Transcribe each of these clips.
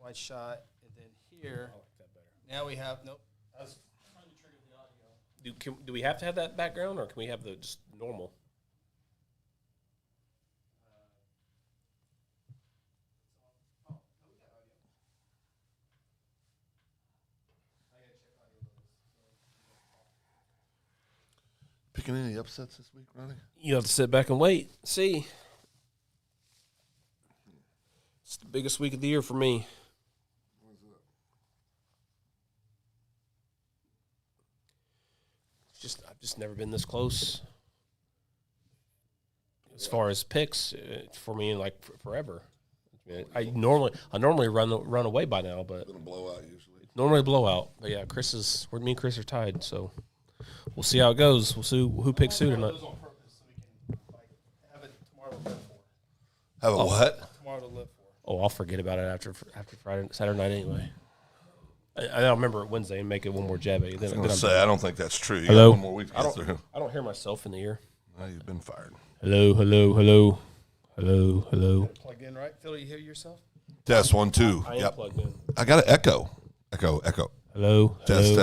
wide shot, and then here. I like that better. Now we have nope. I was trying to trigger the audio. Do we have to have that background, or can we have the just normal? Picking any upsets this week, Ronnie? You have to sit back and wait. See. It's the biggest week of the year for me. I've just never been this close. As far as picks for me, like forever. I normally run away by now, but It's gonna blow out usually. Normally blowout. But yeah, me and Chris are tied, so we'll see how it goes. We'll see who picks who tonight. On purpose so we can have it tomorrow to live for. Have a what? Tomorrow to live for. Oh, I'll forget about it after Saturday night anyway. I'll remember it Wednesday and make it one more jabby. I was going to say, I don't think that's true. You Hello? got one more week to get through. I don't hear myself in the ear. No, you've been fired. Hello. Plugged in, right? Phil, you hear yourself? Test 1, 2. I am plugged in. I got an echo. Echo. Hello. Test. We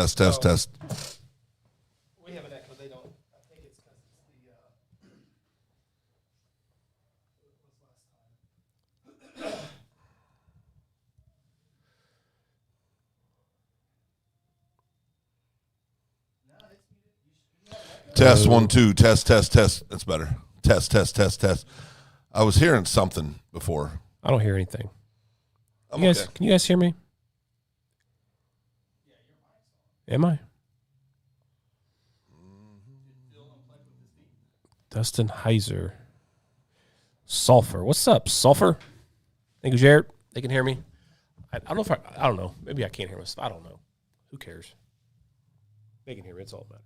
have an echo. They don't. I think it's because it's the. Test 1, 2. Test. That's better. Test. I was hearing something before. I don't hear anything. I'm Okay. okay. Can you guys hear me? Am I? Dustin Heiser. Sulfur. What's up, Sulfur? Thank you, Jared. They can hear me. I don't know if I don't know. Maybe I can't hear myself. I don't know. Who cares? They can hear me. It's all that matters.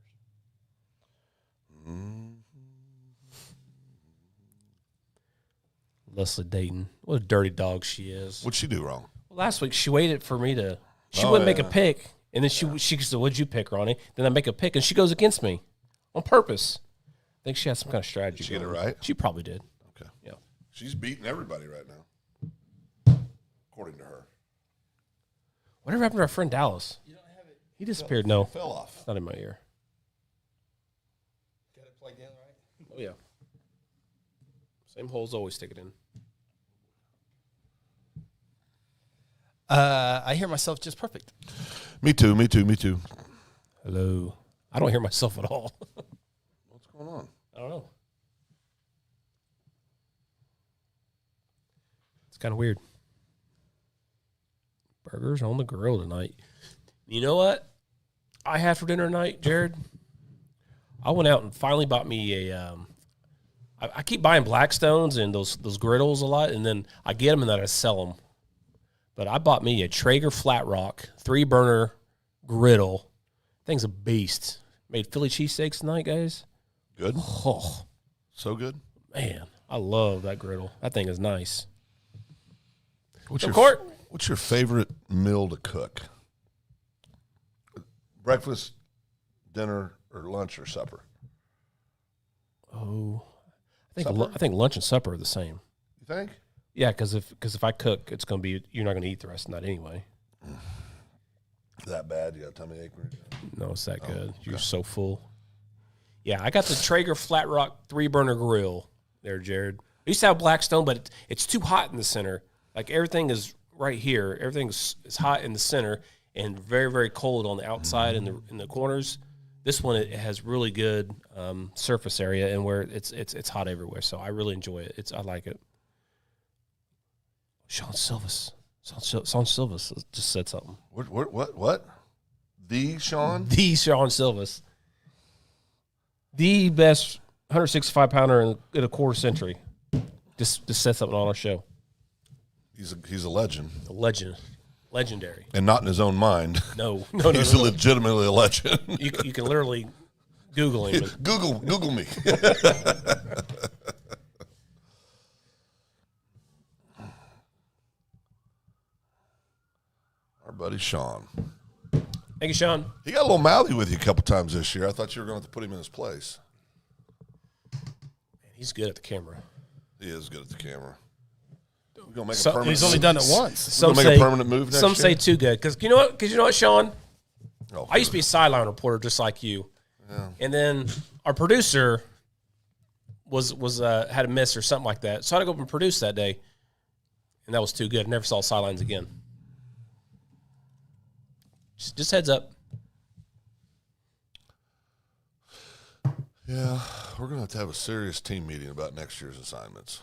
Leslie Dayton. What a dirty dog she is. What'd she do wrong? Well, last week she waited for me to. She wouldn't make a pick, and then she said, "What'd you pick, Ronnie?" Then I make a pick, and she goes against me on purpose. I think she has some kind of strategy. Did she get it right? She probably did. Okay. Yeah. She's beating everybody right now, according to her. Whatever happened to our friend Dallas? You don't have it. He disappeared. No, Fell off. it's not in my ear. Got it plugged in, right? Oh yeah. Same holes. Always stick it in. I hear myself just perfect. Me too. Hello. I don't hear myself at all. What's going on? I don't know. It's kind of weird. Burgers on the grill tonight. You know what I had for dinner tonight, Jared? I went out and finally bought me a. I keep buying Blackstones and those griddles a lot, and then I get them and then I sell them. But I bought me a Traeger Flat Rock 3-burner griddle. Thing's a beast. Made Philly cheesesteaks tonight, guys. Good. Oh, So good. man, I love that griddle. That thing is nice. What's your favorite meal to cook? Breakfast, dinner, or lunch or supper? Oh, I Supper? think lunch and supper are the same. You think? Yeah, because if I cook, it's gonna be you're not gonna eat the rest of the night anyway. That bad? You got a tummy ache? No, it's that good. okay. You're so full. Yeah, I got the Traeger Flat Rock 3-burner grill there, Jared. I used to have Blackstone, but it's too hot in the center. Like everything is right here. Everything is hot in the center and very, very cold on the outside and in the corners. This one it has really good surface area and where it's hot everywhere. So I really enjoy it. I like it. Sean Silvas just said something. What? The Sean? The Sean Silvas. The best 165-pounder in a quarter century. Just said something on our show. He's a legend. A legend. Legendary. And not in his own mind. No. He's legitimately a legend. You can literally Google him. Google me. Our buddy Sean. Thank you, Sean. He got a little mouthy with you a couple times this year. I thought you were going to have to put him in his place. Man, he's good at the camera. He is good at the camera. We're gonna make So- a permanent. He's only done it once. Some We're gonna say make a permanent move next Some year? say too good because you know what? Because you know what, Sean. Oh, I used to be a sideline reporter just like you, and then our producer was had a miss or something like that, so I had to go up and produce that day, and that was too good. Never saw sidelines again. Just heads up. Yeah, we're gonna have to have a serious team meeting about next year's assignments.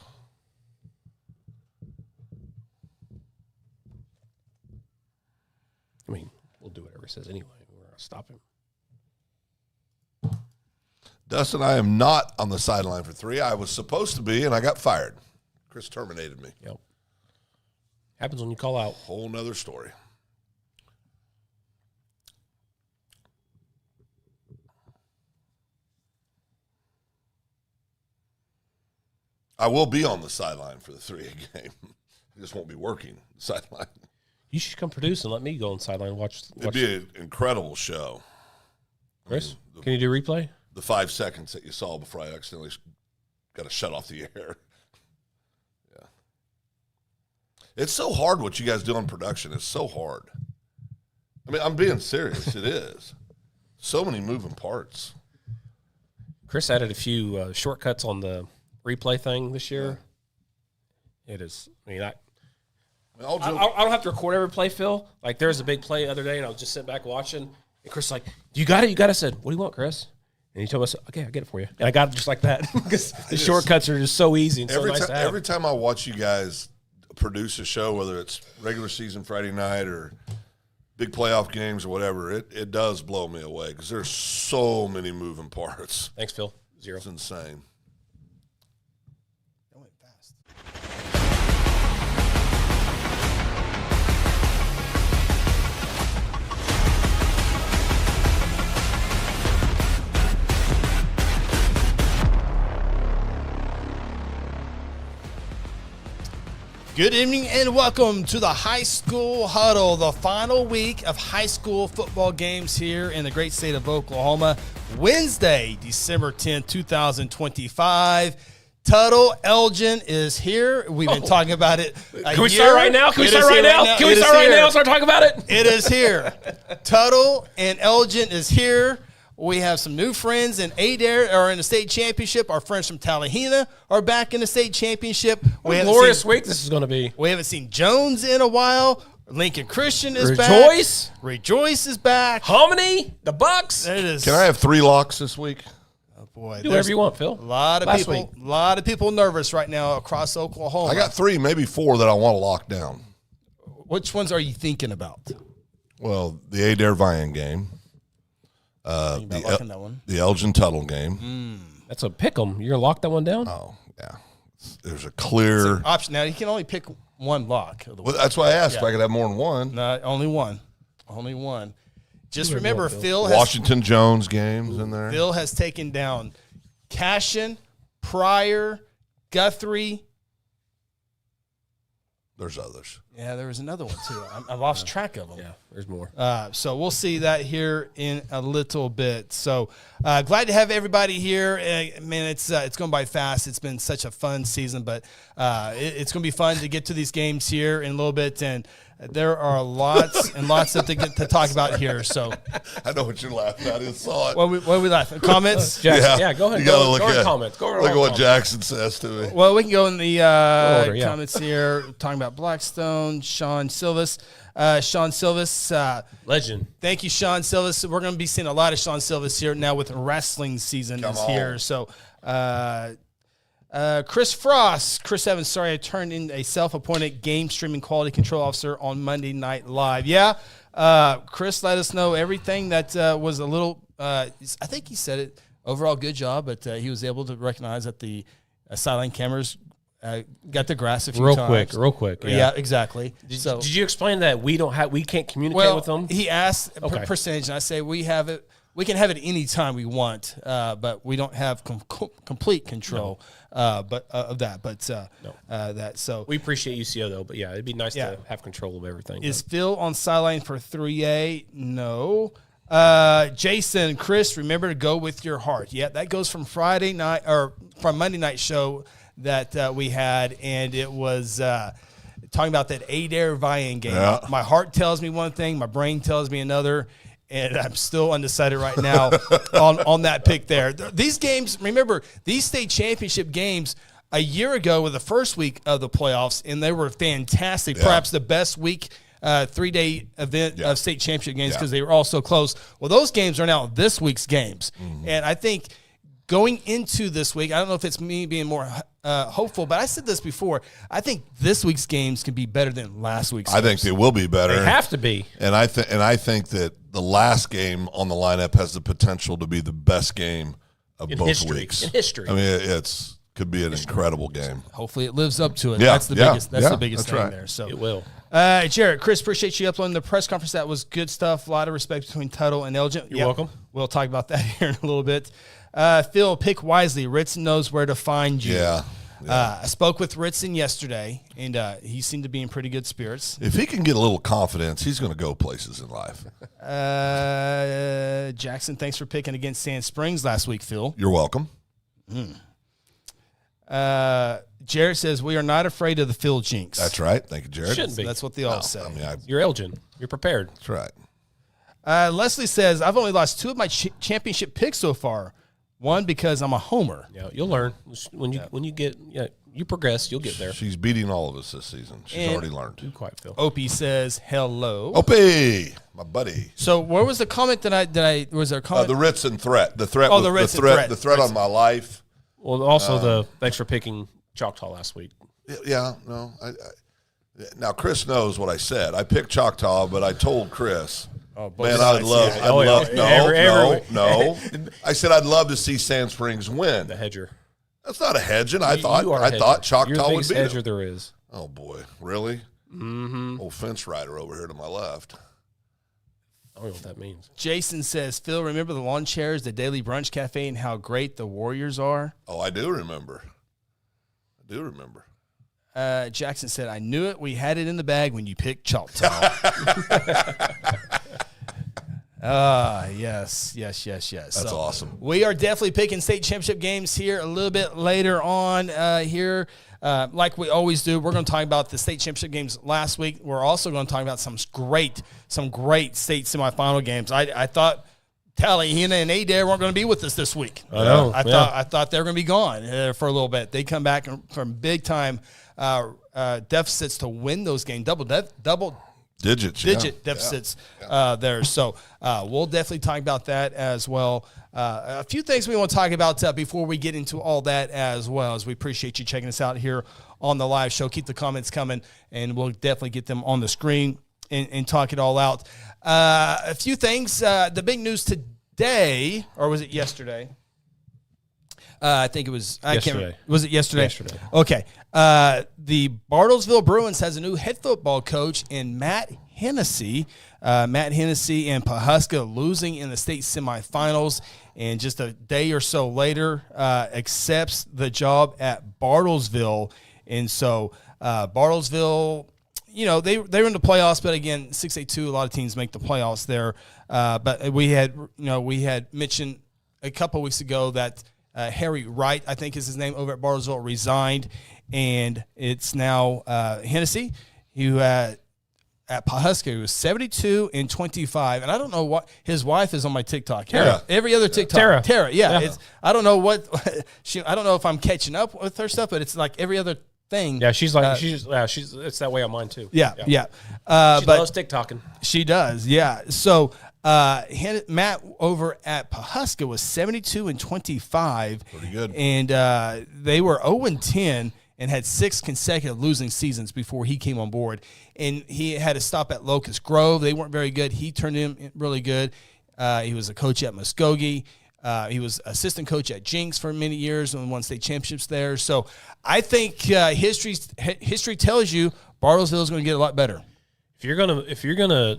I mean, we'll do whatever he says anyway. We're gonna stop him. Dustin, I am not on the sideline for 3. I was supposed to be, and I got fired. Chris terminated me. Yep. Happens when you call out. Whole nother story. I will be on the sideline for the 3A game. I just won't be working the sideline. You should come produce and let me go on sideline and watch. It'd be an incredible show. Chris, can you do replay? The 5 seconds that you saw before I accidentally got to shut off the air. Yeah. It's so hard what you guys do on production. It's so hard. I mean, I'm being serious. It is. So many moving parts. Chris added a few shortcuts on the replay thing this year. Yeah. It is. I mean, I don't have to record every play, Phil. Like, there was a big play the other day, and I was just sitting back watching. And Chris was like, "You got it? You got it?" I said, "What do you want, Chris?" And he told us, "Okay, I'll get it for you." And I got it just like that because the shortcuts are just so easy and so nice to have. Every time I watch you guys produce a show, whether it's regular season Friday night or big playoff games or whatever, it does blow me away because there's so many moving parts. Thanks, Phil. 0. It's insane. That went fast. Good evening and welcome to the High School Huddle, the final week of high school football games here in the great state of Oklahoma. Wednesday, December 10th, 2025. Tuttle Elgin is here. We've been talking about it. Can we start right now? Can we start right now? Can we start right now and start talking about it? It is here. Tuttle and Elgin is here. We have some new friends in Adair are in the state championship. Our friends from Tallahena are back in the state championship. What a glorious week this is going to be. We haven't seen Jones in a while. Lincoln Christian is back. Rejoice is back. Hominy, the Bucks. There it is. Can I have 3 locks this week? Oh boy, Do whatever you want, Phil. A lot of people nervous right now across Oklahoma. I got 3, maybe 4 that I want to lock down. Which ones are you thinking about? Well, the Adair Vian game. The Elgin Tuttle game. That's a pick 'em. You're going to lock that one down? Oh, yeah. There's a clear option. Now, you can only pick one lock. Well, that's why I asked if I could have more than one. No, only one. Only one. Just remember, Phil Washington Jones games in there. Phil has taken down Cashin, Pryor, Guthrie. There's others. Yeah, there was another one, too. I lost track of them. Yeah, there's more. So we'll see that here in a little bit. So glad to have everybody here. Man, it's going by fast. It's been such a fun season, but it's going to be fun to get to these games here in a little bit. And there are lots and lots to get to talk about here. So I know what you're laughing at. I saw it. What are we laughing? Comments? Jackson, yeah, go ahead. You got to look at at comments. Look at what Jackson says to me. Well, we can go in the order, yeah. comments here, talking about Blackstone, Sean Silvas. Legend. Thank you, Sean Silvas. We're going to be seeing a lot of Sean Silvas here now with wrestling season is here. So, Chris Frost, Chris Evans, sorry I turned in a self-appointed game streaming quality control officer on Monday Night Live. Yeah, Chris let us know everything that was a little, I think he said it, overall good job, but he was able to recognize that the sideline cameras got the grass a few times. Real quick. Yeah, exactly. Did you explain that we can't communicate with them? He asked percentage, and I say we have it. We can have it any time we want, but we don't have complete control. But of that, that. So we appreciate UCO though, but yeah, it'd be nice to have control of everything. Is Phil on sideline for 3A? No. Jason, Chris, remember to go with your heart. Yeah, that goes from Friday night or from Monday night show that we had, and it was talking about that Adair Vian game. Yeah. My heart tells me one thing, my brain tells me another, and I'm still undecided right now on that pick there. These games, remember, these state championship games a year ago were the first week of the playoffs, and they were fantastic. Yeah. Perhaps the best week, 3-day event of state championship games because they were all so close. Well, those games are now this week's games. And I think going into this week, I don't know if it's me being more hopeful, but I said this before. I think this week's games can be better than last week's. I think they will be better. They have to be. And I think that the last game on the lineup has the potential to be the best game of both weeks. In history. I mean, could be an incredible game. Hopefully it lives up to it. Yeah, That's the biggest. That's the biggest that's thing right. there. So It will. Jared, Chris, appreciate you uploading the press conference. That was good stuff. A lot of respect between Tuttle and Elgin. You're welcome. We'll talk about that here in a little bit. Phil, pick wisely. Ritson knows where to find you. Yeah. I spoke with Ritson yesterday, and he seemed to be in pretty good spirits. If he can get a little confidence, he's going to go places in life. Jackson, thanks for picking against Sand Springs last week, Phil. You're welcome. Jared says, we are not afraid of the Phil jinx. That's right. Thank you, Jared. Shouldn't be. That's what they all say. I mean, You're Elgin. You're prepared. that's right. Leslie says, I've only lost 2 of my championship picks so far. One, because I'm a homer. Yeah, you'll learn when you get you progress. You'll get there. She's beating all of us this season. She's already learned. You quite Phil. Opie says, hello. Opie, my buddy. So where was the comment was there a comment? The Ritson threat. The threat. Oh, the Ritson threat. The threat on my life. Well, also thanks for picking Choctaw last week. Yeah. No. Now Chris knows what I said. I picked Choctaw, but I told Chris. Man, I'd love. No. I said I'd love to see Sand Springs win. The hedger. That's not a hedging. You are a hedger. Choctaw You're the would biggest be hedger there is. Oh boy, really? Mm-hmm. Old fence rider over here to my left. I don't know what that means. Jason says, Phil, remember the lawn chairs, the Daily Brunch Cafe, and how great the Warriors are? Oh, I do remember. Jackson said, I knew it. We had it in the bag when you picked Choctaw. Yes. That's awesome. We are definitely picking state championship games here a little bit later on here. Like we always do, we're going to talk about the state championship games last week. We're also going to talk about some great state semifinal games. I thought Tallahena and Adair weren't going to be with us this week. I know. I thought they were going to be gone for a little bit. They come back from big time deficits to win those games, double digit deficits there. So we'll definitely talk about that as well. A few things we want to talk about before we get into all that as well, as we appreciate you checking us out here on the live show. Keep the comments coming, and we'll definitely get them on the screen and talk it all out. A few things. The big news today, or was it yesterday? I think it was. I can't remember. Was it yesterday? Yesterday. Okay. The Bartlesville Bruins has a new head football coach in Matt Hennessy. Matt Hennessy and Pawhuska losing in the state semifinals, and just a day or so later accepts the job at Bartlesville. And so Bartlesville, they were in the playoffs, but again, 6A2, a lot of teams make the playoffs there. But we had mentioned a couple weeks ago that Harry Wright, I think is his name, over at Bartlesville, resigned, and it's now Hennessy, who at Pawhuska, who was 72-25, and I don't know what his wife is on my TikTok. Tara. Every other TikTok. Tara. Yeah. I don't know what I don't know if I'm catching up with her stuff, but it's like every other thing. Yeah, she's like she's it's that way on mine too. Yeah. She But loves TikToking. she does. Yeah. So Matt over at Pawhuska was 72-25. Pretty good. And they were 0-10 and had 6 consecutive losing seasons before he came on board. And he had to stop at Locust Grove. They weren't very good. He turned in really good. He was a coach at Muskogee. He was assistant coach at Jinx for many years and won state championships there. So I think history tells you Bartlesville is going to get a lot better. If you're gonna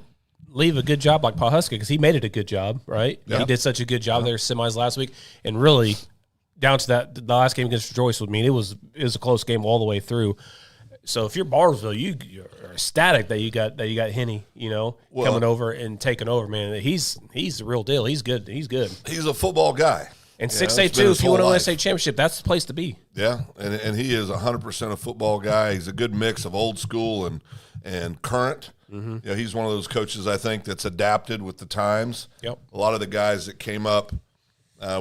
leave a good job like Pawhuska, because he made it a good job, right? Yeah. He did such a good job there semis last week, and really down to the last game against Joyce. It was a close game all the way through. So if you're Bartlesville, you're ecstatic that you got Henny, coming over and taking over. Man, he's the real deal. He's good. He's good. He's a football guy. And Yeah, 6A it's been too, his if you want to whole win a life. state championship, that's the place to be. Yeah, and he is 100% a football guy. He's a good mix of old school and current. Mm-hmm. You know, he's one of those coaches, I think, that's adapted with the times. Yep. A lot of the guys that came up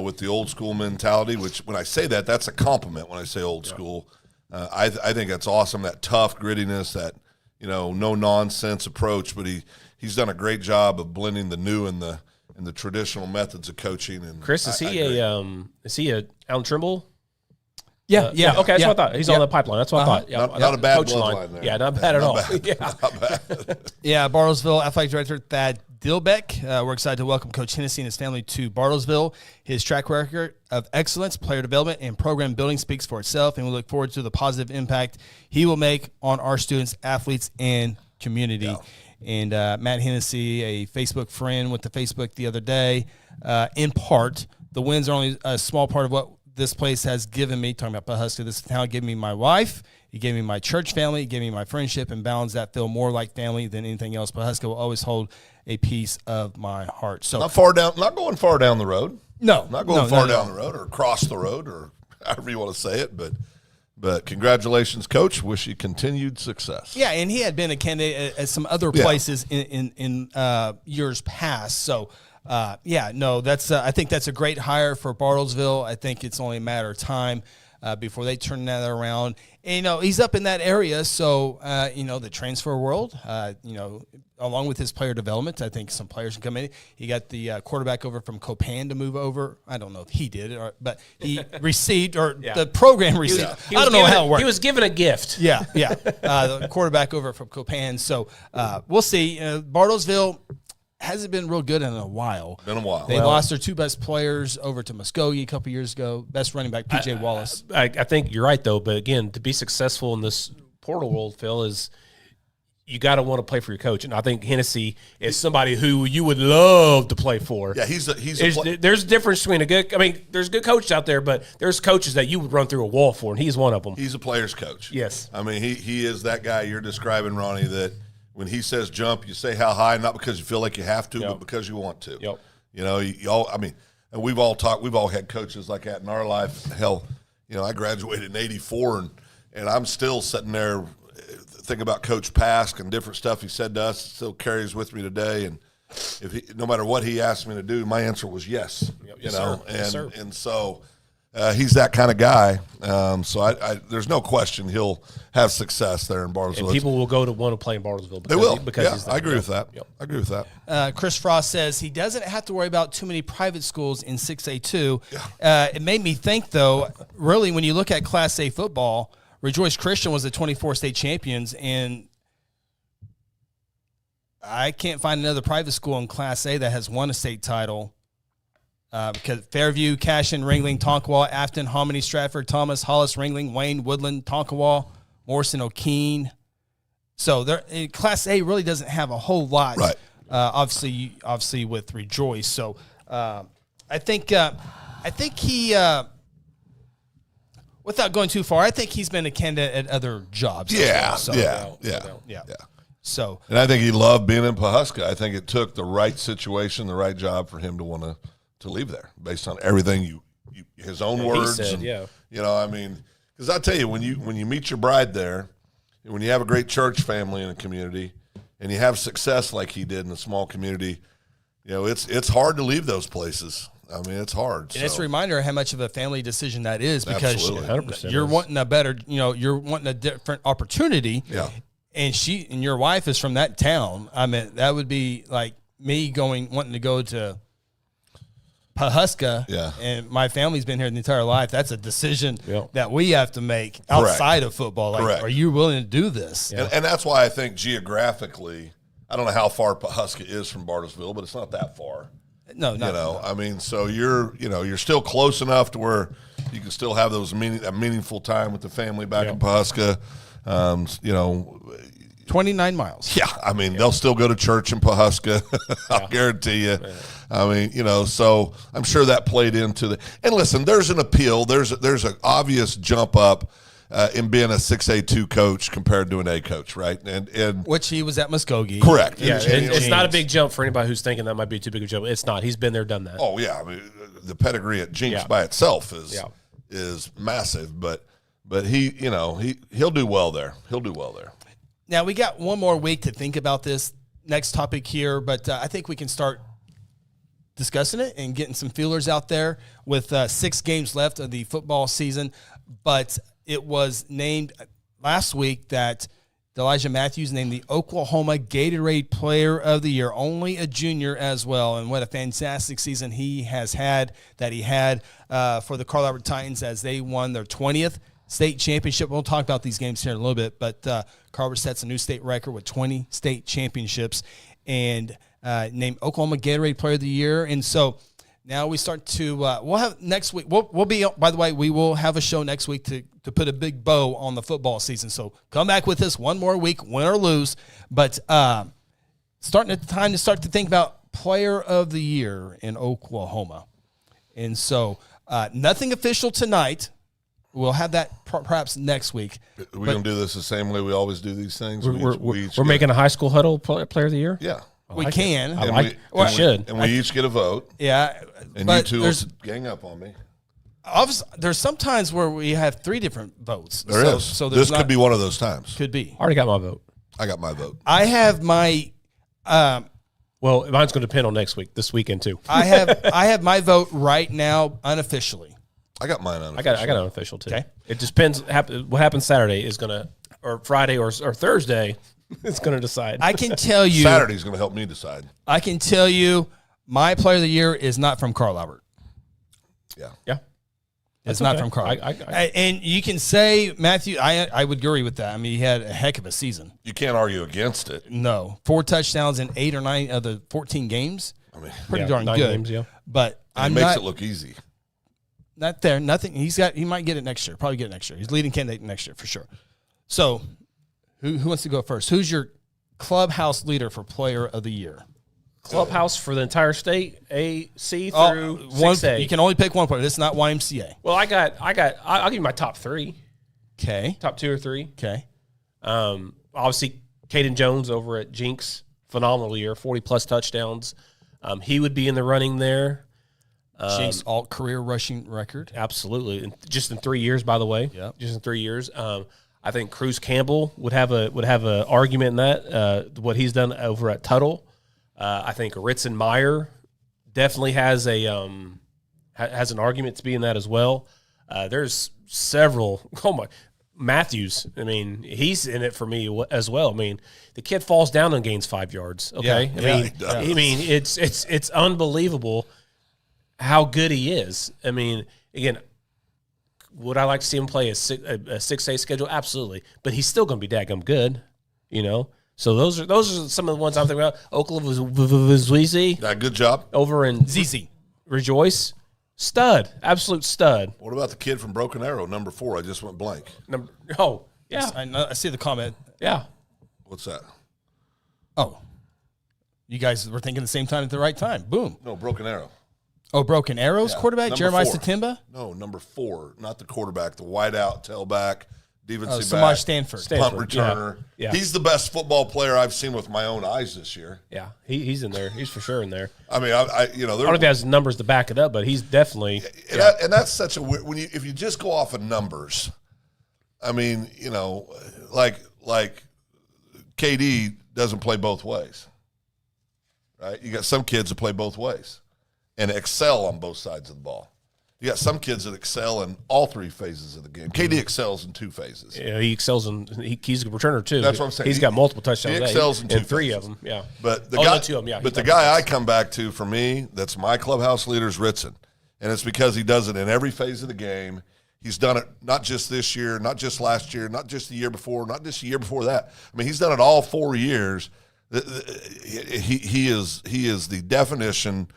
with the old school mentality, which when I say that, that's a compliment when I say old school. I think that's awesome, that tough grittiness, that, you know, no-nonsense approach. But he's done a great job of blending the new and the traditional methods of coaching. And Chris, is he a Alan Trimble? Yeah, Okay, that's what I thought. He's on the pipeline. That's what I thought. Yeah, Not a bad coaching bloodline there. Yeah, not bad at all. Yeah. Not bad. Yeah, Bartlesville Athletic Director Thad Dilbeck. We're excited to welcome Coach Hennessy and his family to Bartlesville. His track record of excellence, player development, and program building speaks for itself, and we look forward to the positive impact he will make on our students, athletes, and community. Yeah. And Matt Hennessy, a Facebook friend, went to Facebook the other day. In part, the wins are only a small part of what this place has given me. Talking about Pawhuska, this town gave me my wife. He gave me my church family. He gave me my friendship and balance that feel more like family than anything else. Pawhuska will always hold a piece of my heart. So Not going far down the road. no, Not going no, far no, down the road or across the road or however you want to say it. But congratulations, Coach. Wish you continued success. Yeah, and he had been a candidate at some other places in years past. So, that's I think that's a great hire for Bartlesville. I think it's only a matter of time before they turn that around. And, you know, he's up in that area, so, the transfer world, along with his player development, I think some players can come in. He got the quarterback over from Copan to move over. I don't know if he did, but he received, or the program received. I don't know how it worked. He was given a gift. Yeah. The quarterback over from Copan. So we'll see. Bartlesville hasn't been real good in a while. Been a while. They lost their two best players over to Muskogee a couple years ago. Best running back, P.J. Wallace. I think you're right, though. But, again, to be successful in this portal world, Phil, is you got to want to play for your coach. And I think Hennessy is somebody who you would love to play for. Yeah, There's a difference between there's good coaches out there, but there's coaches that you would run through a wall for, and he's one of them. he's a player's coach. Yes. I mean, he is that guy you're describing, Ronnie, that when he says jump, you say how high, not because you feel like you have to, but because you want to. Yep. You know, and we've all had coaches like that in our life. Hell, I graduated in '84, and I'm still sitting there thinking about Coach Pask and different stuff he said to us. It still carries with me today. And no matter what he asked me to do, my answer was yes. Yes, sir. Yes, sir. And so he's that kind of guy. So I there's no question he'll have success there in Bartlesville. And people will go to want to play in Bartlesville. They will. Because I agree with that. Yep. I agree with that. Chris Frost says he doesn't have to worry about too many private schools in 6A2. It made me think, though, really, when you look at Class A football, Rejoice Christian was the 24 state champions, and I can't find another private school in Class A that has won a state title. Because Fairview, Cashin, Ringling, Tonkawa, Afton, Hominy, Stratford, Thomas, Hollis, Ringling, Wayne, Woodland, Tonkawa, Morrison, O'Keene. So Class A really doesn't have a whole lot. Right. Obviously with Rejoice. So I think he. Without going too far, I think he's been a candidate at other jobs. Yeah. So, and I think he loved being in Pawhuska. I think it took the right situation, the right job for him to want to leave there, based on everything his own words. He said, because I tell you, when you meet your bride there, when you have a great church family in a community, and you have success like he did in a small community, it's hard to leave those places. I mean, it's hard. And it's a reminder of how much of a family decision that is, because Absolutely. 100% you're wanting a better, you're wanting a different opportunity. Yeah. And your wife is from that town. I mean, that would be like me wanting to go to Pawhuska. Yeah. And my family's been here the entire life. That's a decision that we have to make outside of football. Like, Correct. Are you willing to do this? Yeah. And that's why I think geographically, I don't know how far Pawhuska is from Bartlesville, but it's not that far. No, not I mean, so you're still close enough to where you can still have those meaningful time with the family back in Pawhuska. 29 miles. Yeah, I mean, they'll still go to church in Pawhuska. I'll guarantee you. Yeah. I mean, so I'm sure that played into the. And listen, there's an appeal. There's an obvious jump up in being a 6A2 coach compared to an A coach, right? And which he was at Muskogee. Correct. Yeah, it's not a big jump for anybody who's thinking that might be too big a jump. It's not. He's been there, done that. Oh yeah, I mean, the pedigree at Jinx by itself is massive. But he'll do well there. He'll do well there. Now we got one more week to think about this next topic here, but I think we can start discussing it and getting some feelers out there with 6 games left of the football season. But it was named last week that Elijah Matthews named the Oklahoma Gatorade Player of the Year, only a junior as well. And what a fantastic season he has had for the Carl Albert Titans as they won their 20th state championship. We'll talk about these games here in a little bit, but Carl Albert sets a new state record with 20 state championships and named Oklahoma Gatorade Player of the Year. And so now we start to we'll have next week. We'll be, by the way, we will have a show next week to put a big bow on the football season. So come back with us one more week, win or lose. But starting at the time to start to think about Player of the Year in Oklahoma. And so nothing official tonight. We'll have that perhaps next week. We're going to do this the same way we always do these things. We're making a high school huddle Player of the Year? Yeah. We can. We should. And we each get a vote. Yeah. And you two will gang up on me. Obviously, there's some times where we have 3 different votes. There is. So this could be one of those times. Could be. I already got my vote. I got my vote. I have my well, mine's going to depend on next week, this weekend too. I have my vote right now unofficially. I got mine unofficial. I got unofficial too. Okay. It just depends. What happens Saturday is going to, or Friday or Thursday, it's going to decide. I can tell you. Saturday's going to help me decide. I can tell you my Player of the Year is not from Carl Albert. Yeah. It's not from Carl. And you can say, Matthew, I would agree with that. I mean, he had a heck of a season. You can't argue against it. No. 4 touchdowns in 8 or 9 of the 14 games. I mean, pretty darn 9 good. games, yeah. But it makes it look easy. Not there. Nothing. He might get it next year. Probably get it next year. He's leading candidate next year for sure. So, who wants to go first? Who's your clubhouse leader for Player of the Year? Clubhouse for the entire state, AC through 6A. You can only pick one player. This is not YMCA. Well, I'll give you my top 3. Okay. Top 2 or 3. Okay. Obviously, Caden Jones over at Jinx, phenomenal year, 40-plus touchdowns. He would be in the running there. Jinx all-career rushing record. Absolutely. And just in 3 years, by the way. Yep. Just in 3 years. I think Cruz Campbell would have a argument in that, what he's done over at Tuttle. I think Ritson Meyer definitely has an argument to be in that as well. There's several. Matthews. I mean, he's in it for me as well. I mean, the kid falls down and gains 5 yards. Okay, I mean, it's unbelievable how good he is. I mean, again, would I like to see him play a 6A schedule? Absolutely, but he's still going to be daggum good. So those are some of the ones I'm thinking about. Oklahoma Zwizy. Yeah, good job. Over in ZZ. Rejoice. Stud. Absolute stud. What about the kid from Broken Arrow, number 4? I just went blank. Yeah. I see the comment. Yeah. What's that? Oh. You guys were thinking the same time at the right time. Boom. No, Broken Arrow. Oh, Broken Arrows quarterback? Number Jeremiah 4. Satimba? No, number 4. Not the quarterback. The wideout, tailback. Samaj Stanford. Punt returner. Yeah. He's the best football player I've seen with my own eyes this year. Yeah, he's in there. He's for sure in there. I mean, I don't know if he has numbers to back it up, but he's definitely. And that's such a weird. If you just go off of numbers, I mean, like KD doesn't play both ways, right? You got some kids that play both ways and excel on both sides of the ball. You got some kids that excel in all 3 phases of the game. KD excels in 2 phases. Yeah, he excels in. He's a returner too. That's what I'm saying. He's got multiple touchdowns. He excels in 2 3 phases. of them. Yeah, but the guy. guy I come back to for me, that's my clubhouse leader is Ritson, and it's because he does it in every phase of the game. He's done it not just this year, not just last year, not just the year before, not just the year before that. I mean, he's done it all 4 years. He is the definition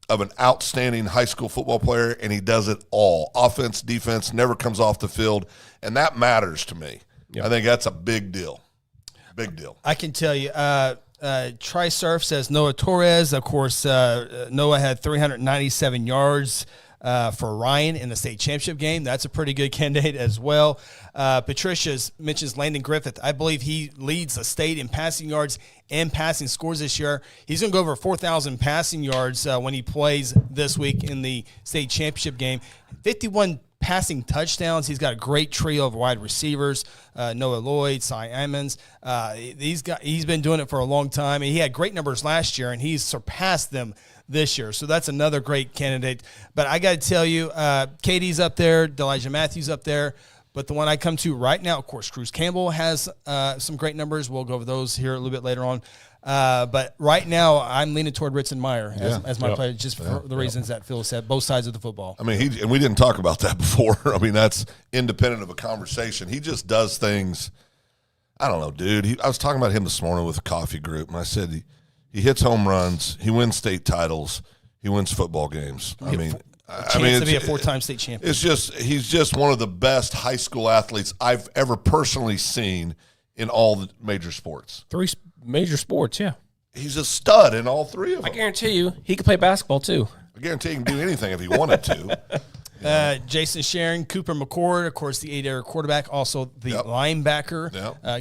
of an outstanding high school football player, and he does it all. Offense, defense, never comes off the field, and that matters to me. Yep. I think that's a big deal. Big deal. I can tell you, Tri-Surf says Noah Torres. Of course, Noah had 397 yards for Ryan in the state championship game. That's a pretty good candidate as well. Patricia mentions Landon Griffith. I believe he leads the state in passing yards and passing scores this year. He's going to go over 4,000 passing yards when he plays this week in the state championship game. 51 passing touchdowns. He's got a great trio of wide receivers, Noah Lloyd, Cy Ammons. He's been doing it for a long time. And he had great numbers last year, and he's surpassed them this year. So that's another great candidate. But I got to tell you, Katie's up there, Delijah Matthews up there. But the one I come to right now, of course, Cruz Campbell has some great numbers. We'll go over those here a little bit later on. But right now, I'm leaning toward Ritson Meyer as my player, just for the reasons that Phil said, both sides of the football. I mean, and we didn't talk about that before. I mean, that's independent of a conversation. He just does things. I don't know, dude. I was talking about him this morning with a coffee group, and I said he hits home runs, he wins state titles, he wins football games. I mean, to be a four-time state champion. He's just one of the best high school athletes I've ever personally seen in all the major sports. 3 major sports, yeah. He's a stud in all 3 of them. I guarantee you, he could play basketball too. I guarantee he can do anything if he wanted to. Jason Sharon, Cooper McCord, of course, the 8-area quarterback, also the linebacker.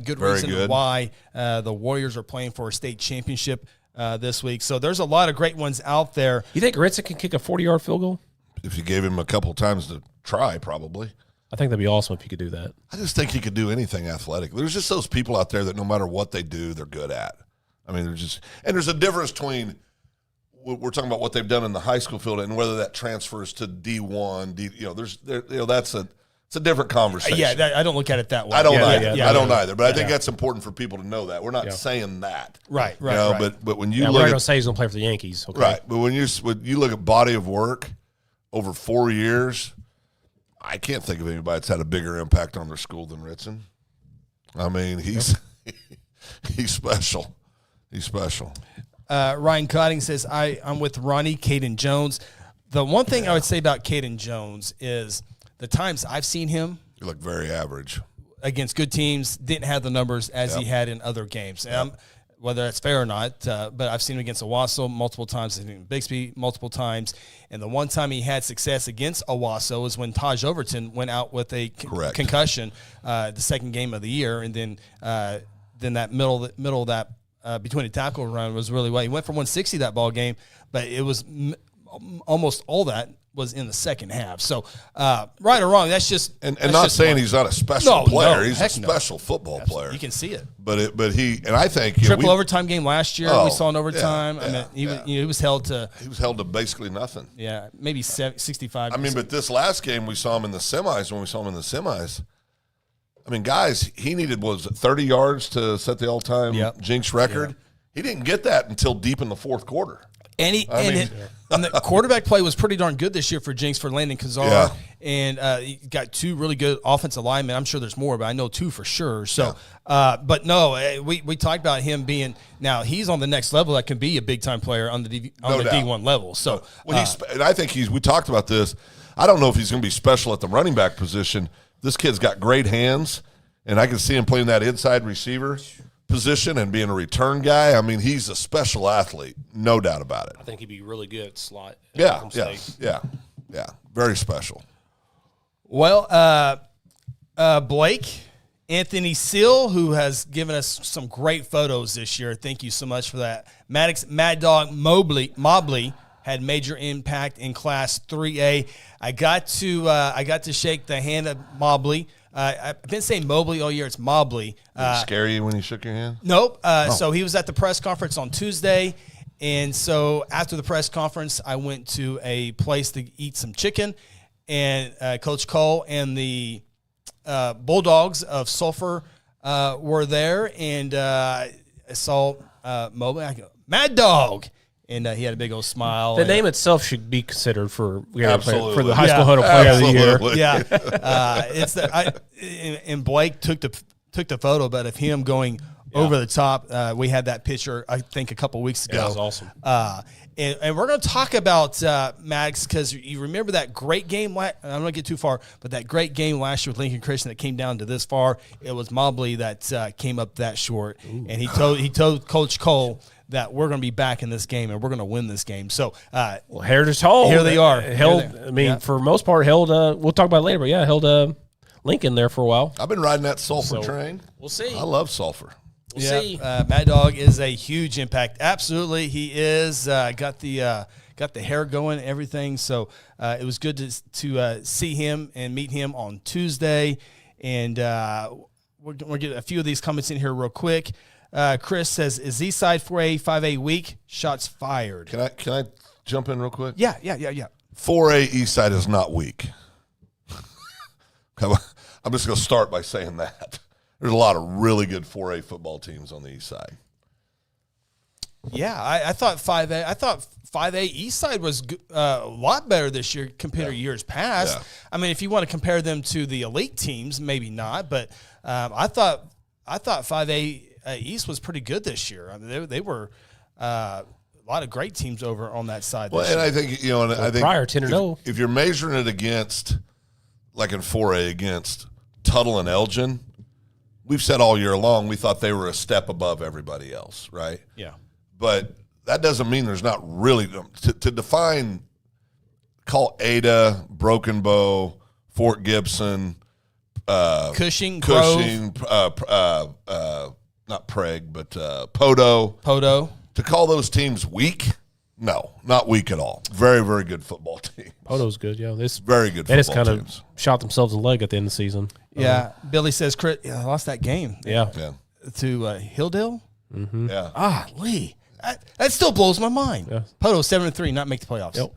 Good Very reason good. why the Warriors are playing for a state championship this week. So there's a lot of great ones out there. You think Ritson can kick a 40-yard field goal? If you gave him a couple times to try, probably. I think that'd be awesome if he could do that. I just think he could do anything athletic. There's just those people out there that no matter what they do, they're good at. I mean, there's a difference between we're talking about what they've done in the high school field and whether that transfers to D1. It's a different conversation. Yeah, I don't look at it that way. I don't either. Yeah, I don't either. But I think that's important for people to know that we're not saying that. Right. But when you we're look not at, going to say he's going to play for the Yankees. Okay? Right. But when you look at body of work over 4 years, I can't think of anybody that's had a bigger impact on their school than Ritson. I mean, he's special. He's special. Ryan Cotting says, I'm with Ronnie, Caden Jones. The one thing I would say about Caden Jones is the times I've seen him. You look very average. Against good teams, didn't have the numbers as he had in other games. Whether that's fair or not, but I've seen him against Owasso multiple times, I've seen him Bixby multiple times, and the one time he had success against Owasso was when Taj Overton went out with a concussion, the second game of the year, and then that middle of that between the tackle run was really well. He went for 160 that ball game, but it was almost all that was in the second half. So, right or wrong, that's just and not saying he's not a special player. He's a special football player. You can see it. But I think triple overtime game last year we saw in overtime. Yeah, I mean, he was held to basically nothing. Yeah, maybe 65. I mean, but this last game we saw him in the semis. When we saw him in the semis, I mean, guys, he needed 30 yards to set the all-time Jinx record. Yeah. He didn't get that until deep in the fourth quarter. And the quarterback play was pretty darn good this year for Jinx, for Landon Kazar. And he got 2 really good offensive linemen. I'm sure there's more, but I know 2 for sure. So, but no, we talked about him being – now he's on the next level that can be a big-time player on the D1 level. So, and I think we talked about this. I don't know if he's going to be special at the running back position. This kid's got great hands, and I can see him playing that inside receiver position and being a return guy. I mean, he's a special athlete, no doubt about it. I think he'd be really good at slot. Yeah. Very special. Well, Blake, Anthony Seal, who has given us some great photos this year. Thank you so much for that. Mad Dog Mobley had major impact in Class 3A. I got to shake the hand of Mobley. I've been saying Mobley all year. It's Mobley. Did it scare you when he shook your hand? Nope. So he was at the press conference on Tuesday. And so after the press conference, I went to a place to eat some chicken. And Coach Cole and the Bulldogs of Sulphur were there. And I saw Mobley. I go, Mad Dog. And he had a big old smile. The name itself should be considered for the High School Huddle Player of the Year. Yeah, and Blake took the photo, but of him going over the top. We had that picture, I think, a couple weeks ago. That was awesome. And we're going to talk about Max, because you remember that great game. I'm not going to get too far, but that great game last year with Lincoln Christian that came down to this far. It was Mobley that came up that short, and he told Coach Cole that we're going to be back in this game and we're going to win this game. So, well, Heritage Hall, here they are. For most part, held. We'll talk about it later, but yeah, held Lincoln there for a while. I've been riding that sulfur train. We'll see. I love sulfur. We'll see. Mad Dog is a huge impact. Absolutely, he is. Got the hair going, everything. So it was good to see him and meet him on Tuesday. And we're going to get a few of these comments in here real quick. Chris says, "Is Eastside 4A 5A weak? Shots fired." Can I jump in real quick? Yeah. 4A Eastside is not weak. I'm just going to start by saying that. There's a lot of really good 4A football teams on the east side. Yeah, I thought 5A. I thought 5A East Side was a lot better this year compared to years past. Yeah. I mean, if you want to compare them to the elite teams, maybe not. But I thought 5A East was pretty good this year. I mean, they were a lot of great teams over on that side. Well, and I think I think prior 10-0. If you're measuring it against, like in 4A against Tuttle and Elgin, we've said all year long we thought they were a step above everybody else, right? Yeah. But that doesn't mean there's not really to define. Call Ada, Broken Bow, Fort Gibson, Cushing, not Prague, but Podo. To call those teams weak, no, not weak at all. Very, very good football team. Podo's good, yeah. Very good. They just football kind teams. of shot themselves in the leg at the end of the season. Yeah. Billy says, "Chris, I lost that game." Yeah. To Hilldale. Mm-hmm. Yeah. Lee. That still blows my mind. Yeah. Poto 7-3, not make the playoffs. Yep.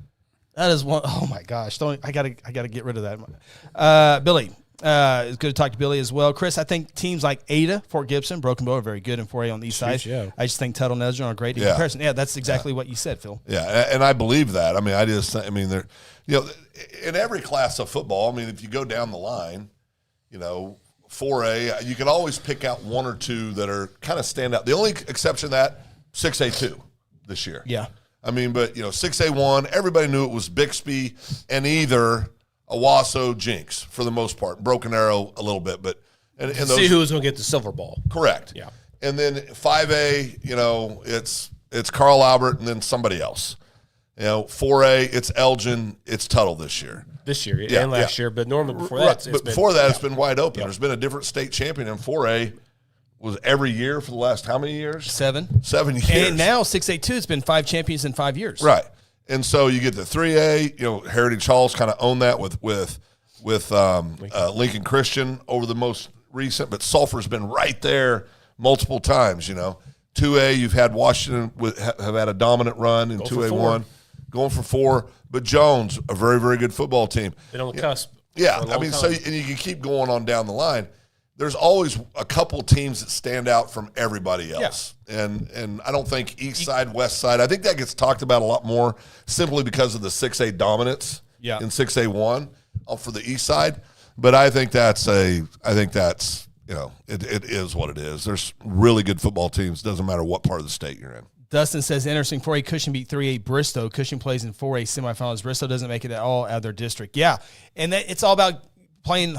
That is one. Oh my gosh! I gotta get rid of that. Billy, it's good to talk to Billy as well. Chris, I think teams like Ada, Fort Gibson, Broken Bow are very good in 4A on the east side. Yeah. I just think Tuttle and Elgin are great in comparison. Yeah, that's exactly what you said, Phil. Yeah, and I believe that. I mean, they're, in every class of football. I mean, if you go down the line, 4A, you can always pick out one or two that are kind of stand out. The only exception to that, 6A2 this year. Yeah. I mean, but 6A1, everybody knew it was Bixby and either Owasso, Jinx for the most part. Broken Arrow a little bit, but and those, see who was going to get the silver ball. Correct. Yeah. And then 5A, it's Carl Albert and then somebody else. 4A, it's Elgin, it's Tuttle this year. And last year, but normally before that, it's been wide open. Yeah. There's been a different state champion in 4A. Was every year for the last how many years? 7. 7 years. And now 6A2, it's been 5 champions in 5 years. Right. And so you get the 3A, Heritage Hall's kind of owned that with Lincoln Christian over the most recent, but Sulphur's been right there multiple times, 2A, you've had Washington have had a dominant run in 2A1, going for 4. But Jones, a very, very good football team. Been on the cusp. Yeah, I mean, time. And you can keep going on down the line. There's always a couple teams that stand out from everybody else. Yeah. And I don't think East Side, West Side, I think that gets talked about a lot more simply because of the 6A dominance in 6A1 for the East Side. But I think that's it is what it is. There's really good football teams. Doesn't matter what part of the state you're in. Dustin says, interesting, 4A Cushing beat 3A Bristow. Cushing plays in 4A semifinals. Bristow doesn't make it at all out of their district. Yeah, and it's all about playing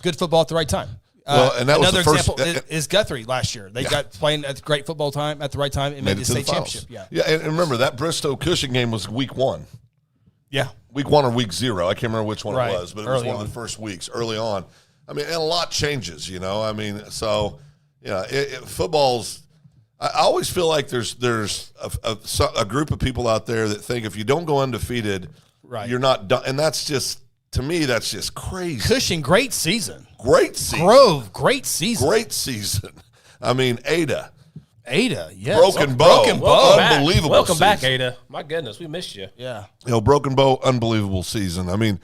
good football at the right time. Well, and that another was the first, example is Guthrie last year. They got playing at great football time at the right time and made the state championship. Yeah, and remember that Bristow-Cushing game was week 1. Yeah. Week 1 or week 0. I can't remember which one it was, but it was one of the first weeks early on. I mean, and a lot changes, I mean, so, football's – I always feel like there's a group of people out there that think if you don't go undefeated, you're not done. And that's just – to me, that's just crazy. Cushing, great season. Grove, great season. I mean, Ada, yes. Broken Bow, Welcome unbelievable Welcome season. back, Ada. My goodness, we missed you. Yeah. Broken Bow, unbelievable season. I mean,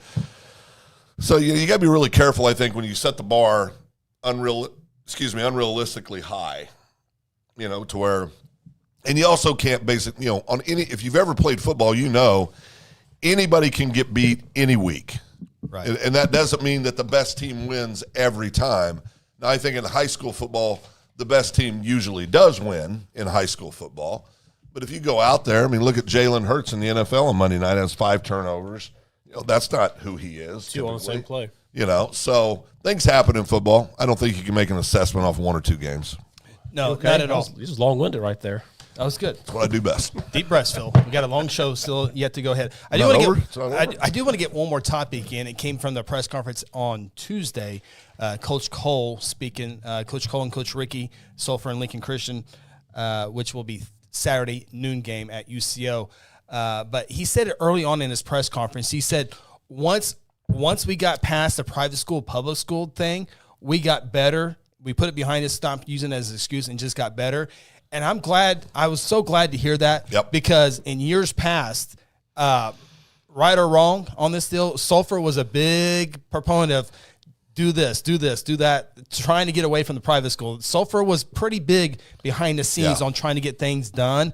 so you got to be really careful, I think, when you set the bar unrealistically high, to where, and you also can't base it, on any, if you've ever played football, anybody can get beat any week. Right. And that doesn't mean that the best team wins every time. Now, I think in high school football, the best team usually does win in high school football. But if you go out there, I mean, look at Jalen Hurts in the NFL on Monday night, has 5 turnovers. That's not who he is. 2 on the same play. So things happen in football. I don't think you can make an assessment off 1 or 2 games. No, not at all. He's just long-winded right there. That was good. That's what I do best. Deep breaths, Phil. We got a long show still yet to go ahead. I do want to get one more topic in. It came from the press conference on Tuesday. Coach Cole speaking. Coach Cole and Coach Ricky, Sulphur and Lincoln Christian, which will be Saturday noon game at UCO. But he said it early on in his press conference. He said once we got past the private school, public school thing, we got better. We put it behind us, stopped using it as an excuse, and just got better. And I'm glad. I was so glad to hear that. Yep. Because in years past, right or wrong on this deal, Sulphur was a big proponent of do this, do that, trying to get away from the private school. Sulphur was pretty big behind the scenes on trying to get things done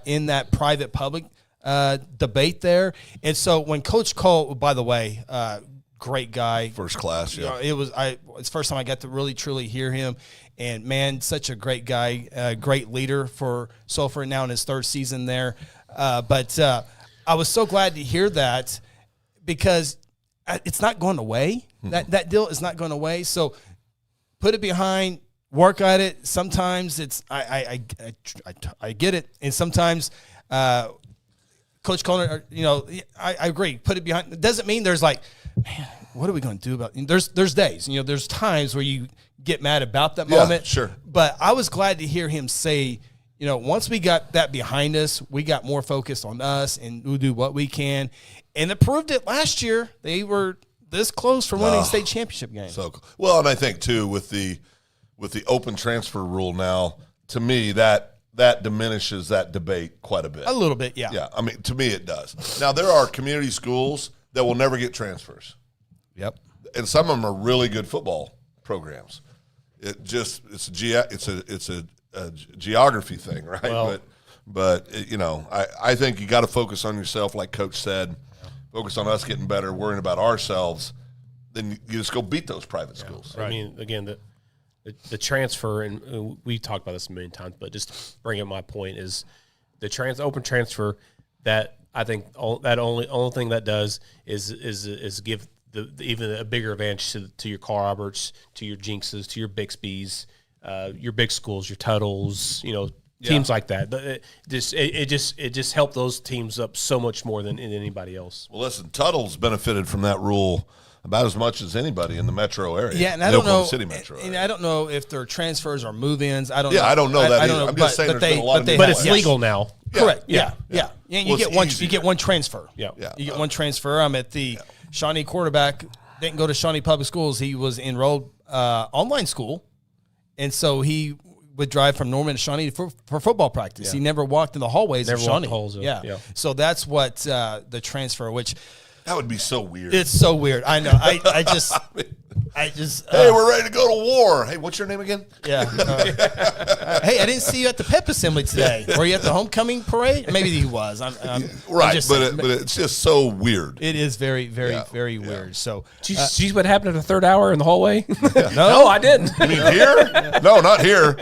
in that private-public debate there. And so when Coach Cole, by the way, great guy. First class, yeah. You know, it's the first time I got to really, truly hear him. And, man, such a great guy, great leader for Sulphur now in his third season there. But I was so glad to hear that because it's not going away. That deal is not going away. So put it behind, work at it. Sometimes it's I get it. And sometimes Coach Cole, you know, I agree. Put it behind. It doesn't mean there's like, man, what are we going to do about it? There's days, you know, there's times where you get mad about that moment. Sure. But I was glad to hear him say, you know, once we got that behind us, we got more focused on us and we'll do what we can. And it proved it last year. They were this close from winning a state championship game. So well, and I think too with the open transfer rule now, to me that diminishes that debate quite a bit. A little bit, yeah. Yeah, I mean, to me it does. Now there are community schools that will never get transfers. Yep. And some of them are really good football programs. It's a geography thing, right? Well, but you know, I think you got to focus on yourself, like Coach said. Focus on us getting better, worrying about ourselves. Then you just go beat those private schools. Right. I mean, again, the transfer, and we talked about this a million times, but just bring up my point is the open transfer. That I think that only thing that does is give even a bigger advantage to your Carl Roberts, to your Jinxes, to your Bixby's, your big schools, your Tuttles, you know, teams like that. But it just helped those teams up so much more than anybody else. Well, listen, Tuttle's benefited from that rule about as much as anybody in the metro area. Yeah, and I don't know. City metro area. And I don't know if they're transfers or move-ins. I don't know. Yeah, I don't know that I don't either. know, I'm just saying there's been a lot of But it's legal now. Correct. Yeah. And Well, you get easy. you get one transfer. Yeah. You get one transfer. I'm at the Shawnee quarterback. Didn't go to Shawnee Public Schools. He was enrolled online school, and so he would drive from Norman to Shawnee for football practice. Yeah. He never walked in the hallways of Shawnee. Walked the halls, yeah. So that's what the transfer, which That would be so weird. it's so weird. I know. I just hey, we're ready to go to war. Hey, what's your name again? Yeah. Hey, I didn't see you at the pep assembly today. Were you at the homecoming parade? Maybe he was. I'm Right, just but saying, it's just so weird. it is very, very, very weird. So, Did you see what happened at the third hour in the hallway? no, No, I didn't. You mean here? No, not here.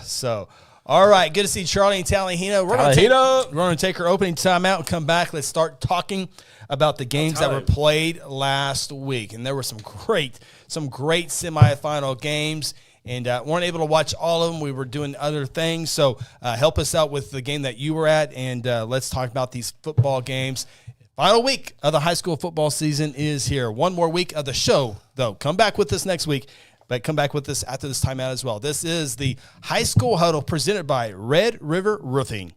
So, all right, good to see Charlie and Talihina. We're going to take our opening timeout and come back. Let's start talking about the games that were played last week. And there were some great semifinal games. And weren't able to watch all of them. We were doing other things. So help us out with the game that you were at, and let's talk about these football games. Final week of the high school football season is here. One more week of the show, though. Come back with us next week, but come back with us after this timeout as well. This is the High School Huddle presented by Red River Roofing.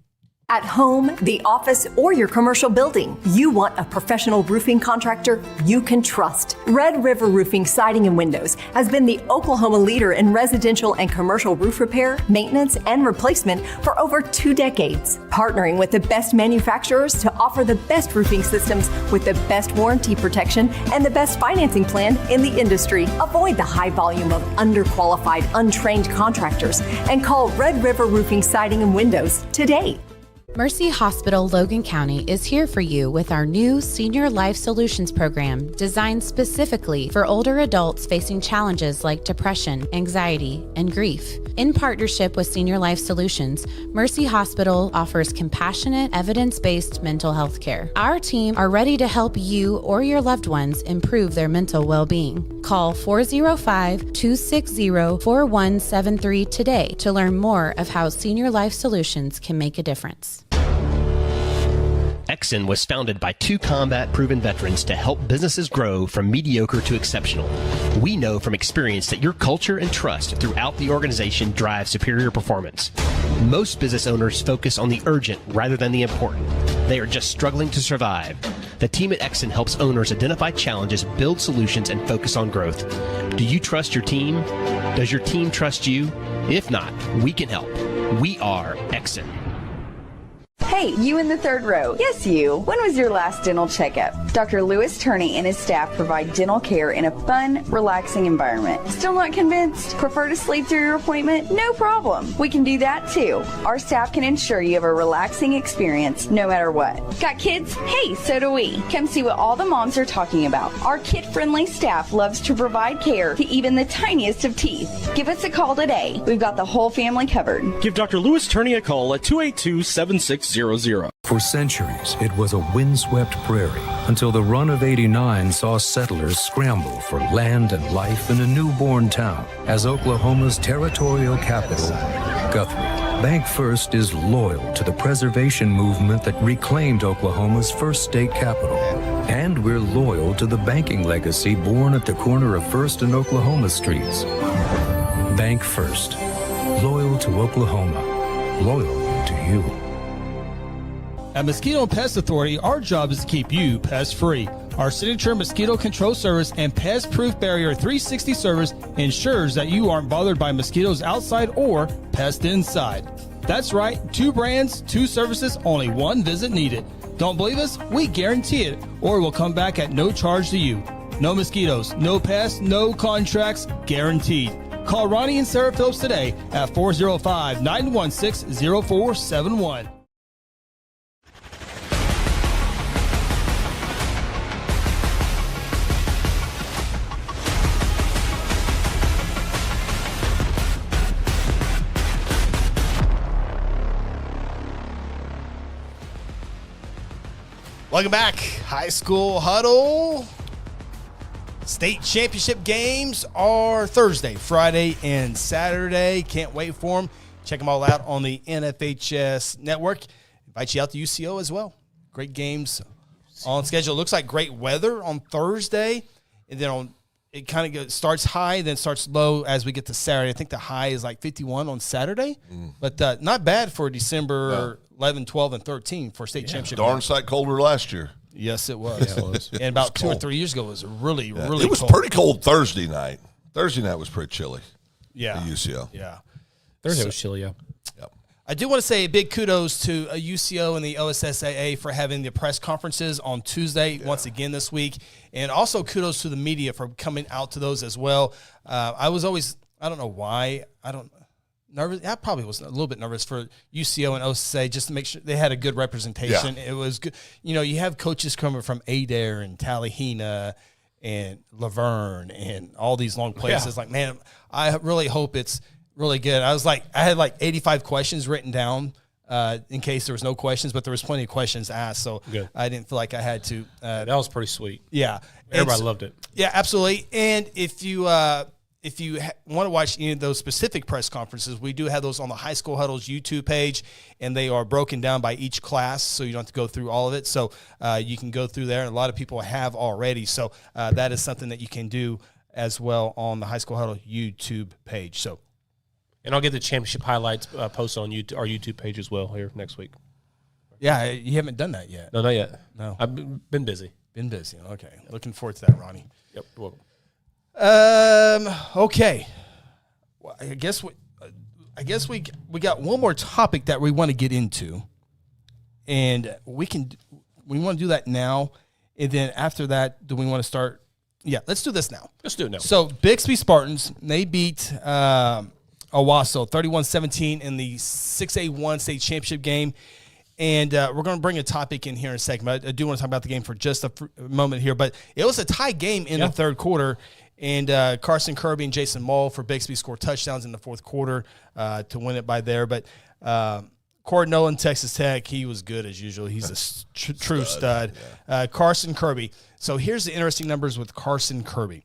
At home, the office, or your commercial building, you want a professional roofing contractor you can trust. Red River Roofing Siding and Windows has been the Oklahoma leader in residential and commercial roof repair, maintenance, and replacement for over 2 decades. Partnering with the best manufacturers to offer the best roofing systems with the best warranty protection and the best financing plan in the industry. Avoid the high volume of underqualified, untrained contractors and call Red River Roofing Siding and Windows today. Mercy Hospital Logan County is here for you with our new Senior Life Solutions program designed specifically for older adults facing challenges like depression, anxiety, and grief. In partnership with Senior Life Solutions, Mercy Hospital offers compassionate, evidence-based mental health care. Our team are ready to help you or your loved ones improve their mental well-being. Call 405-260-4173 today to learn more of how Senior Life Solutions can make a difference. Exxon was founded by two combat-proven veterans to help businesses grow from mediocre to exceptional. We know from experience that your culture and trust throughout the organization drive superior performance. Most business owners focus on the urgent rather than the important. They are just struggling to survive. The team at Exxon helps owners identify challenges, build solutions, and focus on growth. Do you trust your team? Does your team trust you? If not, we can help. We are Exxon. Hey, you in the third row. Yes, you. When was your last dental checkup? Dr. Louis Turney and his staff provide dental care in a fun, relaxing environment. Still not convinced? Prefer to sleep through your appointment? No problem. We can do that too. Our staff can ensure you have a relaxing experience no matter what. Got kids? Hey, so do we. Come see what all the moms are talking about. Our kid-friendly staff loves to provide care to even the tiniest of teeth. Give us a call today. We've got the whole family covered. Give Dr. Louis Turney a call at 282-7600. For centuries, it was a windswept prairie until the run of '89 saw settlers scramble for land and life in a newborn town as Oklahoma's territorial capital, Guthrie. Bank First is loyal to the preservation movement that reclaimed Oklahoma's first state capital. And we're loyal to the banking legacy born at the corner of First and Oklahoma Streets. Bank First. Loyal to Oklahoma. Loyal to you. At Mosquito and Pest Authority, our job is to keep you pest-free. Our signature mosquito control service and pest-proof barrier 360 service ensures that you aren't bothered by mosquitoes outside or pests inside. That's right, 2 brands, 2 services, only 1 visit needed. Don't believe us? We guarantee it, or we'll come back at no charge to you. No mosquitoes, no pests, no contracts, guaranteed. Call Ronnie and Sarah Phillips today at 405-916-0471. Welcome back. High School Huddle. State championship games are Thursday, Friday, and Saturday. Can't wait for them. Check them all out on the NFHS network. Invite you out to UCO as well. Great games on schedule. Looks like great weather on Thursday. And then it kind of starts high, then starts low as we get to Saturday. I think the high is like 51 on Saturday. But not bad for December 11, 12, and 13 for state championship. Darn sight colder last year. Yes, it was. Yeah, it was. And about 2 or 3 years ago, it was really cold. It was pretty cold Thursday night. Thursday night was pretty chilly. Yeah. At UCO. Yeah. Thursday was chilly, yeah. Yep. I do want to say a big kudos to UCO and the OSSAA for having the press conferences on Tuesday once again this week. And also kudos to the media for coming out to those as well. I was always, I don't know why, nervous. I probably was a little bit nervous for UCO and OSSAA just to make sure they had a good representation. Yeah. It was good. You know, you have coaches coming from Adair and Talihina and Laverne and all these long places. Yeah. Like, man, I really hope it's really good. I had like 85 questions written down in case there was no questions, but there was plenty of questions asked. So good. I didn't feel like I had to. That was pretty sweet. Yeah. Everybody loved it. Yeah, absolutely. And if you want to watch any of those specific press conferences, we do have those on the High School Huddle's YouTube page, and they are broken down by each class, so you don't have to go through all of it. So you can go through there, and a lot of people have already. So that is something that you can do as well on the High School Huddle YouTube page. So, and I'll get the championship highlights posted on our YouTube page as well here next week. Yeah, you haven't done that yet. No, not yet. No. I've been busy. Okay. Looking forward to that, Ronnie. Yep, you're welcome. Okay. Well, I guess we got one more topic that we want to get into, and we want to do that now, and then after that, do we want to start? Yeah, let's do this now. Let's do it now. So Bixby Spartans, they beat Owasso 31-17 in the 6A1 state championship game, And we're going to bring a topic in here in a second. But I do want to talk about the game for just a moment here. But it was a tie game in the third quarter. And Carson Kirby and Jason Mull for Bixby scored touchdowns in the fourth quarter to win it by there. But Cord Nolan, Texas Tech, he was good as usual. He's a true stud. Yeah. Carson Kirby. So here's the interesting numbers with Carson Kirby.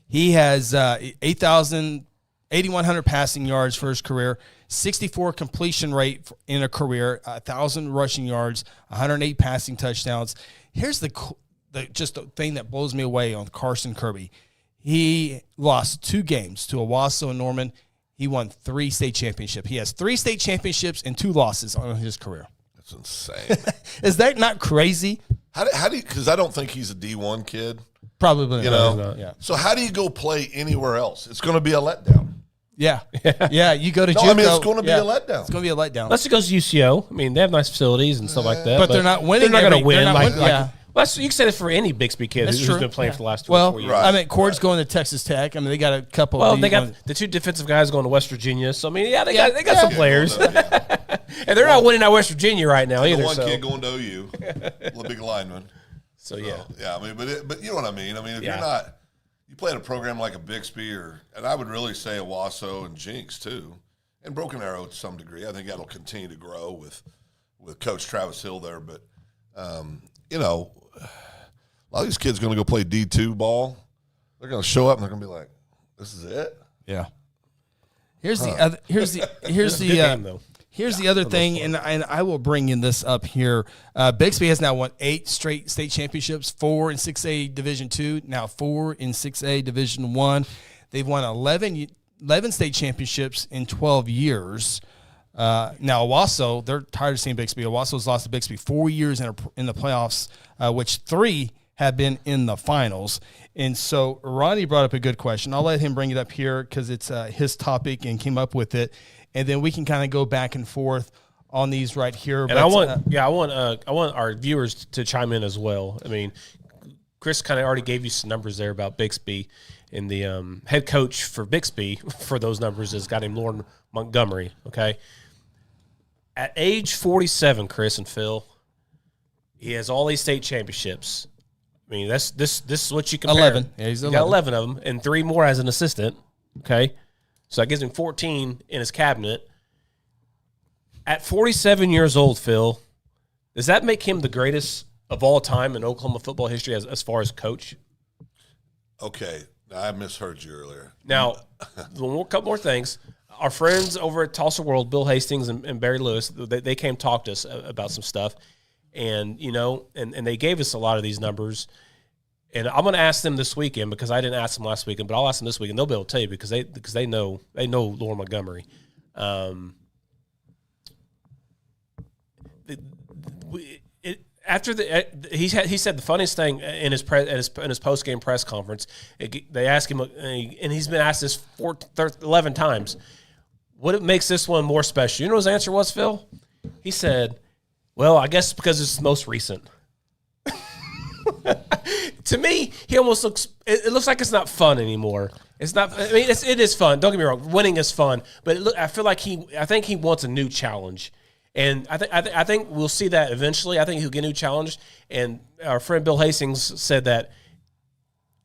He has 8,100 passing yards for his career, 64 completion rate in a career, 1,000 rushing yards, 108 passing touchdowns. Here's the thing that blows me away on Carson Kirby. He lost 2 games to Owasso and Norman. He won 3 state championships. He has 3 state championships and 2 losses on his career. That's insane. Is that not crazy? How do you, because I don't think he's a D1 kid. Probably not. Yeah. So how do you go play anywhere else? It's going to be a letdown. Yeah. You go to JUCO. I mean, it's going to be a letdown. It's going to be a letdown. Unless it goes to UCO. I mean, they have nice facilities and stuff like that. But they're not winning. They're not going to win. Yeah. Well, you can say that for any Bixby kid who's been playing for the last 2 or 4 years. I mean, Cord's going to Texas Tech. I mean, they got a couple. Well, they got the 2 defensive guys going to West Virginia. So I mean, they got some players, and they're not winning at West Virginia right now either. One kid going to OU, a big lineman. So yeah. I mean, but you know what I mean. I mean, if you're not, you play in a program like a Bixby and I would really say Owasso and Jinx too, and Broken Arrow to some degree. I think that'll continue to grow with Coach Travis Hill there. But you know, a lot of these kids are going to go play D2 ball. They're going to show up and they're going to be like, "This is it." Yeah. Here's the game, though. Here's the other thing, and I will bring in this up here. Bixby has now won 8 straight state championships, 4 in 6A Division II, now 4 in 6A Division I. They've won 11 state championships in 12 years. Now, Owasso, they're tired of seeing Bixby. Owasso's lost to Bixby 4 years in the playoffs, which 3 have been in the finals. And so Ronnie brought up a good question. I'll let him bring it up here because it's his topic and came up with it. And then we can kind of go back and forth on these right here. And I want our viewers to chime in as well. I mean, Chris kind of already gave you some numbers there about Bixby, and the head coach for Bixby for those numbers is a guy named Lauren Montgomery. Okay, at age 47, Chris and Phil, he has all these state championships. I mean, this is what you compare. 11. Yeah, he's 11. Got 11 of them, and 3 more as an assistant. Okay. So that gives him 14 in his cabinet. At 47 years old, Phil, does that make him the greatest of all time in Oklahoma football history as far as coach? Okay. I misheard you earlier. Now, a couple more things. Our friends over at Tulsa World, Bill Hastings and Barry Lewis, they came talk to us about some stuff. And, you know, and they gave us a lot of these numbers. And I'm going to ask them this weekend because I didn't ask them last weekend, but I'll ask them this weekend. They'll be able to tell you because they know Lauren Montgomery. He said the funniest thing in his post game press conference. They asked him, and he's been asked this 11 times. What makes this one more special? You know what his answer was, Phil? He said, "Well, I guess because it's the most recent." To me, he almost looks. It looks like it's not fun anymore. It's not. I mean, it is fun. Don't get me wrong. Winning is fun, but I feel like I think he wants a new challenge, and I think we'll see that eventually. I think he'll get a new challenge. And our friend Bill Hastings said that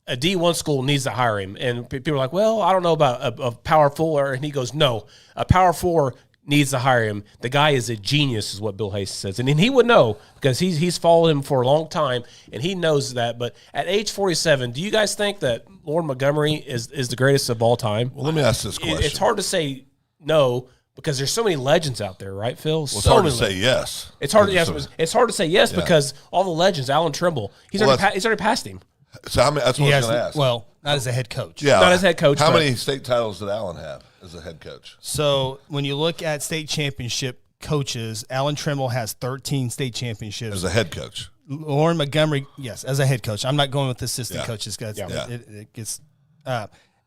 a D1 school needs to hire him, and people are like, "Well, I don't know about a Power 4," and he goes, "No, a Power 4 needs to hire him. The guy is a genius," is what Bill Hastings says. And he would know because he's followed him for a long time, and he knows that. But at age 47, do you guys think that Lauren Montgomery is the greatest of all time? Well, let me ask this question. It's hard to say no because there's so many legends out there, right, Phil? Well, it's hard to say yes. It's hard to say yes because all the legends, Alan Trimble, he's already passed him. So how many, that's what I was going to ask. Well, not as a head coach. Yeah, not as head coach. How many state titles did Alan have as a head coach? So when you look at state championship coaches, Alan Trimble has 13 state championships. As a head coach. Lauren Montgomery, yes, as a head coach. I'm not going with assistant coaches. It gets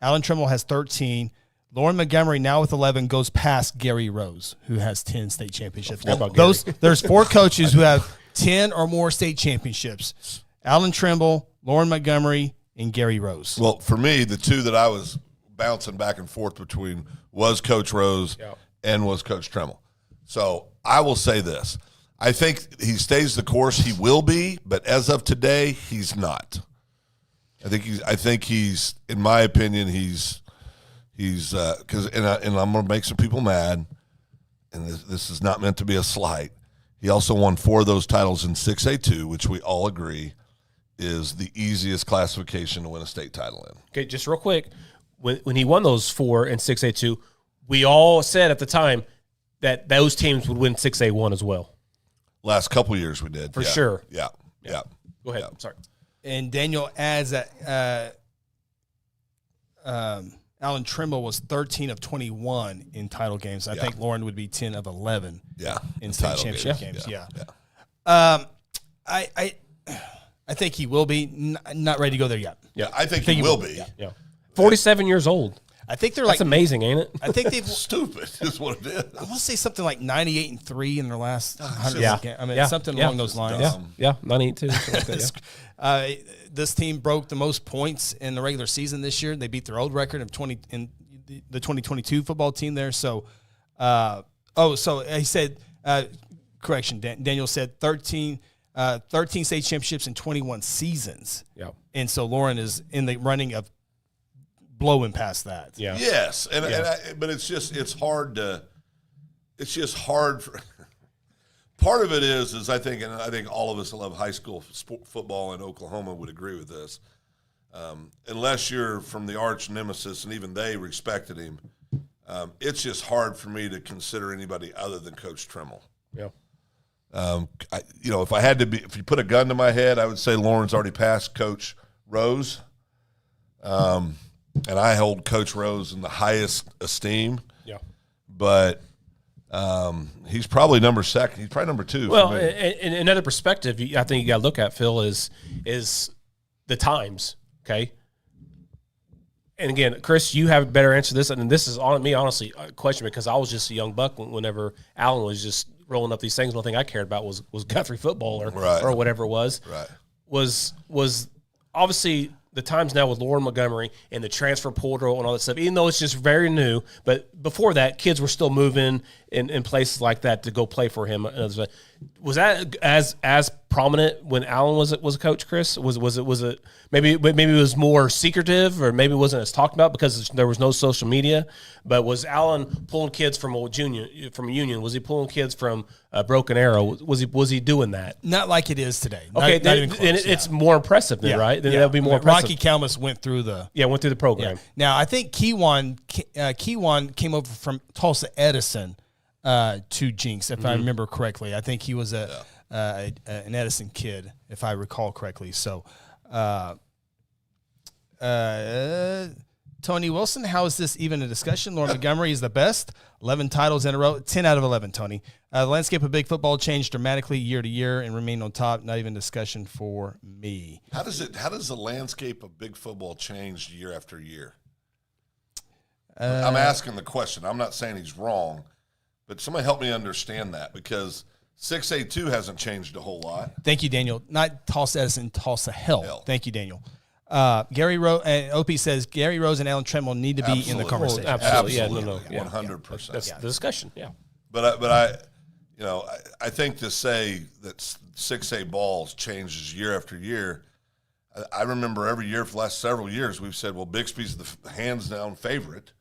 Alan Trimble has 13. Lauren Montgomery, now with 11, goes past Gary Rose, who has 10 state championships. There's 4 coaches who have 10 or more state championships. Alan Trimble, Lauren Montgomery, and Gary Rose. Well, for me, the 2 that I was bouncing back and forth between was Coach Rose and was Coach Trimble. So I will say this. I think he stays the course. He will be, but as of today, he's not. I think he's in my opinion, he's because and I'm going to make some people mad, and this is not meant to be a slight. He also won 4 of those titles in 6A2, which we all agree is the easiest classification to win a state title in. Okay, just real quick, when he won those 4 in 6A2, we all said at the time that those teams would win 6A1 as well. Last couple years we did. For sure. Yeah. Go ahead. Yeah. Sorry. And Daniel adds that Alan Trimble was 13 of 21 in title games. I think Lauren would be 10 of 11 in state championship games. Yeah. I think he will be. Not ready to go there yet. Yeah, I think he will be. Yeah. 47 years old. I think they're That's amazing, ain't it? I think they've stupid is what it is. I want to say something like 98-3 in their last 100 games. I mean, something along those lines. Yeah, 98 like This team broke the most points in the regular season this year. They beat their old record of 20 in the 2022 football team there. So, so he said, correction, Daniel said 13 state championships in 21 seasons. Yeah. And so Lauren is in the running of blowing past that. Yeah. Yes, but it's hard to. It's just hard for. Part of it is I think all of us that love high school football in Oklahoma would agree with this. Unless you're from the arch nemesis, and even they respected him, it's just hard for me to consider anybody other than Coach Trimble. Yeah. If you put a gun to my head, I would say Lauren's already passed Coach Rose. And I hold Coach Rose in the highest esteem. Yeah. But he's probably number 2. He's probably number 2. Well, in another perspective, I think you got to look at, Phil, is the times, okay? And again, Chris, you have a better answer to this, and this is on me, honestly, a question, because I was just a young buck whenever Alan was just rolling up these things. The only thing I cared about was Guthrie football or whatever it was. Right. Was obviously – the times now with Lauren Montgomery and the transfer portal and all that stuff, even though it's just very new, but before that, kids were still moving in places like that to go play for him. Was that as prominent when Alan was a coach, Chris? Was it maybe it was more secretive, or maybe it wasn't as talked about because there was no social media? But was Alan pulling kids from Union? Was he pulling kids from Broken Arrow? Was he doing that? Not like it is today. Okay, not even close, it's more impressive then, right? Then that'd be more impressive. Rocky Kalmus went through the program. Yeah. Now I think Keywan came over from Tulsa Edison to Jinx, if I remember correctly. I think he was an Edison kid, if I recall correctly. So, Tony Wilson, how is this even a discussion? Lauren Montgomery is the best. 11 titles in a row. 10 out of 11, Tony. The landscape of big football changed dramatically year to year and remained on top. Not even discussion for me. How does the landscape of big football change year after year? I'm asking the question. I'm not saying he's wrong, but somebody help me understand that, because 6A2 hasn't changed a whole lot. Thank you, Daniel. Not Tulsa Edison, Tulsa Hell. Thank you, Daniel. Gary Rose and OP says Gary Rose and Alan Tremble need to be in the conversation. Absolutely. Yeah, 100%. That's the discussion. Yeah. But I think to say that 6A balls changes year after year. I remember every year for the last several years we've said, well, Bixby's the hands down favorite.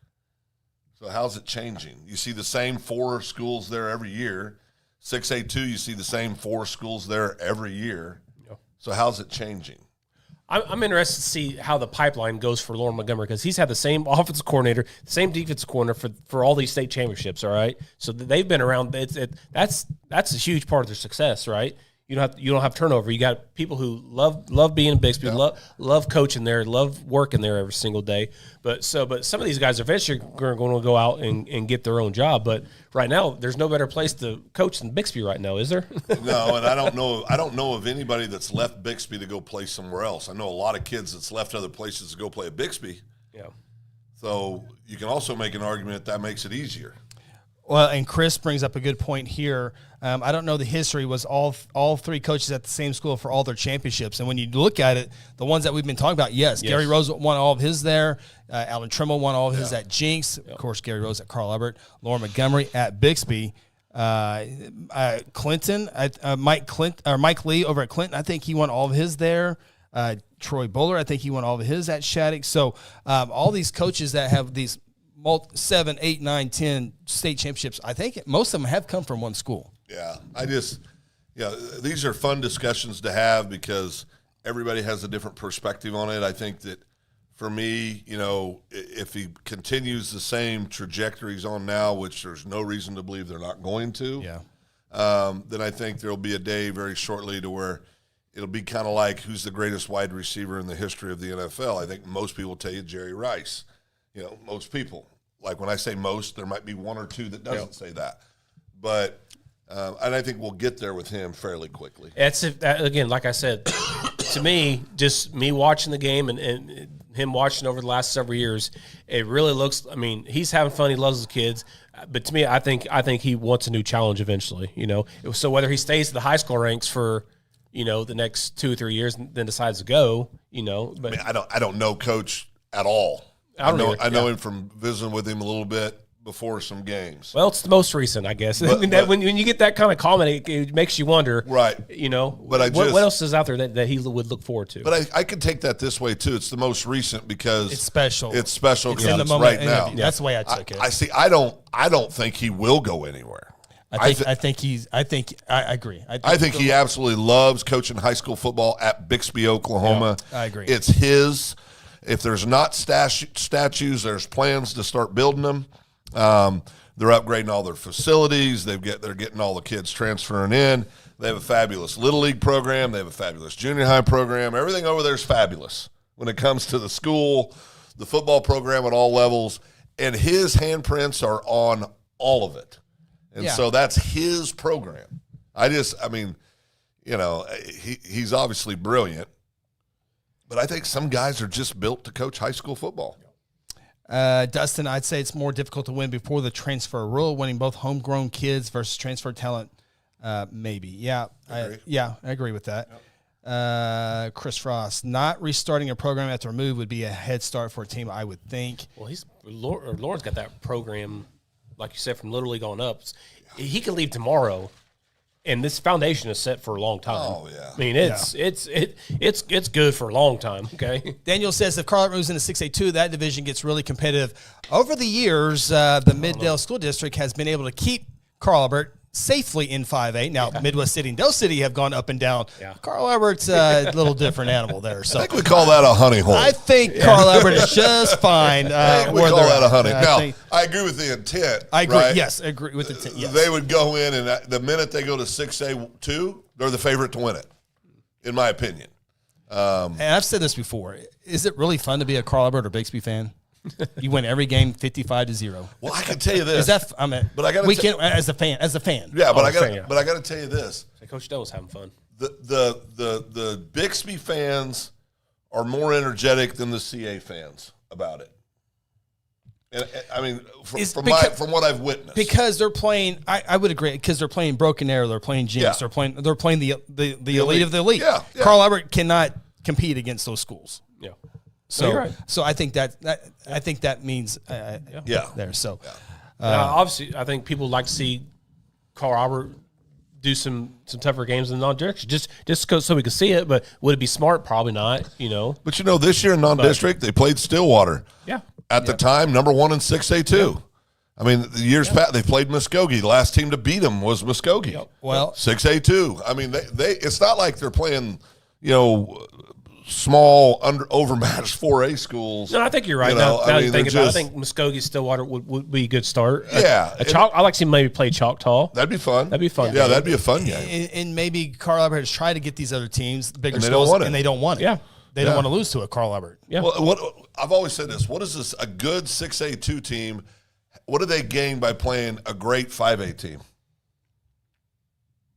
So how's it changing? You see the same 4 schools there every year. 6A2, you see the same 4 schools there every year. Yeah. So how's it changing? I'm interested to see how the pipeline goes for Lauren Montgomery, because he's had the same offensive coordinator, the same defensive coordinator for all these state championships. All right, so they've been around. That's a huge part of their success, right? You don't have turnover. You got people who love being in Bixby, love coaching there, love working there every single day. But some of these guys are eventually going to go out and get their own job. But right now, there's no better place to coach than Bixby right now, is there? No, and I don't know of anybody that's left Bixby to go play somewhere else. I know a lot of kids that's left other places to go play at Bixby. Yeah. So you can also make an argument that makes it easier. Well, and Chris brings up a good point here. I don't know the history. Was all 3 coaches at the same school for all their championships? And when you look at it, the ones that we've been talking about, yes. Gary Rose won all of his there. Alan Trimble won all of his at Jinx. Of course, Gary Rose at Carl Albert. Lauren Montgomery at Bixby. Clinton, Mike Lee over at Clinton, I think he won all of his there. Troy Bowler, I think he won all of his at Shattuck. So all these coaches that have these 7, 8, 9, 10 state championships, I think most of them have come from one school. Yeah, these are fun discussions to have because everybody has a different perspective on it. I think that for me, if he continues the same trajectory he's on now, which there's no reason to believe they're not going to, then I think there'll be a day very shortly to where it'll be kind of like who's the greatest wide receiver in the history of the NFL. I think most people tell you Jerry Rice. Most people. Like when I say most, there might be one or two that doesn't say that. But and I think we'll get there with him fairly quickly. Again, like I said, to me, just me watching the game and him watching over the last several years, it really looks. I mean, he's having fun. He loves his kids. But to me, I think he wants a new challenge eventually. So whether he stays at the high school ranks for the next 2 or 3 years and then decides to go, But I don't know Coach at all. I know him from visiting with him a little bit before some games. Well, it's the most recent, I guess. But when you get that kind of comment, it makes you wonder, right? But what else is out there that he would look forward to? But I could take that this way too. It's the most recent because it's special. It's special because it's right now. That's the way I took it. I see. I don't think he will go anywhere. I agree. I think he absolutely loves coaching high school football at Bixby, Oklahoma. Yeah, I agree. It's his. If there's not statues, there's plans to start building them. They're upgrading all their facilities. They're getting all the kids transferring in. They have a fabulous Little League program. They have a fabulous junior high program. Everything over there is fabulous when it comes to the school, the football program at all levels. And his handprints are on all of it. And so that's his program. He's obviously brilliant. But I think some guys are just built to coach high school football. Dustin, I'd say it's more difficult to win before the transfer rule, winning both homegrown kids versus transfer talent, maybe. Yeah, I agree with that. Yep. Chris Frost, not restarting a program after a move would be a head start for a team, I would think. Well, Lauren's got that program, like you said, from Little League on up. He can leave tomorrow. And this foundation is set for a long time. Oh yeah, I mean it's good for a long time. Okay. Daniel says if Carl Albert moves into 6A2, that division gets really competitive. Over the years, the Middale School District has been able to keep Carl Albert safely in 5A. Now, Midwest City and Dell City have gone up and down. Yeah. Carl Albert's a little different animal there. So I think we call that a honey hole. I think Carl Albert is just fine. we call that a honey. Now, I agree with the intent. I agree. Right? Yes, I agree with the intent. Yes. They would go in, and the minute they go to 6A2, they're the favorite to win it, in my opinion. And I've said this before. Is it really fun to be a Carl Albert or Bixby fan? You win every game 55-0. Well, I can tell you this. Is that? I mean, but I got as a fan. Yeah, but I got to tell you this. Coach Dell was having fun. The Bixby fans are more energetic than the CA fans about it. And I mean, from what I've witnessed, because they're playing. I would agree because they're playing Broken Arrow. They're playing Jinx. Yeah. They're playing the elite of the elite. Yeah. Carl Albert cannot compete against those schools. Yeah. So, right. So I think that means there. So obviously, I think people like to see Carl Albert do some tougher games in non-district, just so we can see it. But would it be smart? Probably not. But this year in non-district, they played Stillwater. Yeah. At the time, number 1 in 6A2. Yeah. I mean, the years past, they played Muskogee. The last team to beat them was Muskogee. Yep. Well, 6A2. I mean, they it's not like they're playing, small overmatched 4A schools. No, I think you're right. Now you think about it, I think Muskogee Stillwater would be a good start. Yeah. I like to see maybe play Choctaw. That'd be fun. Yeah, that'd be a fun game. And maybe Carl Albert has tried to get these other teams, bigger and schools, and they don't want it. Yeah. They don't want to lose to a Carl Albert. Yeah. Well, I've always said this. What is this? A good 6A2 team, what do they gain by playing a great 5A team?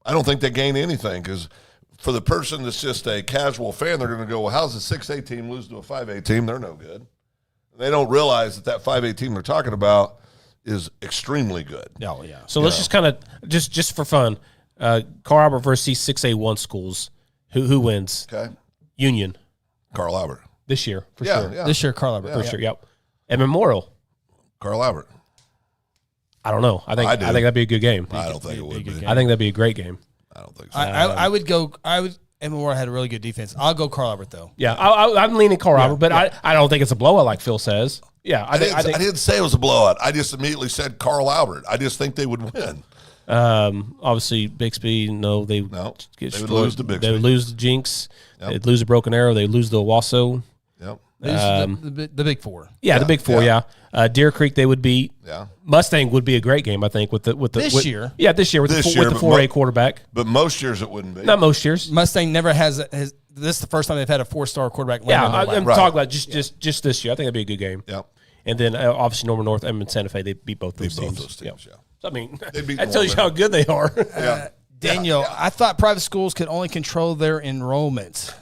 I don't think they gain anything because for the person that's just a casual fan, they're going to go, well, how's a 6A team lose to a 5A team? They're no good. They don't realize that 5A team they're talking about is extremely good. Oh, yeah. So let's just kind of, just for fun, Carl Albert versus 6A1 schools. Who wins? Okay. Union. Carl Albert. This year, for sure. Yeah. This year, Carl Albert. For sure, yep. And Memorial. Carl Albert. I don't know. I think I do. that'd be a good game. I don't think it would be. I think that'd be a great game. I don't think so. I would go. Memorial had a really good defense. I'll go Carl Albert though. Yeah, I'm leaning Carl Albert, but I don't think it's a blowout like Phil says. Yeah, I think I didn't say it was a blowout. I just immediately said Carl Albert. I just think they would win. Obviously, Bixby, they would destroyed. lose to Bixby. They would lose to Jinx. Yep. They'd lose to Broken Arrow. They'd lose to Owasso. Yep. The big four. Yeah, the big four. Yeah, Deer Creek they would beat. Yeah. Mustang would be a great game, I think, with the this year. Yeah, this year with the 4A quarterback. But most years it wouldn't be. Not most years. Mustang never has. This is the first time they've had a 4-star quarterback. Yeah, I'm talking about just this year. I think that'd be a good game. Yeah. And then obviously Norman North, Edmond, Santa Fe, they beat both those teams. Yeah. So, I mean, beat that tells you how good they are. Yeah. Daniel, I thought private schools could only control their enrollment.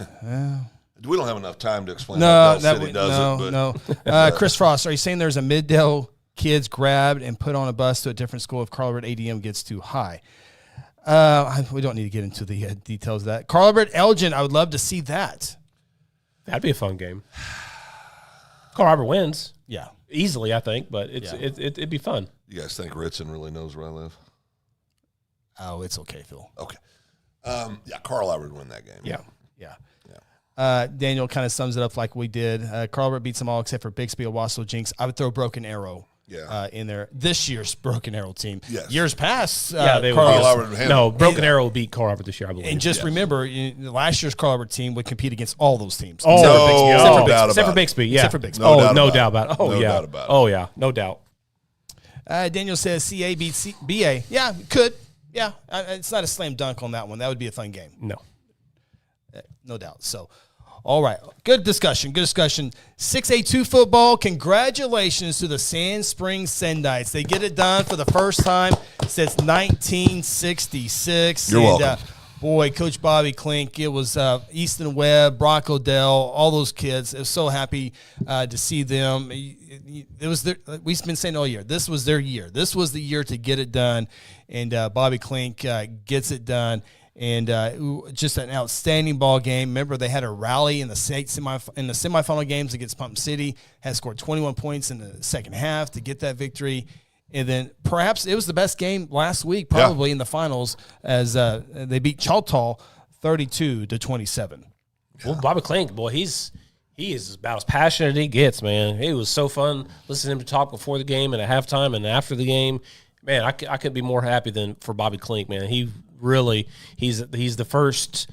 We don't have enough time to explain No, how Bell City does it. no. Chris Frost, are you saying there's a Middale kids grabbed and put on a bus to a different school if Carl Albert ADM gets too high? We don't need to get into the details of that. Carl Albert Elgin, I would love to see that. That'd be a fun game. Carl Albert wins. Yeah. Easily, I think, but it'd be fun. You guys think Ritson really knows where I live? Oh, it's okay, Phil. Okay. Carl Albert would win that game. Yeah. Daniel kind of sums it up like we did. Carl Albert beats them all except for Bixby, Owasso, Jinx. I would throw Broken Arrow in there. This year's Broken Arrow team. Yes. Years past, Carl Albert. No, Broken Arrow will beat Carl Albert this year, I believe. And just remember, last year's Carl Albert team would compete against all those teams. Except for Bixby. Yeah. Except for Bixby. No doubt about it. No doubt about it. Oh, yeah. No doubt. Daniel says CA beats BA. Yeah, could. Yeah, it's not a slam dunk on that one. That would be a fun game. No. No doubt. So, all right. Good discussion. 6A2 football. Congratulations to the Sand Springs Sendites. They get it done for the first time since 1966. You're welcome. Boy, Coach Bobby Klink, it was Easton Webb, Brock Odell, all those kids. I was so happy to see them. It was we've been saying all year, this was their year. This was the year to get it done, and Bobby Klink gets it done. And just an outstanding ball game. Remember, they had a rally in the semifinal games against Pump City. Had scored 21 points in the second half to get that victory. And then perhaps it was the best game last week, probably in the finals, as they beat Choctaw 32-27. Well, Bobby Klink, boy, he is about as passionate as he gets, man. It was so fun listening to him talk before the game and at halftime and after the game. Man, I couldn't be more happy than for Bobby Klink, man. He really he's the first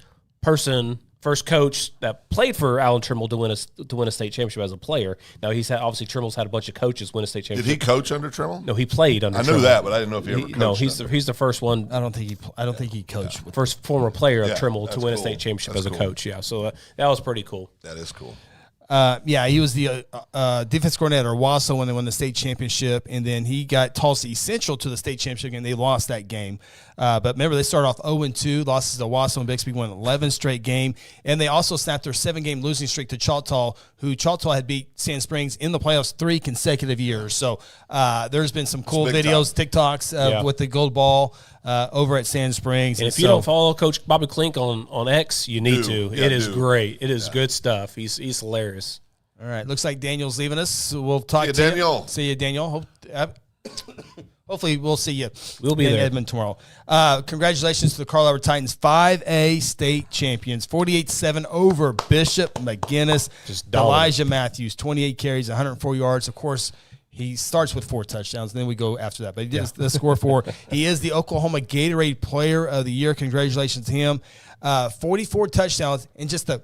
coach that played for Alan Trimble to win a state championship as a player. Now obviously Trimble's had a bunch of coaches win a state championship. Did he coach under Trimble? No, he played under. I knew Trimble. that, but I didn't know if he ever coached. No, he's the first one. I don't think he coached. The first former player of Trimble to win a cool. state championship That's as a cool. coach. Yeah, so that was pretty cool. That is cool. He was the defense coordinator at Owasso when they won the state championship, and then he got Tulsa Essential to the state championship game. They lost that game. But remember, they started off 0-2, losses to Owasso, and Bixby won 11 straight game. And they also snapped their 7-game losing streak to Choctaw, who Choctaw had beat Sand Springs in the playoffs 3 consecutive years. So there's been some cool videos, TikToks with the gold ball over at Sand Springs. And if you don't follow Coach Bobby Klink on X, you need to. Yeah, it is great. It is good stuff. He's hilarious. All right. Looks like Daniel's leaving us. So we'll talk to Daniel. you. See you, Daniel. Hopefully we'll see you. We'll be in there. Edmond tomorrow. Congratulations to the Carl Albert Titans, 5A state champions, 48-7 over Bishop McGinnis. Just dominant. Elijah Matthews, 28 carries, 104 yards. Of course, he starts with 4 touchdowns, and then we go after that. But he did the score 4. He is the Oklahoma Gatorade Player of the Year. Congratulations to him. 44 touchdowns in just the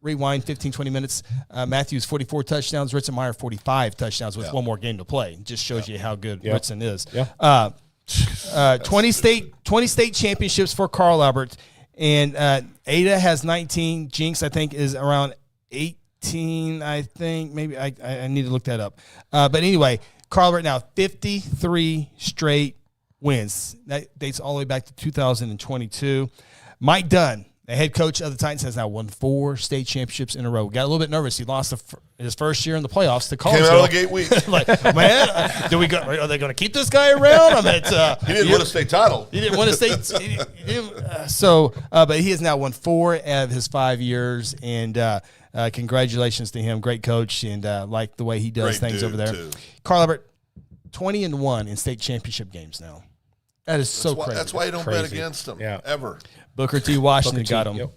rewind 15, 20 minutes. Matthews, 44 touchdowns. Ritzenmeyer, 45 touchdowns with one more game to play. Just shows you how good Ritzen is. 20 state championships for Carl Albert. And Ada has 19. Jinx, I think, is around 18, I think. Maybe I need to look that up. But anyway, Carl Albert now 53 straight wins. That dates all the way back to 2022. Mike Dunn, the head coach of the Titans, has now won 4 state championships in a row. Got a little bit nervous. He lost his first year in the playoffs to Collegeville. Came out of the gate weak. Like, man, are they going to keep this guy around? He didn't win a state title. He didn't win a state. But he has now won 4 out of his 5 years, and congratulations to him. Great coach, and like the way he does Great things dude, over there. too. Carl Albert, 20-1 in state championship games now. That is so crazy. That's why you don't bet against them ever. Booker T. Washington got him. Yep.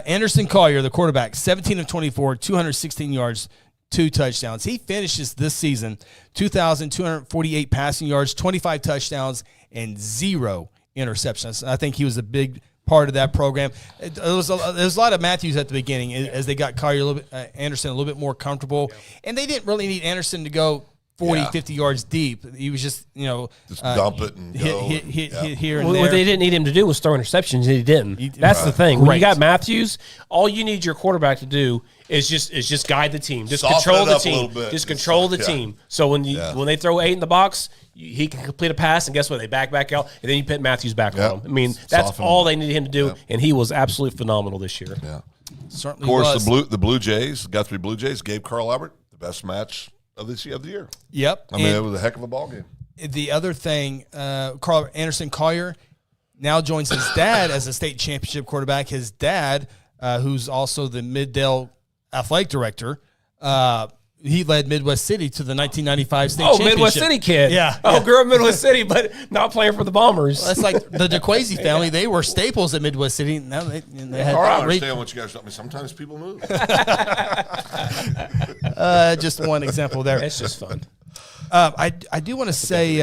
Anderson Collier, the quarterback, 17 of 24, 216 yards, 2 touchdowns. He finishes this season 2,248 passing yards, 25 touchdowns, and 0 interceptions. I think he was a big part of that program. There was a lot of Matthews at the beginning as they got Collier Anderson a little bit more comfortable, and they didn't really need Anderson to go 40, 50 yards deep. He was just, just dump it and hit here and there. What they didn't need him to do was throw interceptions, and he didn't. That's the thing. When you got Matthews, all you need your quarterback to do is just guide the team. Just control the team. Just control the team. So when they throw 8 in the box, he can complete a pass, and guess what? They back out, and then you put Matthews back on him. I mean, that's all they needed him to do, and he was absolutely phenomenal this year. Yeah. Certainly of course, was. the Blue Jays, Guthrie Blue Jays, gave Carl Albert the best match of the year. Yep. I mean, it was a heck of a ball game. The other thing, Carl Anderson Collier now joins his dad as a state championship quarterback. His dad, who's also the Middale athletic director, he led Midwest City to the 1995 state championship. Midwest City kid. Yeah. Grew up Midwest City, but not playing for the Bombers. Well, that's like the DeQuasi family. They were staples at Midwest City. Now they had. I understand what you guys tell me. Sometimes people move. Just one example there. It's just fun. I do want to say,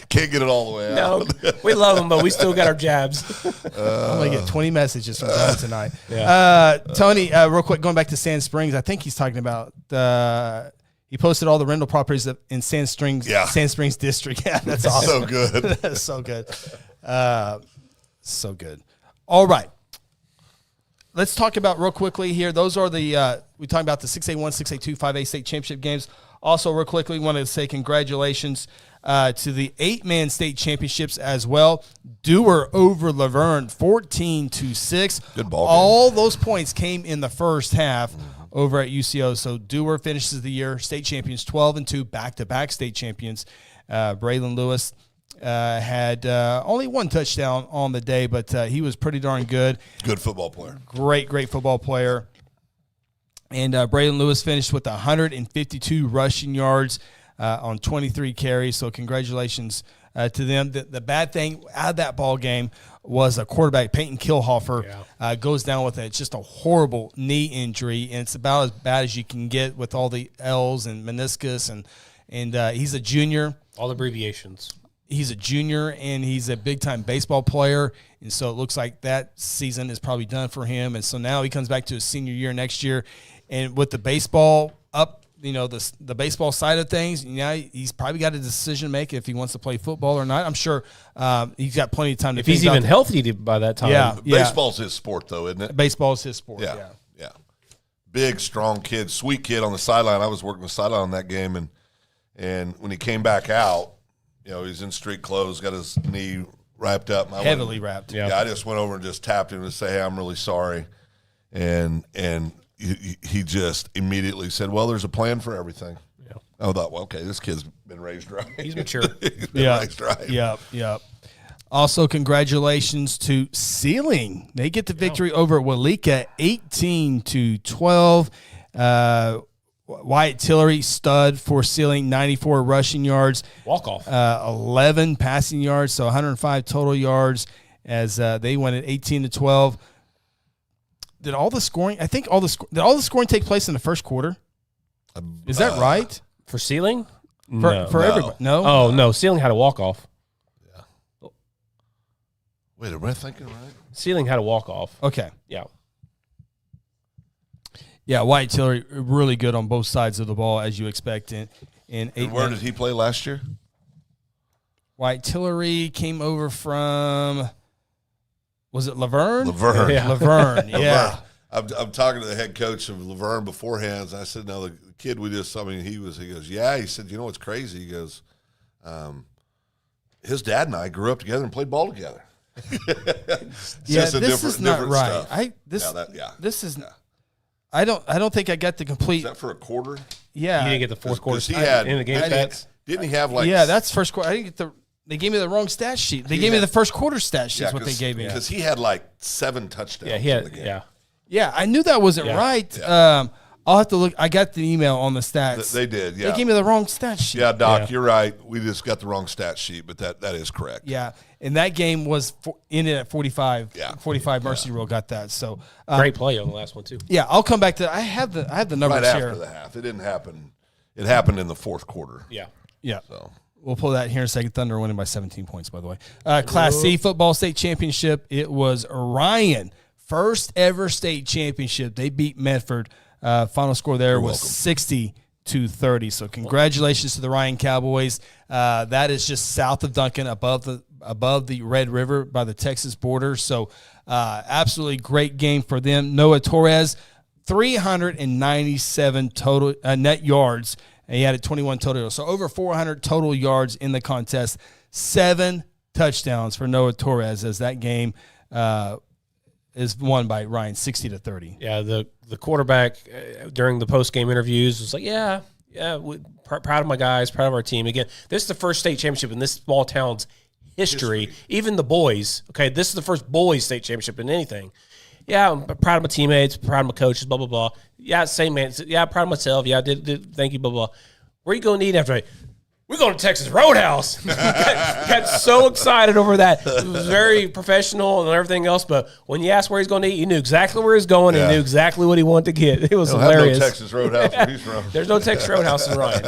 can't get it all the way out. No, we love them, but we still got our jabs. I'm gonna get 20 messages from Tony tonight. Tony, real quick, going back to Sand Springs, I think he's talking about. He posted all the rental properties in Sand Springs district. Yeah, that's awesome. So good. That's so good. So good. All right. Let's talk about real quickly here. Those are we talked about the 6A1, 6A2, 5A state championship games. Also, real quickly, we want to say congratulations to the 8-man state championships as well. Dewar over Laverne, 14-6. Good ball game. All those points came in the first half over at UCO. So Dewar finishes the year state champions, 12-2, back-to-back state champions. Braylon Lewis had only 1 touchdown on the day, but he was pretty darn good. Good football player. Great football player. And Braylon Lewis finished with 152 rushing yards on 23 carries. So congratulations to them. The bad thing out of that ball game was a quarterback, Peyton Kilhofer, goes down with just a horrible knee injury, and it's about as bad as you can get with all the L's and meniscus, and he's a junior. All the abbreviations. He's a junior, and he's a big-time baseball player, and so it looks like that season is probably done for him. And so now he comes back to his senior year next year, and with the baseball up, the baseball side of things, he's probably got a decision to make if he wants to play football or not. I'm sure he's got plenty of time to if think he's about even healthy by that time. Yeah. Baseball's his sport, though, isn't it? Baseball's his sport, yeah. Big, strong kid, sweet kid on the sideline. I was working the sideline on that game, and when he came back out, he's in street clothes, got his knee wrapped up. Heavily wrapped. Yeah, I just went over and just tapped him to say, hey, I'm really sorry. And he just immediately said, well, there's a plan for everything. Yeah. I thought, well, okay, this kid's been raised right. He's mature. He's been raised right. Yep. Also, congratulations to Sealing. They get the victory over Walika, 18-12. Wyatt Tillery, stud for Sealing, 94 rushing yards. Walk-off. 11 passing yards, so 105 total yards as they went at 18-12. Did all the scoring take place in the first quarter? Is that right? For Sealing? For everybody? No? Oh, no. Sealing had a walk-off. Yeah. Wait, am I thinking right? Sealing had a walk-off. Okay. Yeah. Yeah, Wyatt Tillery really good on both sides of the ball, as you expect. And where did he play last year? Wyatt Tillery came over from, was it Laverne? Laverne. Yeah. Laverne, yeah. I'm talking to the head coach of Laverne beforehand. And I said, no, the kid we just, he goes, yeah. He said, what's crazy? He goes, his dad and I grew up together and played ball together. This is not right. Stuff. This is not. I don't think I got the complete. Is that for a quarter? Yeah, you didn't get the fourth quarter. He had in the game stats. Didn't he have that's first quarter. I didn't get They gave me the wrong stat sheet. They gave me the first quarter stat sheet. Is what they gave me because he had 7 touchdowns. Yeah, he had. Yeah, I knew that wasn't right. I'll have to look. I got the email on the stats. They did, yeah. They gave me the wrong stat sheet. Yeah, Doc, you're right. We just got the wrong stat sheet, but that is correct. Yeah, and that game was ended at 45. Yeah. 45. Mercy Rule got that. So Great play on the last one too. yeah, I'll come back to. I have the numbers Right here. after the half. It didn't happen. It happened in the fourth quarter. Yeah. Yeah. So We'll pull that here in a second. Thunder winning by 17 points, by the way. Class C football state championship. It was Orion. First ever state championship. They beat Medford. Final score there was 60-30. So congratulations to the Orion Cowboys. That is just south of Duncan, above the Red River by the Texas border. So absolutely great game for them. Noah Torres, 397 total net yards. And he had 21 total. So over 400 total yards in the contest. 7 touchdowns for Noah Torres as that game is won by Ryan 60-30. Yeah, the quarterback during the post-game interviews was like, proud of my guys, proud of our team. Again, this is the first state championship in this small town's history. Even the boys, okay, this is the first boys state championship in anything. Yeah, I'm proud of my teammates, proud of my coaches, blah, blah, blah. Yeah, same man. Yeah, proud of myself. Yeah, did thank you, blah, blah. Where are you going to eat after? We're going to Texas Roadhouse. got so excited over that. It was very professional and everything else, but when you asked where he's going to eat, you knew exactly where he's going and knew exactly what he wanted to get. It was hilarious. No Texas Roadhouse where he's from. There's no Texas Roadhouse in Ryan.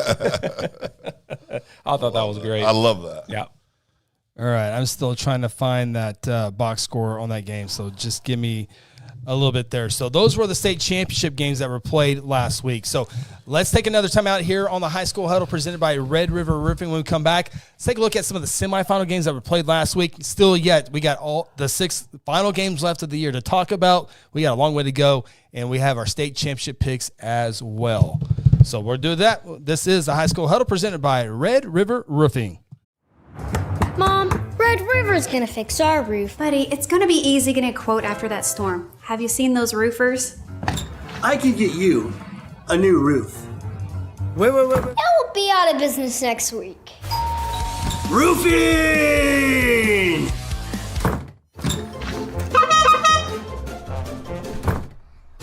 I thought that was great. I love that. Yeah. All right, I'm still trying to find that box score on that game, so just give me a little bit there. So those were the state championship games that were played last week. So let's take another time out here on the High School Huddle presented by Red River Roofing. When we come back, let's take a look at some of the semifinal games that were played last week. Still yet, we got all the 6 final games left of the year to talk about. We got a long way to go, and we have our state championship picks as well. So we'll do that. This is the High School Huddle presented by Red River Roofing. Mom, Red River's gonna fix our roof. Buddy, it's gonna be easy getting a quote after that storm. Have you seen those roofers? I could get you a new roof. Wait. It will be out of business next week. Roofing!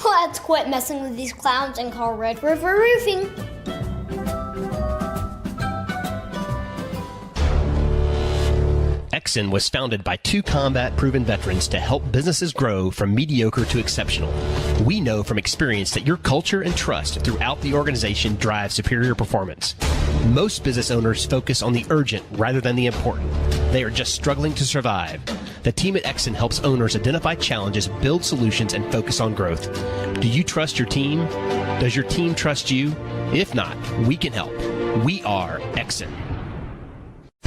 Let's quit messing with these clowns and call Red River Roofing. Exxon was founded by 2 combat-proven veterans to help businesses grow from mediocre to exceptional. We know from experience that your culture and trust throughout the organization drive superior performance. Most business owners focus on the urgent rather than the important. They are just struggling to survive. The team at Exxon helps owners identify challenges, build solutions, and focus on growth. Do you trust your team? Does your team trust you? If not, we can help. We are Exxon.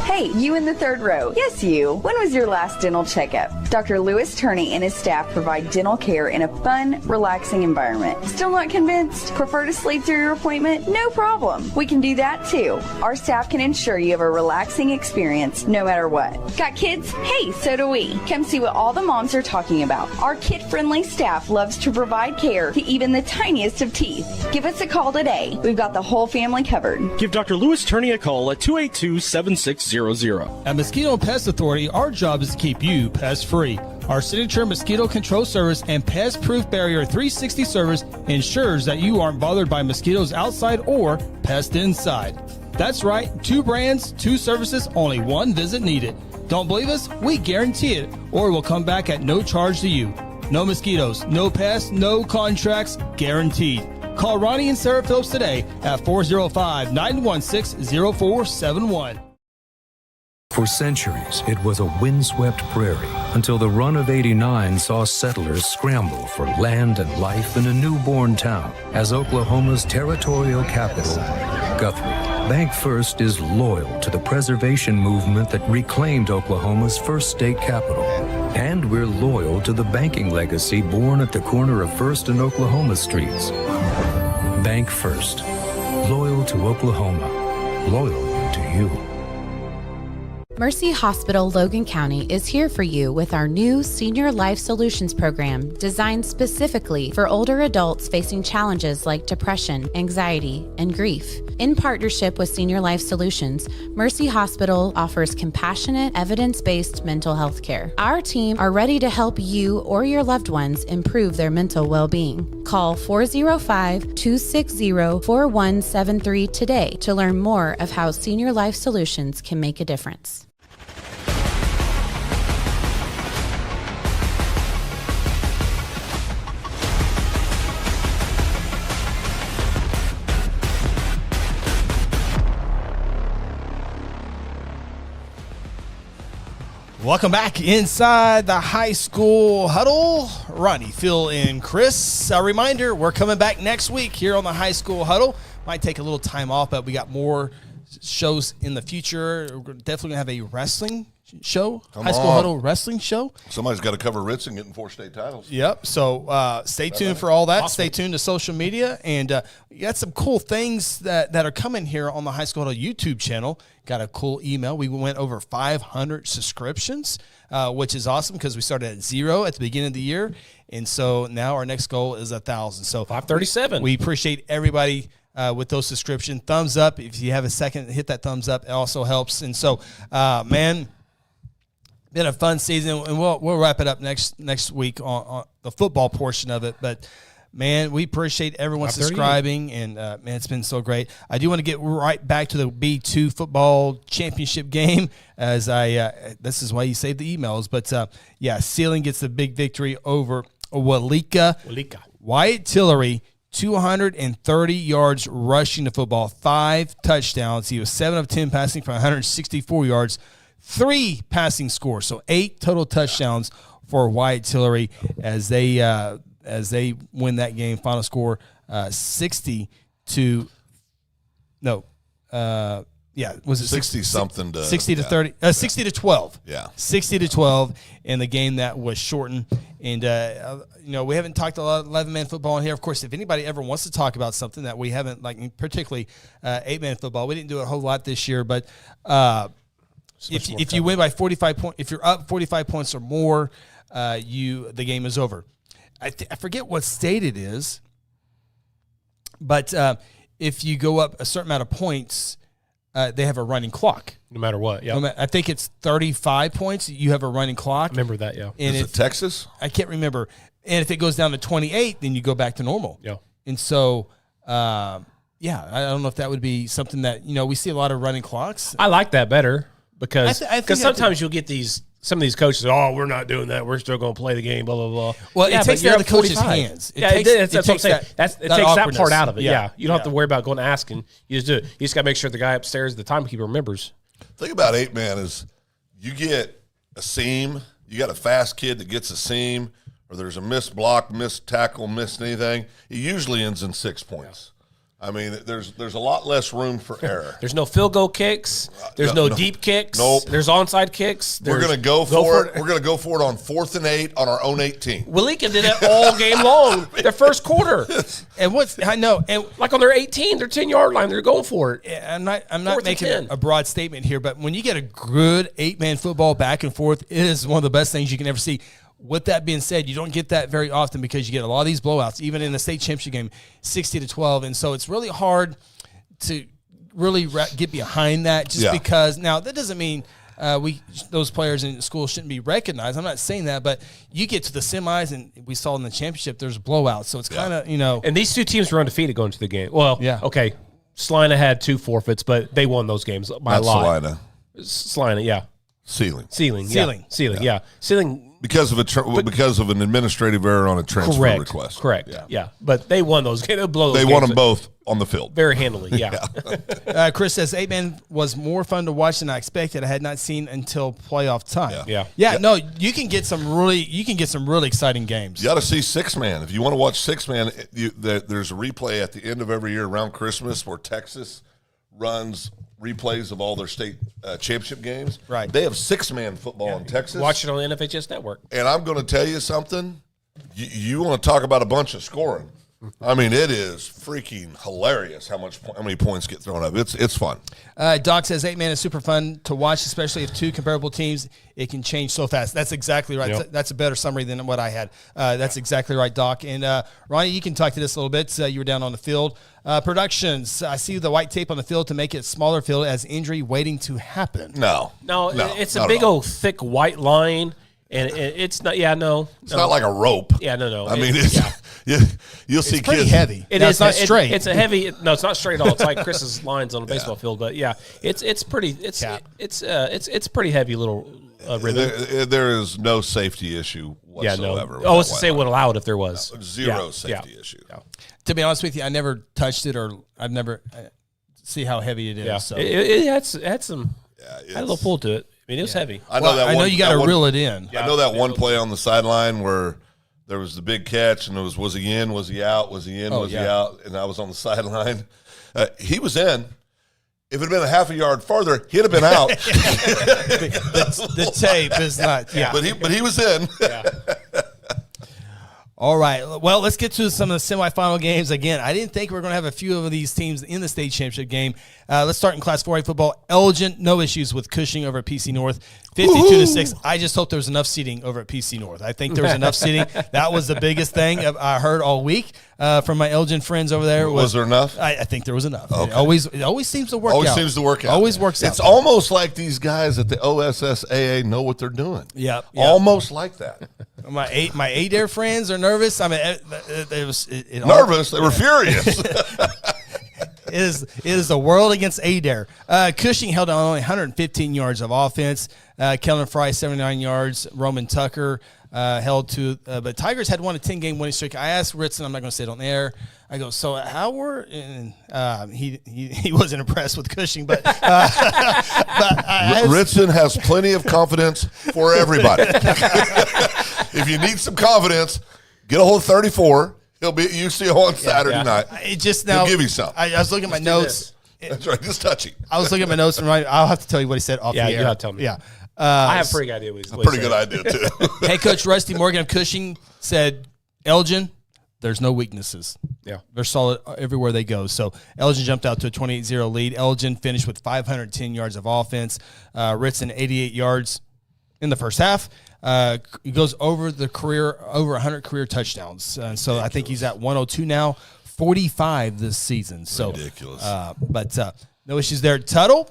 Hey, you in the third row. Yes, you. When was your last dental checkup? Dr. Lewis Turney and his staff provide dental care in a fun, relaxing environment. Still not convinced? Prefer to sleep through your appointment? No problem. We can do that too. Our staff can ensure you have a relaxing experience no matter what. Got kids? Hey, so do we. Come see what all the moms are talking about. Our kid-friendly staff loves to provide care to even the tiniest of teeth. Give us a call today. We've got the whole family covered. Give Dr. Lewis Turney a call at 282-7600. At Mosquito and Pest Authority, our job is to keep you pest-free. Our signature mosquito control service and pest-proof barrier 360 service ensures that you aren't bothered by mosquitoes outside or pests inside. That's right, 2 brands, 2 services, only 1 visit needed. Don't believe us? We guarantee it, or we'll come back at no charge to you. No mosquitoes, no pests, no contracts, guaranteed. Call Ronnie and Sarah Phillips today at 405-916-0471. For centuries, it was a windswept prairie until the run of '89 saw settlers scramble for land and life in a newborn town as Oklahoma's territorial capital, Guthrie. Bank First is loyal to the preservation movement that reclaimed Oklahoma's first state capital. And we're loyal to the banking legacy born at the corner of First and Oklahoma Streets. Bank First. Loyal to Oklahoma. Loyal to you. Mercy Hospital Logan County is here for you with our new Senior Life Solutions program designed specifically for older adults facing challenges like depression, anxiety, and grief. In partnership with Senior Life Solutions, Mercy Hospital offers compassionate, evidence-based mental health care. Our team are ready to help you or your loved ones improve their mental well-being. Call 405-260-4173 today to learn more of how Senior Life Solutions can make a difference. Welcome back inside the high school huddle. Ronnie, Phil, and Chris. A reminder, we're coming back next week here on the high school huddle. Might take a little time off, but we got more shows in the future. We're definitely going to have a wrestling show, high school huddle wrestling show. Somebody's got to cover Ritz and getting 4 state titles. Yep. So stay tuned for all that. Awesome. Stay tuned to social media. And we got some cool things that are coming here on the High School Huddle YouTube channel. Got a cool email. We went over 500 subscriptions, which is awesome because we started at 0 at the beginning of the year. And so now our next goal is 1,000. So 537. We appreciate everybody with those subscriptions. Thumbs up. If you have a second, hit that thumbs up. It also helps. And so, man, been a fun season, and we'll wrap it up next week on the football portion of it. But man, we appreciate everyone subscribing, and man, it's been so great. I do want to get right back to the B2 football championship game, as this is why you saved the emails. But yeah, Sealing gets the big victory over Walika. Wyatt Tillery, 230 yards rushing the football, 5 touchdowns. He was 7 of 10 passing for 164 yards. 3 passing scores, so 8 total touchdowns for Wyatt Tillery as they win that game. Final score 60 to 12. Yeah, 60 to 12 in the game that was shortened. And we haven't talked a lot of 11-man football in here. Of course, if anybody ever wants to talk about something that we haven't, like particularly 8-man football, we didn't do a whole lot this year, but. If you win by 45 points, if you're up 45 points or more, the game is over. I forget what state it is, but if you go up a certain amount of points, they have a running clock. No matter what, yeah. I think it's 35 points. You have a running clock. Remember that, yeah. And is it Texas? I can't remember. And if it goes down to 28, then you go back to normal. Yeah. And so, I don't know if that would be something that we see a lot of running clocks. I like that better. Because I think sometimes you'll get some of these coaches, we're not doing that. We're still going to play the game, blah, blah, blah. Well, it takes out the coach's hands. That's what I'm saying. It takes that part out of it. Yeah. You don't have to worry about going asking. You just do it. You just got to make sure the guy upstairs, the timekeeper, remembers. The thing about 8-man is you get a seam. You got a fast kid that gets a seam, or there's a missed block, missed tackle, missed anything. It usually ends in 6 points. I mean, there's a lot less room for error. There's no field goal kicks. There's no deep kicks. Nope. There's onside kicks. We're going to go for it. We're going to go for it on 4th and 8 on our own 18. Walika did it all game long. Their first quarter. And like on their 18, their 10-yard line, they're going for it. I'm not making a broad statement here, but when you get a good 8-man football back and forth, it is one of the best things you can ever see. With that being said, you don't get that very often because you get a lot of these blowouts, even in the state championship game, 60 to 12. And so it's really hard to really get behind that because now that doesn't mean those players in school shouldn't be recognized. I'm not saying that, but you get to the semis, and we saw in the championship, there's blowouts. So it's kind of, And these two teams were undefeated going to the game. Well, okay, Salina had 2 forfeits, but they won those games by a lot. Salina, yeah. Sealing, yeah. Sealing. Because of an administrative error on a transfer request. Correct. Yeah. But they won those games. They won them both on the field. Very handily, yeah. Chris says 8-man was more fun to watch than I expected. I had not seen until playoff time. Yeah. No, you can get some really exciting games. You got to see 6-man. If you want to watch 6-man, there's a replay at the end of every year around Christmas where Texas runs replays of all their state championship games. Right. They have 6-man football in Texas. Watch it on the NFHS network. And I'm going to tell you something. You want to talk about a bunch of scoring. I mean, it is freaking hilarious how many points get thrown up. It's fun. Doc says 8-man is super fun to watch, especially if two comparable teams. It can change so fast. That's exactly right. Yep. That's a better summary than what I had. That's exactly right, Doc. And Ronnie, you can talk to this a little bit. You were down on the field. Productions, I see the white tape on the field to make it smaller field as injury waiting to happen. No, it's a big old thick white line. And it's not, It's not like a rope. Yeah, no. I mean, you'll see pretty kids. heavy. It's not straight. It's a heavy. No, it's not straight at all. It's like Chris's lines on a baseball field. But yeah, it's pretty. It's pretty heavy little ribbon. There is no safety issue whatsoever. I was to say would allow it if there was zero safety issue. Yeah. To be honest with you, I never touched it, or I've never see how heavy it is. Yeah. So. It had some. Had a little pull to it. I mean, it was heavy. I know you got to reel it in. I know that one play on the sideline where there was the big catch, and it was he in? Was he out? Was he in? Was he out? And I was on the sideline. He was in. If it had been a half a yard farther, he'd have been out. the tape is not. Yeah, but he was in. All right. Well, let's get to some of the semifinal games. Again, I didn't think we were going to have a few of these teams in the state championship game. Let's start in Class 4A football. Elgin, no issues with Cushing over at PC North, 52-6. I just hope there was enough seating over at PC North. I think there was enough seating. That was the biggest thing I heard all week from my Elgin friends over there. Was there enough? I think there was enough. Okay. It always seems to work out. Always seems to work out. Always works out. It's almost like these guys at the OSSAA know what they're doing. Yep. Almost like that. My Adair friends are nervous. I mean, nervous. They were furious. It is the world against Adair. Cushing held on only 115 yards of offense. Kellen Fry 79 yards. Roman Tucker held to. But Tigers had won a 10-game winning streak. I asked Ritson. I'm not going to say it on the air. I go, so how were? And he wasn't impressed with Cushing, but Ritson has plenty of confidence for everybody. If you need some confidence, get a hold of 34. He'll be at UCO on Saturday night. It just now. He'll give you some. I was looking at my notes. That's right. Just touch him. I was looking at my notes and I'll have to tell you what he said off the air. Yeah, you have to tell me. Yeah. I have a pretty good idea what he's pretty good idea, too. Head coach Rusty Morgan of Cushing said, Elgin, there's no weaknesses. Yeah. They're solid everywhere they go. So Elgin jumped out to a 28-0 lead. Elgin finished with 510 yards of offense. Ritson, 88 yards in the first half. He goes over 100 career touchdowns. So I think he's at 102 now, 45 this season. So ridiculous. But no issues there. Tuttle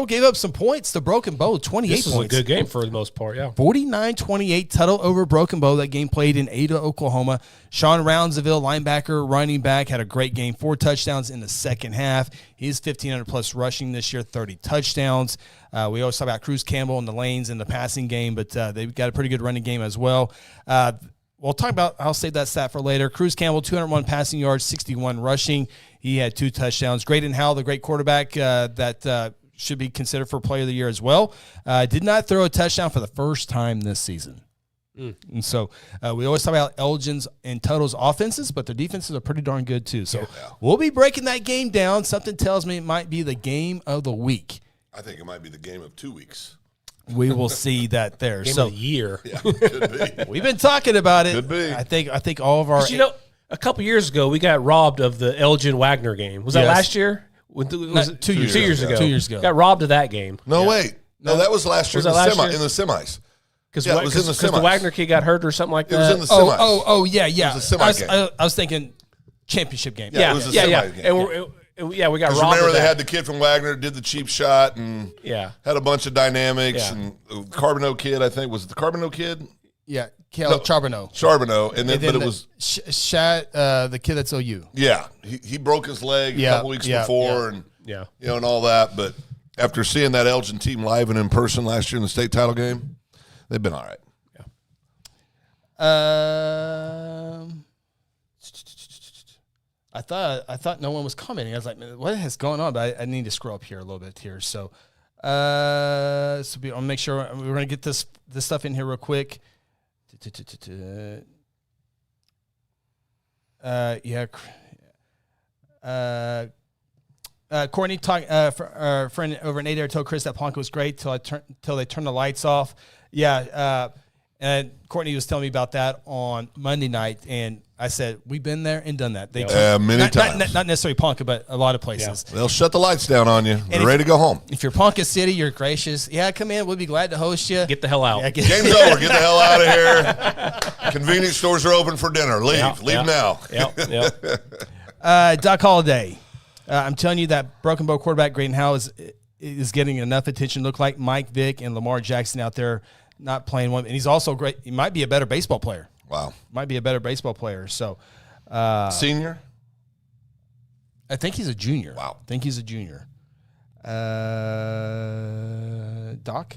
gave up some points to Broken Bow, 28 This was points. a good game for the most part, yeah. 49-28 Tuttle over Broken Bow. That game played in Ada, Oklahoma. Sean Roundsville, linebacker, running back, had a great game. 4 touchdowns in the second half. He's 1,500-plus rushing this year, 30 touchdowns. We always talk about Cruz Campbell and the lanes in the passing game, but they've got a pretty good running game as well. We'll talk about – I'll save that stat for later. Cruz Campbell, 201 passing yards, 61 rushing. He had 2 touchdowns. Graydon Howell, the great quarterback that should be considered for Player of the Year as well, did not throw a touchdown for the first time this season. And so we always talk about Elgin's and Tuttle's offenses, but their defenses are pretty darn good too. So we'll be breaking that game down. Something tells me it might be the game of the week. I think it might be the game of 2 weeks. We will see that there. Game of the year. Yeah, could be. We've been talking about it. Could be. I think all of our. A couple years ago, we got robbed of the Elgin Wagner game. Was that last year? Was it 2 years? 2 years ago. 2 years ago. Got robbed of that game. No, wait. No, that was last year, Was that last year? in the semis. Because it was in the semis. the Wagner kid got hurt or something like that. It was in the semis. Oh, yeah. It was a semi game. I was thinking championship game. Yeah, it was a semi game. And we got robbed. Remember, of they that. had the kid from Wagner did the cheap shot and had a bunch of dynamics. Yeah. And the Carbonneau kid, I think, was it the Carbonneau kid? Yeah, Charbonneau. Charbonneau, and then but it was Shat, the kid that's OU. Yeah, he broke his leg a couple weeks before, and and all that. But after seeing that Elgin team live and in person last year in the state title game, they've been all right. I thought no one was commenting. I was like, what has gone on? But I need to scroll up here a little bit here. So, I'll make sure we're gonna get this stuff in here real quick. Courtney friend over in Adair told Chris that Ponca was great till they turned the lights off. Yeah. And Courtney was telling me about that on Monday night, and I said, we've been there and done that. They many times. Not necessarily Ponca, but a lot of places. Yeah. They'll shut the lights down on you. They're ready to go home. If you're Ponca City, you're gracious. Yeah, come in. We'll be glad to host you. Get the hell out. Yeah, Game's over. Get the hell out of here. Convenience stores are open for dinner. Leave. Leave now. Doc Holliday. I'm telling you that Broken Bow quarterback Graydon Howe is getting enough attention. Look like Mike Vick and Lamar Jackson out there not playing one. And he's also great. He might be a better baseball player. Wow. Might be a better baseball player. So, senior? I think he's a junior. Wow. I think he's a junior. Doc?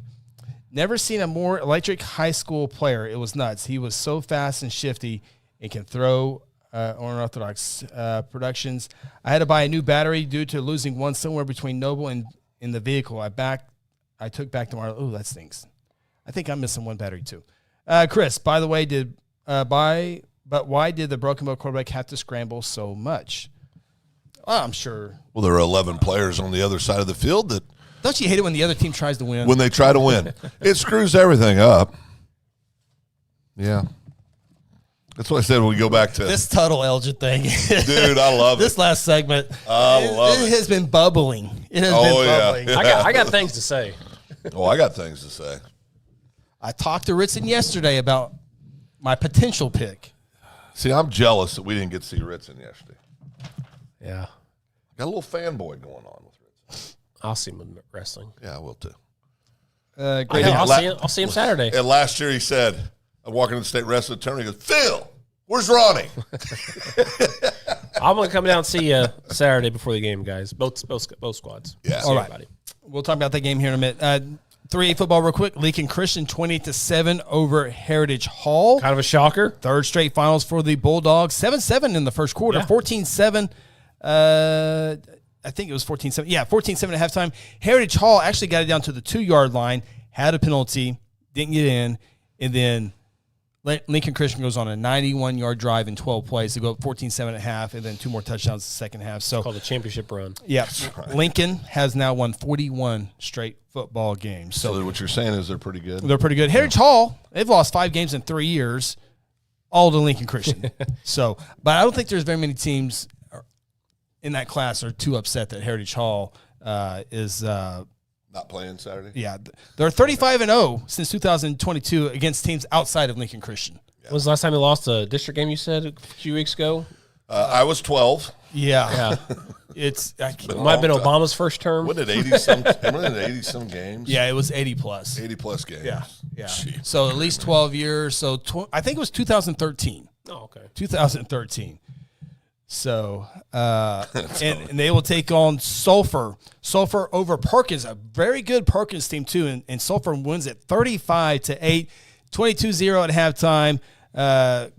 Never seen a more electric high school player. It was nuts. He was so fast and shifty and can throw unorthodox productions. I had to buy a new battery due to losing one somewhere between Noble and in the vehicle. I took back tomorrow. Oh, that stinks. I think I'm missing one battery too. Chris, by the way, but why did the Broken Bow quarterback have to scramble so much? Well, I'm sure. Well, there are 11 players on the other side of the field that. Don't you hate it when the other team tries to win? When they try to win. It screws everything up. Yeah. That's what I said when we go back to this Tuttle Elgin thing. Dude, I love this last segment. I love it. It has been bubbling. It has been bubbling. I got things to say. Oh, I got things to say. I talked to Ritson yesterday about my potential pick. See, I'm jealous that we didn't get to see Ritson yesterday. Yeah. Got a little fanboy going on with Ritson. I'll see him in wrestling. Yeah, I will too. Great. I'll see him Saturday. And last year he said, I'm walking to the state wrestling tournament. He goes, Phil, where's Ronnie? I'm going to come down and see you Saturday before the game, guys. Both squads. Yeah. All right. Everybody. We'll talk about that game here in a minute. 3A football real quick. Lincoln Christian 20-7 over Heritage Hall. Kind of a shocker. Third straight finals for the Bulldogs. 7-7 in the first quarter. Yeah. 14-7. I think it was 14-7. Yeah, 14-7 at halftime. Heritage Hall actually got it down to the 2-yard line, had a penalty, didn't get in, and then Lincoln Christian goes on a 91-yard drive in 12 plays to go up 14-7 at half, and then 2 more touchdowns in the second half. So called the championship run. Yeah, Lincoln has now won 41 straight football games. So what you're saying is they're pretty good? They're pretty good. Heritage Hall, they've lost 5 games in 3 years, all to Lincoln Christian. So, but I don't think there's very many teams in that class are too upset that Heritage Hall is not playing Saturday. Yeah, they're 35-0 since 2022 against teams outside of Lincoln Christian. Yeah. When was the last time they lost a district game? You said a few weeks ago. I was 12. Yeah. It might have been Obama's first term. What did 80-some games? Yeah, it was 80 plus. 80 plus games. Yeah. Jeez. So at least 12 years. So I think it was 2013. Oh, okay. 2013. So and they will take on Sulphur. Sulphur over Perkins, a very good Perkins team too, and Sulphur wins it 35-8, 22-0 at halftime.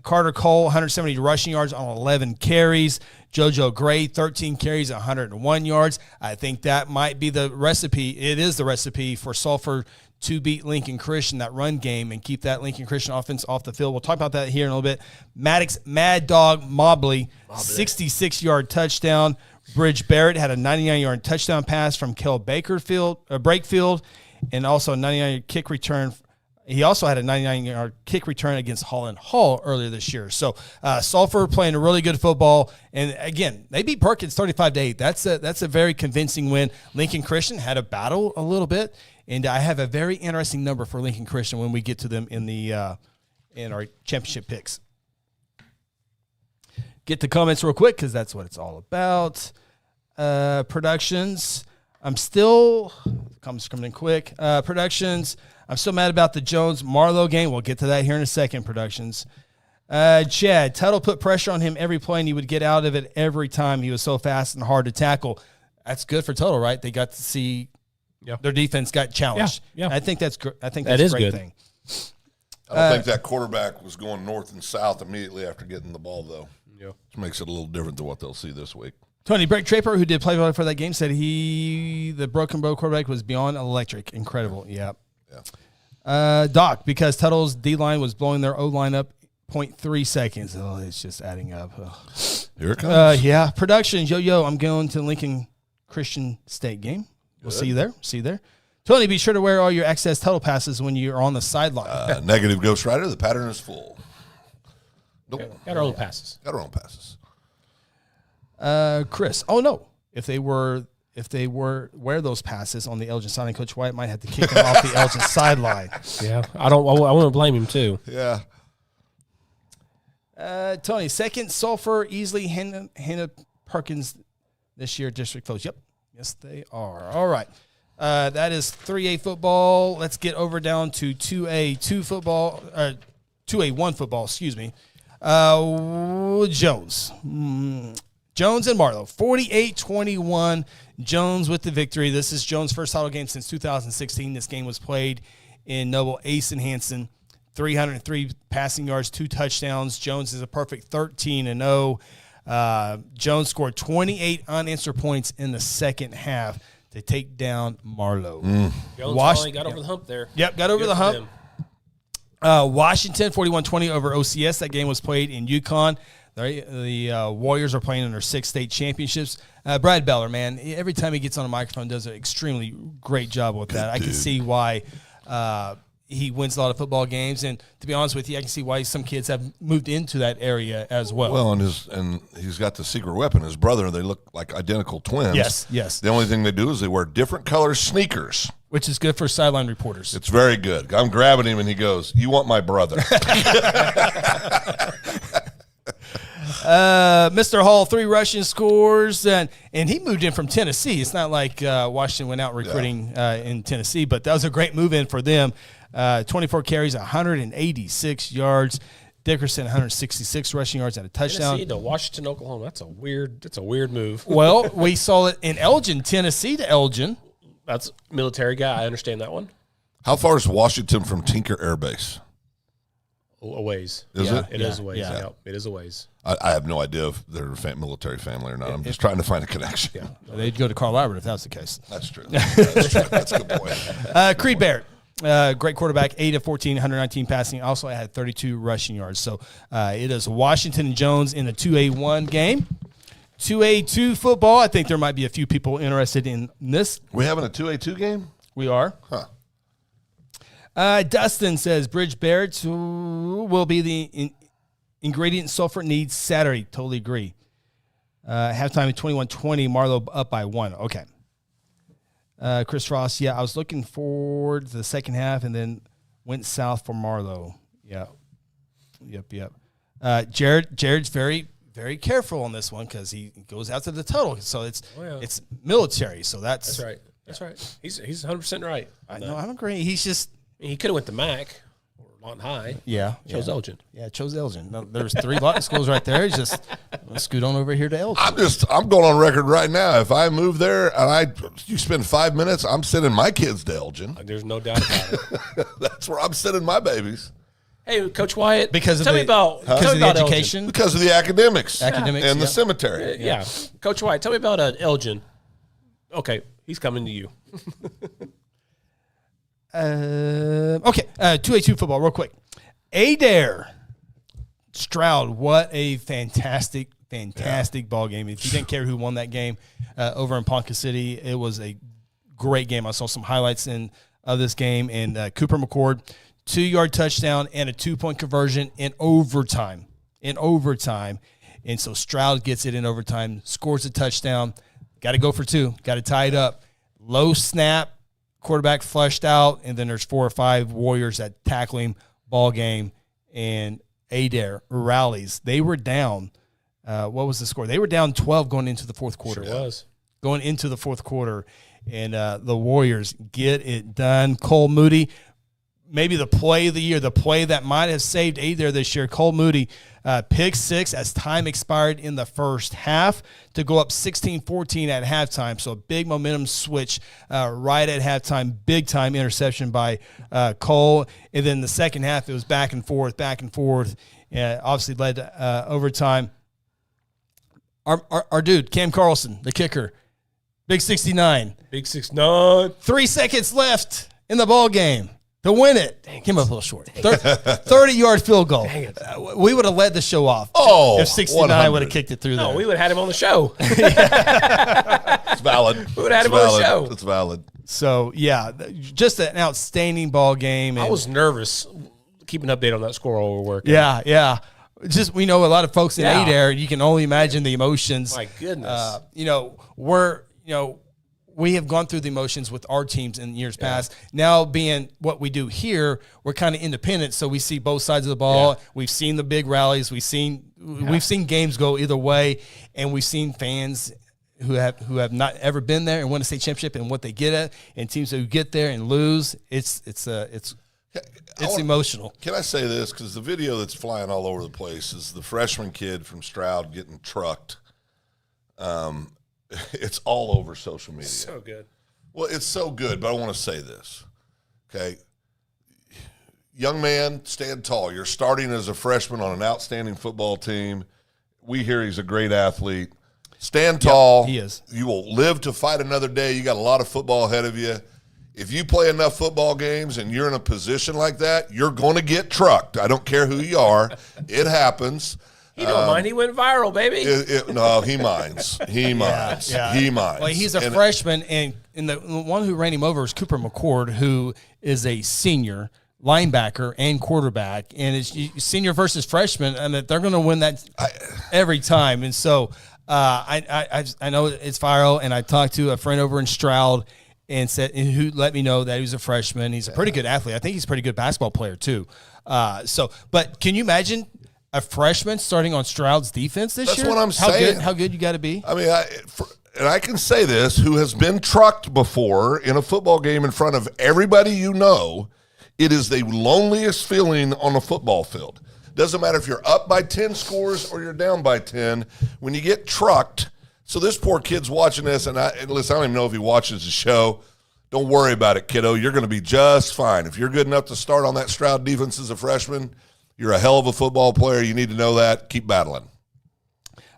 Carter Cole, 170 rushing yards on 11 carries. JoJo Gray, 13 carries, 101 yards. I think that might be the recipe. It is the recipe for Sulphur to beat Lincoln Christian, that run game, and keep that Lincoln Christian offense off the field. We'll talk about that here in a little bit. Maddox, Mad Dog Mobley. 66-yard touchdown. Bridge Barrett had a 99-yard touchdown pass from Kel Brakefield, and also a 99-yard kick return. He also had a 99-yard kick return against Holland Hall earlier this year. So Sulphur playing a really good football. And, again, they beat Perkins 35-8. That's a very convincing win. Lincoln Christian had a battle a little bit, and I have a very interesting number for Lincoln Christian when we get to them in our championship picks. Get the comments real quick because that's what it's all about. Productions. Comments coming in quick. Productions. I'm still mad about the Jones-Marlowe game. We'll get to that here in a second, Productions. Chad, Tuttle put pressure on him every play, and he would get out of it every time. He was so fast and hard to tackle. That's good for Tuttle, right? They got to see their defense got challenged. Yeah. I think that's a great good thing. I don't think that quarterback was going north and south immediately after getting the ball, though. Yeah. Which makes it a little different than what they'll see this week. Tony Breck Draper, who did play for that game, said the Broken Bow quarterback was beyond electric. Incredible. Yeah. Doc, because Tuttle's D-line was blowing their O-line up 0.3 seconds. Oh, it's just adding up. Here it comes. Productions. Yo, I'm going to Lincoln Christian State game. We'll see you there. Tony, be sure to wear all your Access Huddle passes when you're on the sideline. Negative Ghost Rider. The pattern is full. Nope. Got our own passes. Got our own passes. Chris. Oh no. If they were wear those passes on the Elgin sideline, Coach White might have to kick them off the Elgin sideline. Yeah. I want to blame him too. Yeah. Tony, second Sulphur easily Hannah Perkins this year district foes. Yep. Yes, they are. All right. That is 3A football. Let's get over down to 2A2 football, 2A1 football, excuse me. Jones. Jones and Marlowe, 48-21. Jones with the victory. This is Jones' first title game since 2016. This game was played in Noble Ace and Hanson. 303 passing yards, 2 touchdowns. Jones is a perfect 13-0. Jones scored 28 unanswered points in the second half to take down Marlowe. Jones finally got over the hump there. Yep, got over the hump. Washington, 41-20 over OCS. That game was played in Yukon. The Warriors are playing in their 6 state championships. Brad Beller, man, every time he gets on a microphone, does an extremely great job with that. I can see why he wins a lot of football games, and to be honest with you, I can see why some kids have moved into that area as well. Well, and he's got the secret weapon. His brother, they look like identical twins. Yes. The only thing they do is they wear different color sneakers, which is good for sideline reporters. It's very good. I'm grabbing him, and he goes, "You want my brother?" Mr. Hall, 3 rushing scores, and he moved in from Tennessee. It's not like Washington went out recruiting in Tennessee, but that was a great move in for them. 24 carries, 186 yards. Dickerson, 166 rushing yards and a touchdown. Tennessee to Washington, Oklahoma. That's a weird move. Well, we saw it in Elgin, Tennessee to Elgin. That's military guy. I understand that one. How far is Washington from Tinker Air Base? A ways. Is it? It is a ways. Yeah. Yep, it is a ways. I have no idea if they're a military family or not. I'm just trying to find a connection. Yeah. They'd go to Carl Albert if that's the case. That's true. That's a good point. Creed Barrett, great quarterback, 8 of 14, 119 passing. Also had 32 rushing yards. So it is Washington and Jones in the 2A1 game. 2A2 football, I think there might be a few people interested in this. We having a 2A2 game? We are. Huh. Dustin says Bridge Barrett will be the ingredient Sulphur needs Saturday. Totally agree. Halftime at 21-20, Marlowe up by 1. Okay. Chris Frost, I was looking forward to the second half and then went south for Marlowe. Yeah. Yep. Jared's very, very careful on this one because he goes after the total. So it's military. So that's right. That's right. He's 100% right. I know. I'm agreeing. He's just. He could have went to Mac or Lawton High. Yeah. Chose Elgin. Yeah, chose Elgin. No, there's 3 Lawton schools right there. He's just scoot on over here to Elgin. I'm going on record right now. If I move there and you spend 5 minutes, I'm sending my kids to Elgin. There's no doubt about it. That's where I'm sending my babies. Hey, Coach Wyatt, because of the education, Elgin. Because of the academics and the cemetery. Yeah. Coach Wyatt, tell me about Elgin. Okay, he's coming to you. Okay, 2A2 football, real quick. Adair Stroud, what a fantastic ball game. If you didn't care who won that game over in Ponca City, it was a great game. I saw some highlights of this game, and Cooper McCord, 2-yard touchdown and a 2-point conversion in overtime. And so Stroud gets it in overtime, scores a touchdown, got to go for 2, got to tie it up. Low snap, quarterback flushed out, and then there's 4 or 5 Warriors that tackle him, ball game, and Adair rallies. They were down. What was the score? They were down 12 going into the fourth quarter. Sure was. Going into the fourth quarter, and the Warriors get it done. Cole Moody, maybe the play of the year, the play that might have saved Adair this year. Cole Moody, pick 6 as time expired in the first half to go up 16-14 at halftime. So a big momentum switch right at halftime, big time interception by Cole. And then the second half, it was back and forth. Obviously led to overtime. Our dude, Cam Carlson, the kicker, big 69. Big 69. 3 seconds left in the ball game to win it. Came up a little short. 30-yard field goal. We would have led the show off. If 69 would have kicked it through there. We would have had him on the show. It's valid. We would have had him on the show. It's valid. So, yeah, just an outstanding ball game. I And, was nervous. Keep an update on that score while we're working. yeah. Just, we know a lot of folks in Yeah. Adair, you can only imagine the emotions. My goodness. We have gone through the emotions with our teams in years past. Now, being what we do here, we're kind of independent, so we see both sides of the ball. Yeah. We've seen the big rallies. We've seen games go either way, and we've seen fans who have not ever been there and won a state championship and what they get at, and teams who get there and lose. It's emotional. Can I say this? Because the video that's flying all over the place is the freshman kid from Stroud getting trucked. It's all over social media. So good. Well, it's so good, but I want to say this. Okay. Young man, stand tall. You're starting as a freshman on an outstanding football team. We hear he's a great athlete. Stand tall. Yep, he is. You will live to fight another day. You got a lot of football ahead of you. If you play enough football games and you're in a position like that, you're going to get trucked. I don't care who you are. It happens. He don't mind. He went viral, baby. No, he minds. He minds. Yeah. He minds. Well, he's a freshman, and the one who ran him over is Cooper McCord, who is a senior linebacker and quarterback, and it's senior versus freshman, and they're going to win that every time. And so I know it's viral, and I talked to a friend over in Stroud and who let me know that he was a freshman. He's a pretty good athlete. I think he's a pretty good basketball player too. But can you imagine a freshman starting on Stroud's defense this year? That's what I'm saying. How good you got to be? I mean, and I can say this, who has been trucked before in a football game in front of everybody you know, it is the loneliest feeling on a football field. Doesn't matter if you're up by 10 scores or you're down by 10. When you get trucked, so this poor kid's watching this, and listen, I don't even know if he watches the show. Don't worry about it, kiddo. You're going to be just fine. If you're good enough to start on that Stroud defense as a freshman, you're a hell of a football player. You need to know that. Keep battling.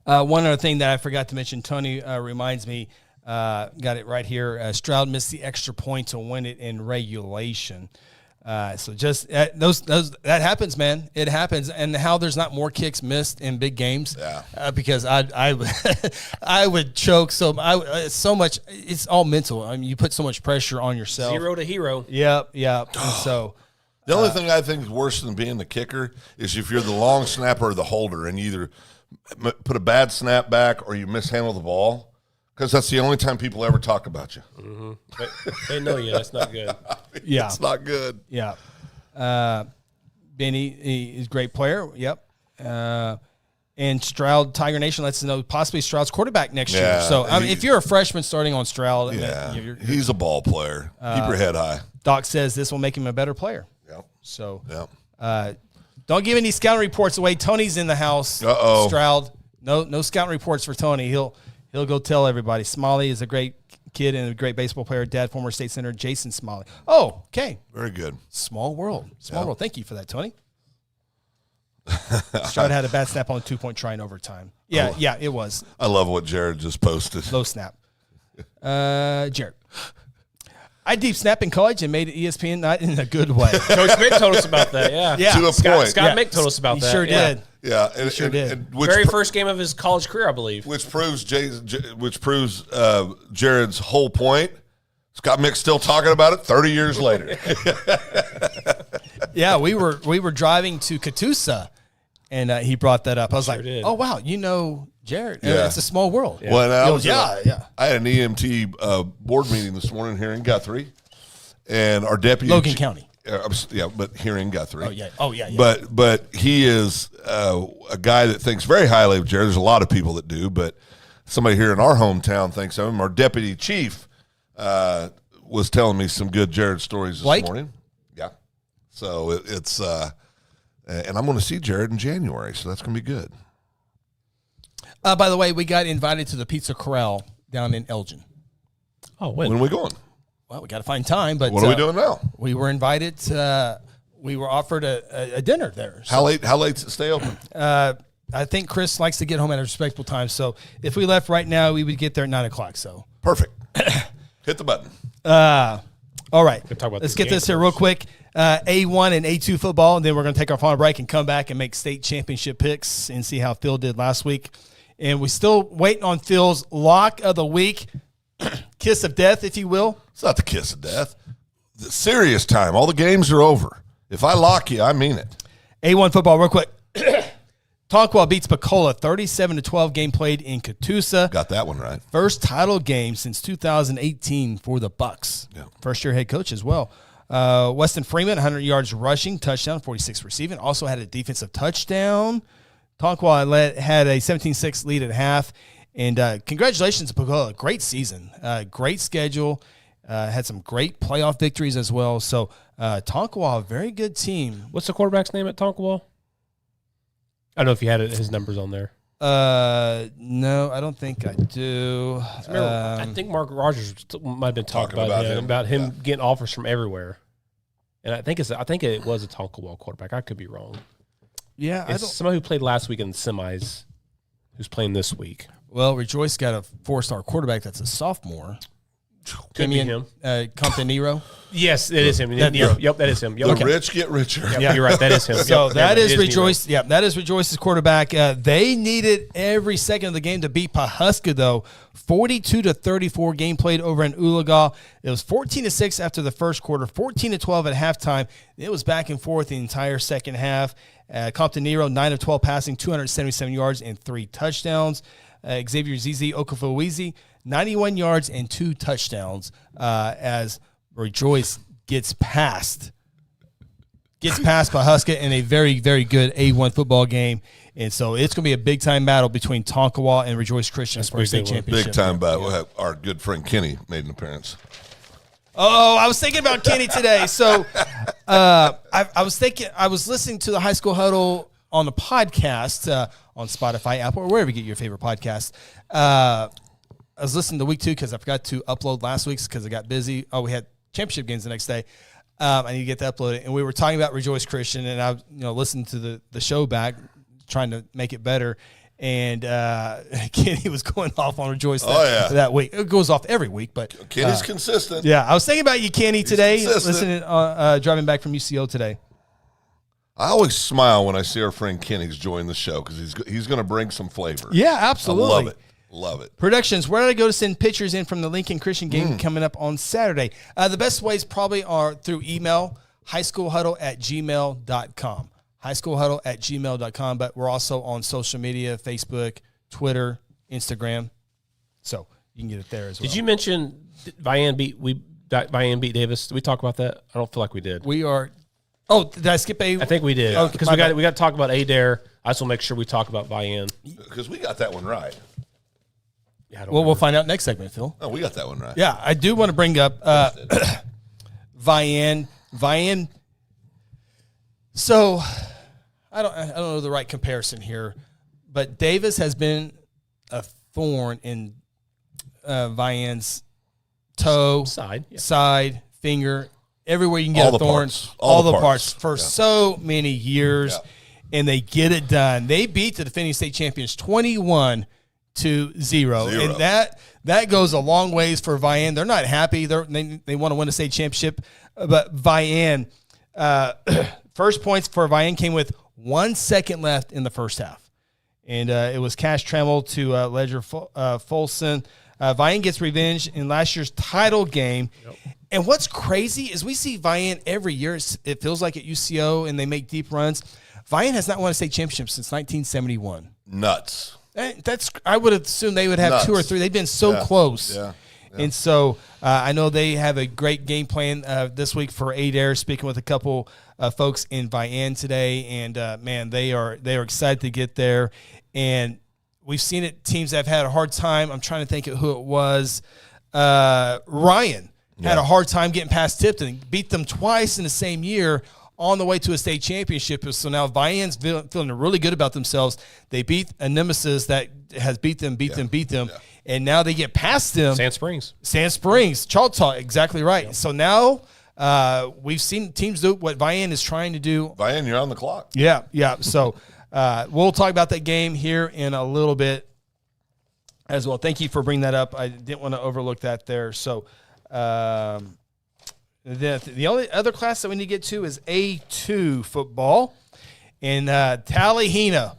One other thing that I forgot to mention, Tony reminds me, got it right here. Stroud missed the extra point to win it in regulation. So just that happens, man. It happens, and how there's not more kicks missed in big games. Yeah. Because I would choke so much. It's all mental. I mean, you put so much pressure on yourself. 0 to hero. Yep. And so. The only thing I think is worse than being the kicker is if you're the long snapper or the holder and you either put a bad snap back or you mishandle the ball, because that's the only time people ever talk about you. Mm-hmm. They know you. That's not good. Yeah. It's not good. Yeah. Benny is a great player. Yep. And Stroud, Tiger Nation lets us know possibly Stroud's quarterback next year. So, I mean, if you're a freshman starting on Stroud, he's a ball player. Keep your head high. Doc says this will make him a better player. Yep. So, yep. Don't give any scouting reports away. Tony's in the house. Uh-oh. Stroud, no scouting reports for Tony. He'll go tell everybody. Smalley is a great kid and a great baseball player. Dad, former state senator Jason Smalley. Oh, okay. Very good. Small world. Small world. Thank you for that, Tony. Stroud had a bad snap on a 2-point try in overtime. Yeah, it was. I love what Jared just posted. Low snap. Jared. I deep snap in college and made it ESPN not in a good way. Coach Mick told us about that, yeah. To a point. Scott Mick told us about that. He sure did. Yeah, He sure did. And Very first game of his college career, I believe. Which proves Jared's whole point. Scott Mick's still talking about it 30 years later. Yeah, we were driving to Catoosa, and he brought that up. I was like, did. oh, wow, you know Jared. Yeah. It's a small world. Yeah. Well, I had an EMT board meeting this morning here in Guthrie, and our deputy Logan County. But here in Guthrie. Oh yeah. But he is a guy that thinks very highly of Jared. There's a lot of people that do, but somebody here in our hometown thinks of him. Our deputy chief was telling me some good Jared stories this morning. Yeah. So it's and I'm going to see Jared in January, so that's going to be good. By the way, we got invited to the Pizza Corral down in Elgin. Oh, when are we going? Well, we got to find time. But what are we doing now? We were invited. We were offered a dinner there. So, How late does it stay open? I think Chris likes to get home at a respectable time. So if we left right now, we would get there at 9:00. So perfect. Hit the button. All right. Let's get this here real quick. A1 and A2 football, and then we're going to take our final break and come back and make state championship picks and see how Phil did last week. And we're still waiting on Phil's lock of the week, kiss of death, if you will. It's not the kiss of death. The serious time. All the games are over. If I lock you, I mean it. A1 football, real quick. Tonkawa beats Pacola 37-12. Game played in Catoosa. Got that one right. First title game since 2018 for the Bucks. Yeah. First year head coach as well. Weston Freeman, 100 yards rushing, touchdown, 46 receiving. Also had a defensive touchdown. Tonkawa had a 17-6 lead at half. And congratulations to Pacola. Great season. Great schedule. Had some great playoff victories as well. So Tonkawa, a very good team. What's the quarterback's name at Tonkawa? I don't know if you had his numbers on there. No, I don't think I do. I think Mark Rogers might have been talking about him getting offers from everywhere. And I think it was a Tonkawa quarterback. I could be wrong. Yeah, it's somebody who played last week in the semis who's playing this week. Well, Rejoice got a 4-star quarterback that's a sophomore. Could be him. Campanero. Yes, it is him. Yep, that is him. Yep. The rich get richer. Yep, you're right. That is him. So that is Rejoice. Yeah, that is Rejoice's quarterback. They needed every second of the game to beat Pawhuska, though. 42-34 game played over in Oologah. It was 14-6 after the first quarter, 14-12 at halftime. It was back and forth the entire second half. Campanero, 9 of 12 passing, 277 yards and 3 touchdowns. Xavier Zizi Okafuwizi, 91 yards and 2 touchdowns as Rejoice gets past Pawhuska in a very, very good A1 football game. And so it's going to be a big-time battle between Tonkawa and Rejoice Christian for the state championship. Big-time battle. We'll have our good friend Kenny made an appearance. Oh, I was thinking about Kenny today. So I was listening to the High School Huddle on the podcast on Spotify, Apple, or wherever you get your favorite podcast. I was listening to week 2 because I forgot to upload last week's because I got busy. Oh, we had championship games the next day. I need to get that uploaded. And we were talking about Rejoice Christian, and I listened to the show back, trying to make it better. And Kenny was going off on Rejoice that week. It goes off every week, but Kenny's consistent. Yeah, I was thinking about you, Kenny, today. Listening, driving back from UCO today. I always smile when I see our friend Kenny's join the show because he's going to bring some flavor. Yeah, absolutely. Love it. Productions, where did I go to send pictures in from the Lincoln Christian game coming up on Saturday? The best ways probably are through email, highschoolhuddle@gmail.com. highschoolhuddle@gmail.com, but we're also on social media, Facebook, Twitter, Instagram. So you can get it there as well. Did you mention Vian beat Davis? Did we talk about that? I don't feel like we did. We are. Oh, did I skip A? I think we did. Because we got to talk about Adair. I just want to make sure we talk about Vian. Because we got that one right. Yeah, we'll find out next segment, Phil. Oh, we got that one right. Yeah, I do want to bring up Vian. So I don't know the right comparison here, but Davis has been a thorn in Vian's toe, side, finger, everywhere you can get a thorn, all the parts for so many years, and they get it done. They beat the defending state champions 21-0, and that goes a long ways for Vian. They're not happy. They want to win a state championship, but Vian, first points for Vian came with 1 second left in the first half, and it was Cash Trammell to Ledger Folson. Vian gets revenge in last year's title game. Yep. And what's crazy is we see Vian every year. It feels like at UCO, and they make deep runs. Vian has not won a state championship since 1971. Nuts. I would assume they would have 2 or 3. They've been so close. Yeah. And so I know they have a great game plan this week for Adair, speaking with a couple folks in Vian today. And, man, they are excited to get there. And we've seen it, teams that have had a hard time. I'm trying to think of who it was. Ryan had a hard time getting past Tipton, beat them twice in the same year on the way to a state championship. So now Vian's feeling really good about themselves. They beat a nemesis that has beat them. And now they get past them. Sand Springs. Choctaw, exactly right. Yep. So now we've seen teams do what Vian is trying to do. Vian, you're on the clock. Yeah. So we'll talk about that game here in a little bit as well. Thank you for bringing that up. I didn't want to overlook that there. So the only other class that we need to get to is A2 football. And Talihina,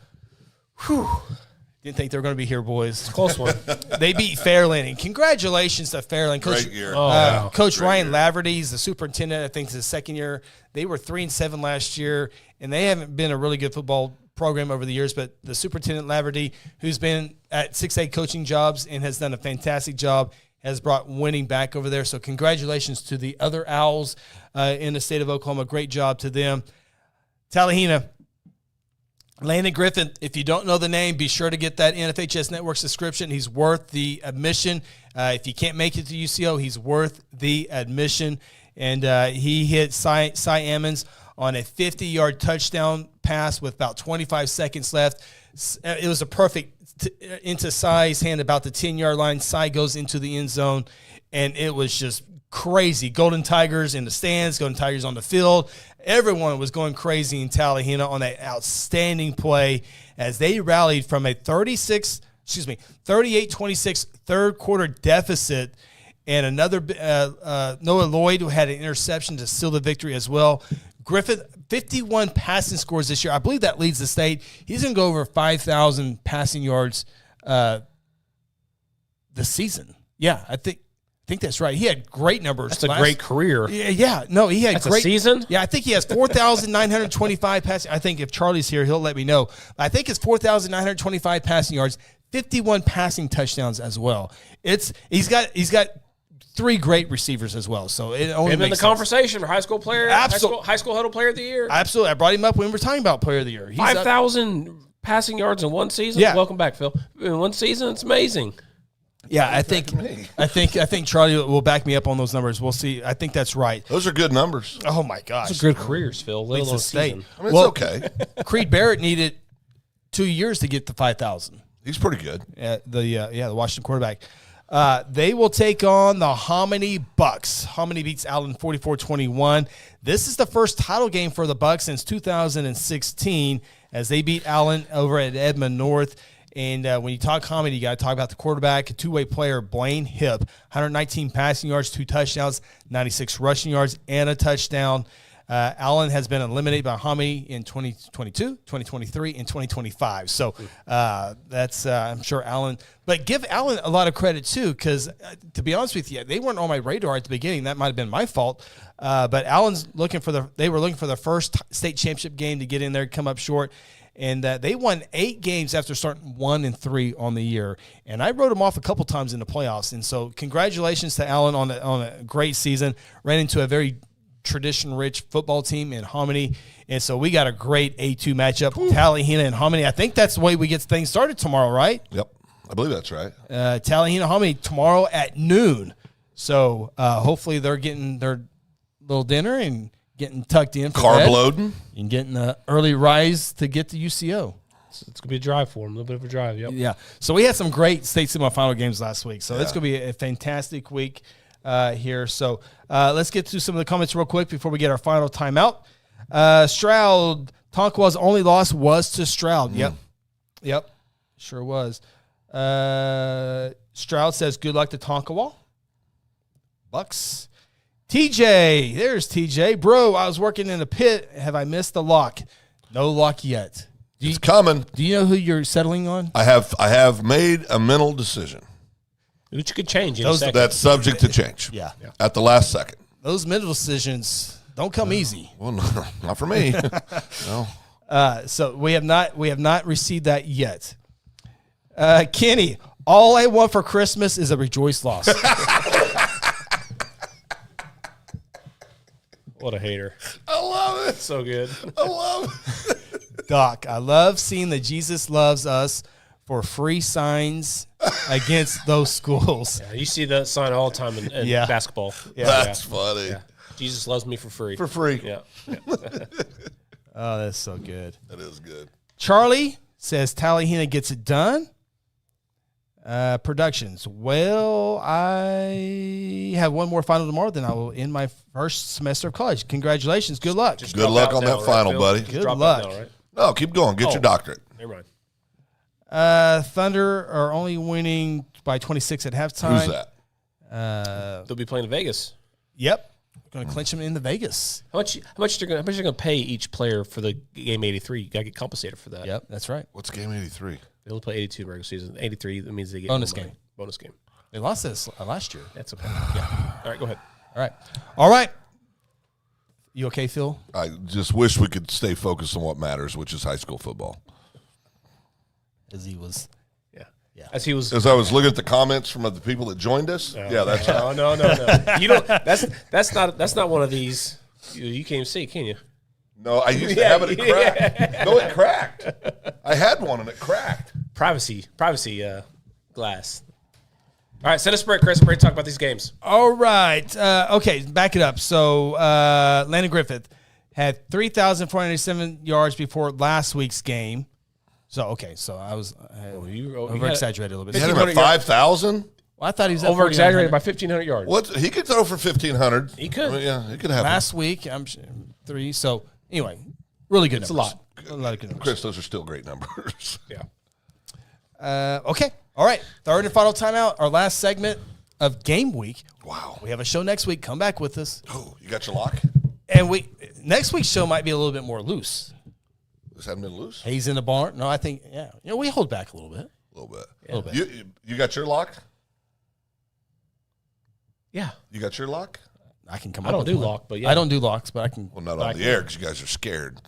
Didn't think they were going to be here, boys. Close one. They beat Fairland, and congratulations to Fairland. Coach, Great year. Coach Ryan Laverty is the superintendent. I think it's his second year. They were 3-7 last year, and they haven't been a really good football program over the years. But the superintendent Laverty, who's been at 6A coaching jobs and has done a fantastic job, has brought winning back over there. So congratulations to the other Owls in the state of Oklahoma. Great job to them. Tallahena. Landon Griffin, if you don't know the name, be sure to get that NFHS Network subscription. He's worth the admission. If you can't make it to UCO, he's worth the admission. And he hit Cy Ammons on a 50-yard touchdown pass with about 25 seconds left. It was a perfect into Cy's hand about the 10-yard line. Cy goes into the end zone, and it was just crazy. Golden Tigers in the stands, Golden Tigers on the field. Everyone was going crazy in Tallahena on that outstanding play as they rallied from a 38-26 third quarter deficit, and another Noah Lloyd who had an interception to seal the victory as well. Griffith, 51 passing scores this year. I believe that leads the state. He's going to go over 5,000 passing yards this season. Yeah, I think that's right. He had great numbers. That's a great career. Yeah. No, he had That's great a season. Yeah, I think he has 4,925 passing. I think if Charlie's here, he'll let me know. I think it's 4,925 passing yards, 51 passing touchdowns as well. He's got 3 great receivers as well. So it only Him in the makes conversation for high school player, high school huddle player of the year. Absolutely. I brought him up when we were talking about player of the year. 5,000 passing yards in one season. Yeah. Welcome back, Phil. In one season, it's amazing. Yeah, I think Charlie will back me up on those numbers. We'll see. I think that's right. Those are good numbers. Oh my gosh, Those are good careers, Phil. Let alone state. season. I mean, it's okay. Creed Barrett needed 2 years to get to 5,000. He's pretty good. The Washington quarterback. They will take on the Hominy Bucks. Hominy beats Allen 44-21. This is the first title game for the Bucks since 2016 as they beat Allen over at Edmond North. And when you talk Hominy, you got to talk about the quarterback, a two-way player, Blaine Hipp, 119 passing yards, 2 touchdowns, 96 rushing yards, and a touchdown. Allen has been eliminated by Hominy in 2022, 2023, and 2025. So that's, I'm sure, Allen. But give Allen a lot of credit, too, because to be honest with you, they weren't on my radar at the beginning. That might have been my fault. But Allen's they were looking for the first state championship game to get in there, come up short. And they won 8 games after starting 1-3 on the year. And I wrote them off a couple times in the playoffs. And so congratulations to Allen on a great season. Ran into a very tradition-rich football team in Hominy. And so we got a great A2 matchup, Tallahena and Hominy. I think that's the way we get things started tomorrow, right? Yep. I believe that's right. Tallahena, Hominy tomorrow at noon. So hopefully they're getting their little dinner and getting tucked in for Carb bed loading. and getting an early rise to get to UCO. It's going to be a drive for them, a little bit of a drive, yep. Yeah. So we had some great state semifinal games last week. So it's going to be a fantastic week here. So let's get to some of the comments real quick before we get our final timeout. Stroud, Tonkawa's only loss was to Stroud. Yep. Sure was. Stroud says, good luck to Tonkawa. Bucks. TJ, there's TJ. Bro, I was working in a pit. Have I missed the lock? No lock yet. It's coming. Do you know who you're settling on? I have made a mental decision. Which you could change in a second. That's subject to change. Yeah. At the last second. Those mental decisions don't come easy. Well, no, not for me. No. So we have not received that yet. Kenny, all I want for Christmas is a rejoice loss. What a hater. I love it. So good. I love it. Doc, I love seeing that Jesus loves us for free signs against those schools. Yeah, you see that sign all the time in basketball. Yeah. That's funny. Yeah. Jesus loves me for free. For free. Yeah. Oh, that's so good. That is good. Charlie says Tallahena gets it done. Productions. Well, I have one more final tomorrow, then I will end my first semester of college. Congratulations. Good luck. Good luck on that final, buddy. Good luck. Right? No, keep going. Get your doctorate. Never mind. Thunder are only winning by 26 at halftime. Who's that? They'll be playing in Vegas. Yep. Going to clinch them into Vegas. How much they're going to pay each player for the game 83? You got to get compensated for that. Yep, that's right. What's game 83? They only play 82 in regular season. 83, that means they get Bonus more money. game. Bonus game. They lost this last year. That's okay. Yeah. All right, go ahead. All right. You okay, Phil? I just wish we could stay focused on what matters, which is high school football. As he was. As I was looking at the comments from the people that joined us. That's no. You don't. That's not one of these. You can't even see, can you? No, I used to have it. It cracked. No, it cracked. I had one and it cracked. Privacy glass. All right, send us a break, Chris. We're ready to talk about these games. All right. Okay, back it up. So Landon Griffith had 3,497 yards before last week's game. So, I was over-exaggerated a little bit. He had him at 5,000? Well, I thought he was at over-exaggerated by 1,500 yards. What? He could throw for 1,500. He could. I mean, yeah, he could have last week, I'm 3. So, anyway, really good numbers. It's a lot. A lot of good numbers. Chris, those are still great numbers. Yeah. Okay. All right. Third and final timeout. Our last segment of game week. Wow. We have a show next week. Come back with us. Oh, you got your lock? And next week's show might be a little bit more loose. This hasn't been loose? Hayes in the barn. No, I think, we hold back a little bit. A little bit. A little bit. You got your lock? Yeah. You got your lock? I can come I up don't with do one. lock, but yeah. I don't do locks, but I can. Well, not on the air because you guys are scared.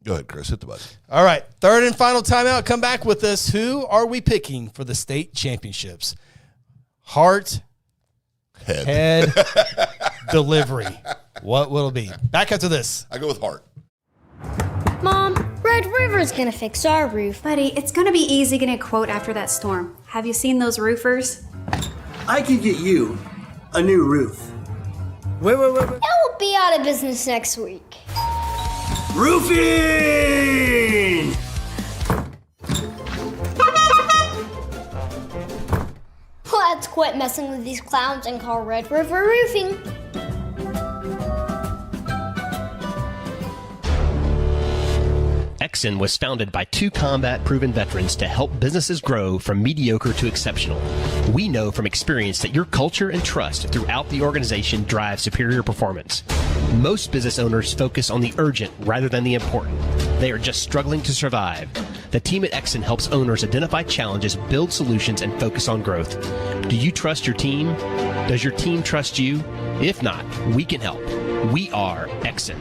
Go ahead, Chris. Hit the button. All right. Third and final timeout. Come back with us. Who are we picking for the state championships? Heart, head, delivery. What will it be? Back after this. I go with heart. Mom, Red River's gonna fix our roof. Buddy, it's gonna be easy getting a quote after that storm. Have you seen those roofers? I could get you a new roof. Wait. That will be out of business next week. Roofing! Let's quit messing with these clowns and call Red River Roofing. Exxon was founded by 2 combat-proven veterans to help businesses grow from mediocre to exceptional. We know from experience that your culture and trust throughout the organization drive superior performance. Most business owners focus on the urgent rather than the important. They are just struggling to survive. The team at Exxon helps owners identify challenges, build solutions, and focus on growth. Do you trust your team? Does your team trust you? If not, we can help. We are Exxon.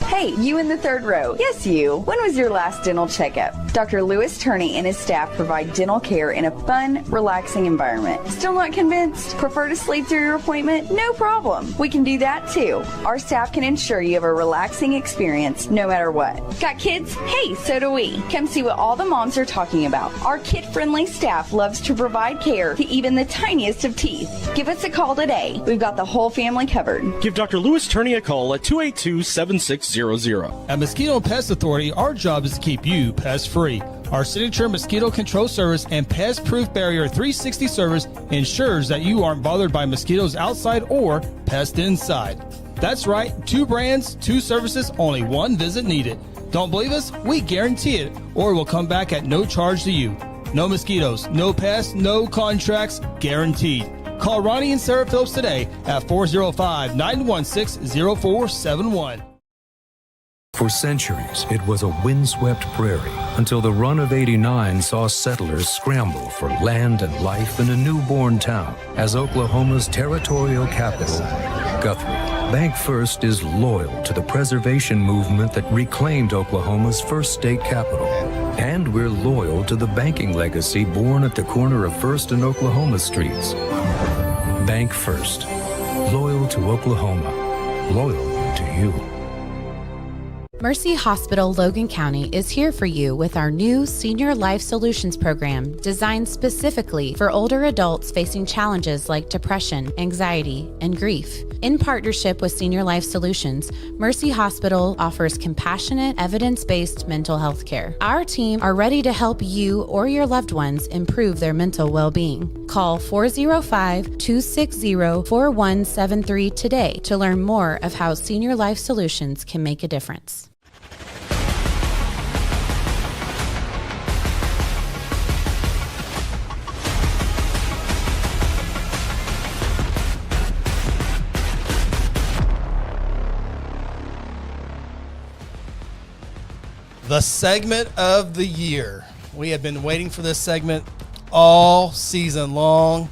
Hey, you in the third row. Yes, you. When was your last dental checkup? Dr. Louis Turney and his staff provide dental care in a fun, relaxing environment. Still not convinced? Prefer to sleep through your appointment? No problem. We can do that too. Our staff can ensure you have a relaxing experience no matter what. Got kids? Hey, so do we. Come see what all the moms are talking about. Our kid-friendly staff loves to provide care to even the tiniest of teeth. Give us a call today. We've got the whole family covered. Give Dr. Louis Turney a call at 282-7600. At Mosquito and Pest Authority, our job is to keep you pest-free. Our signature mosquito control service and pest-proof barrier 360 service ensures that you aren't bothered by mosquitoes outside or pests inside. That's right, 2 brands, 2 services, only 1 visit needed. Don't believe us? We guarantee it, or we'll come back at no charge to you. No mosquitoes, no pests, no contracts, guaranteed. Call Ronnie and Sarah Phillips today at 405-916-0471. For centuries, it was a windswept prairie until the run of '89 saw settlers scramble for land and life in a newborn town as Oklahoma's territorial capital, Guthrie. Bank First is loyal to the preservation movement that reclaimed Oklahoma's first state capital. And we're loyal to the banking legacy born at the corner of First and Oklahoma Streets. Bank First. Loyal to Oklahoma. Loyal to you. Mercy Hospital Logan County is here for you with our new Senior Life Solutions program designed specifically for older adults facing challenges like depression, anxiety, and grief. In partnership with Senior Life Solutions, Mercy Hospital offers compassionate, evidence-based mental health care. Our team are ready to help you or your loved ones improve their mental well-being. Call 405-260-4173 today to learn more of how Senior Life Solutions can make a difference. The segment of the year We have been waiting for this segment all season long.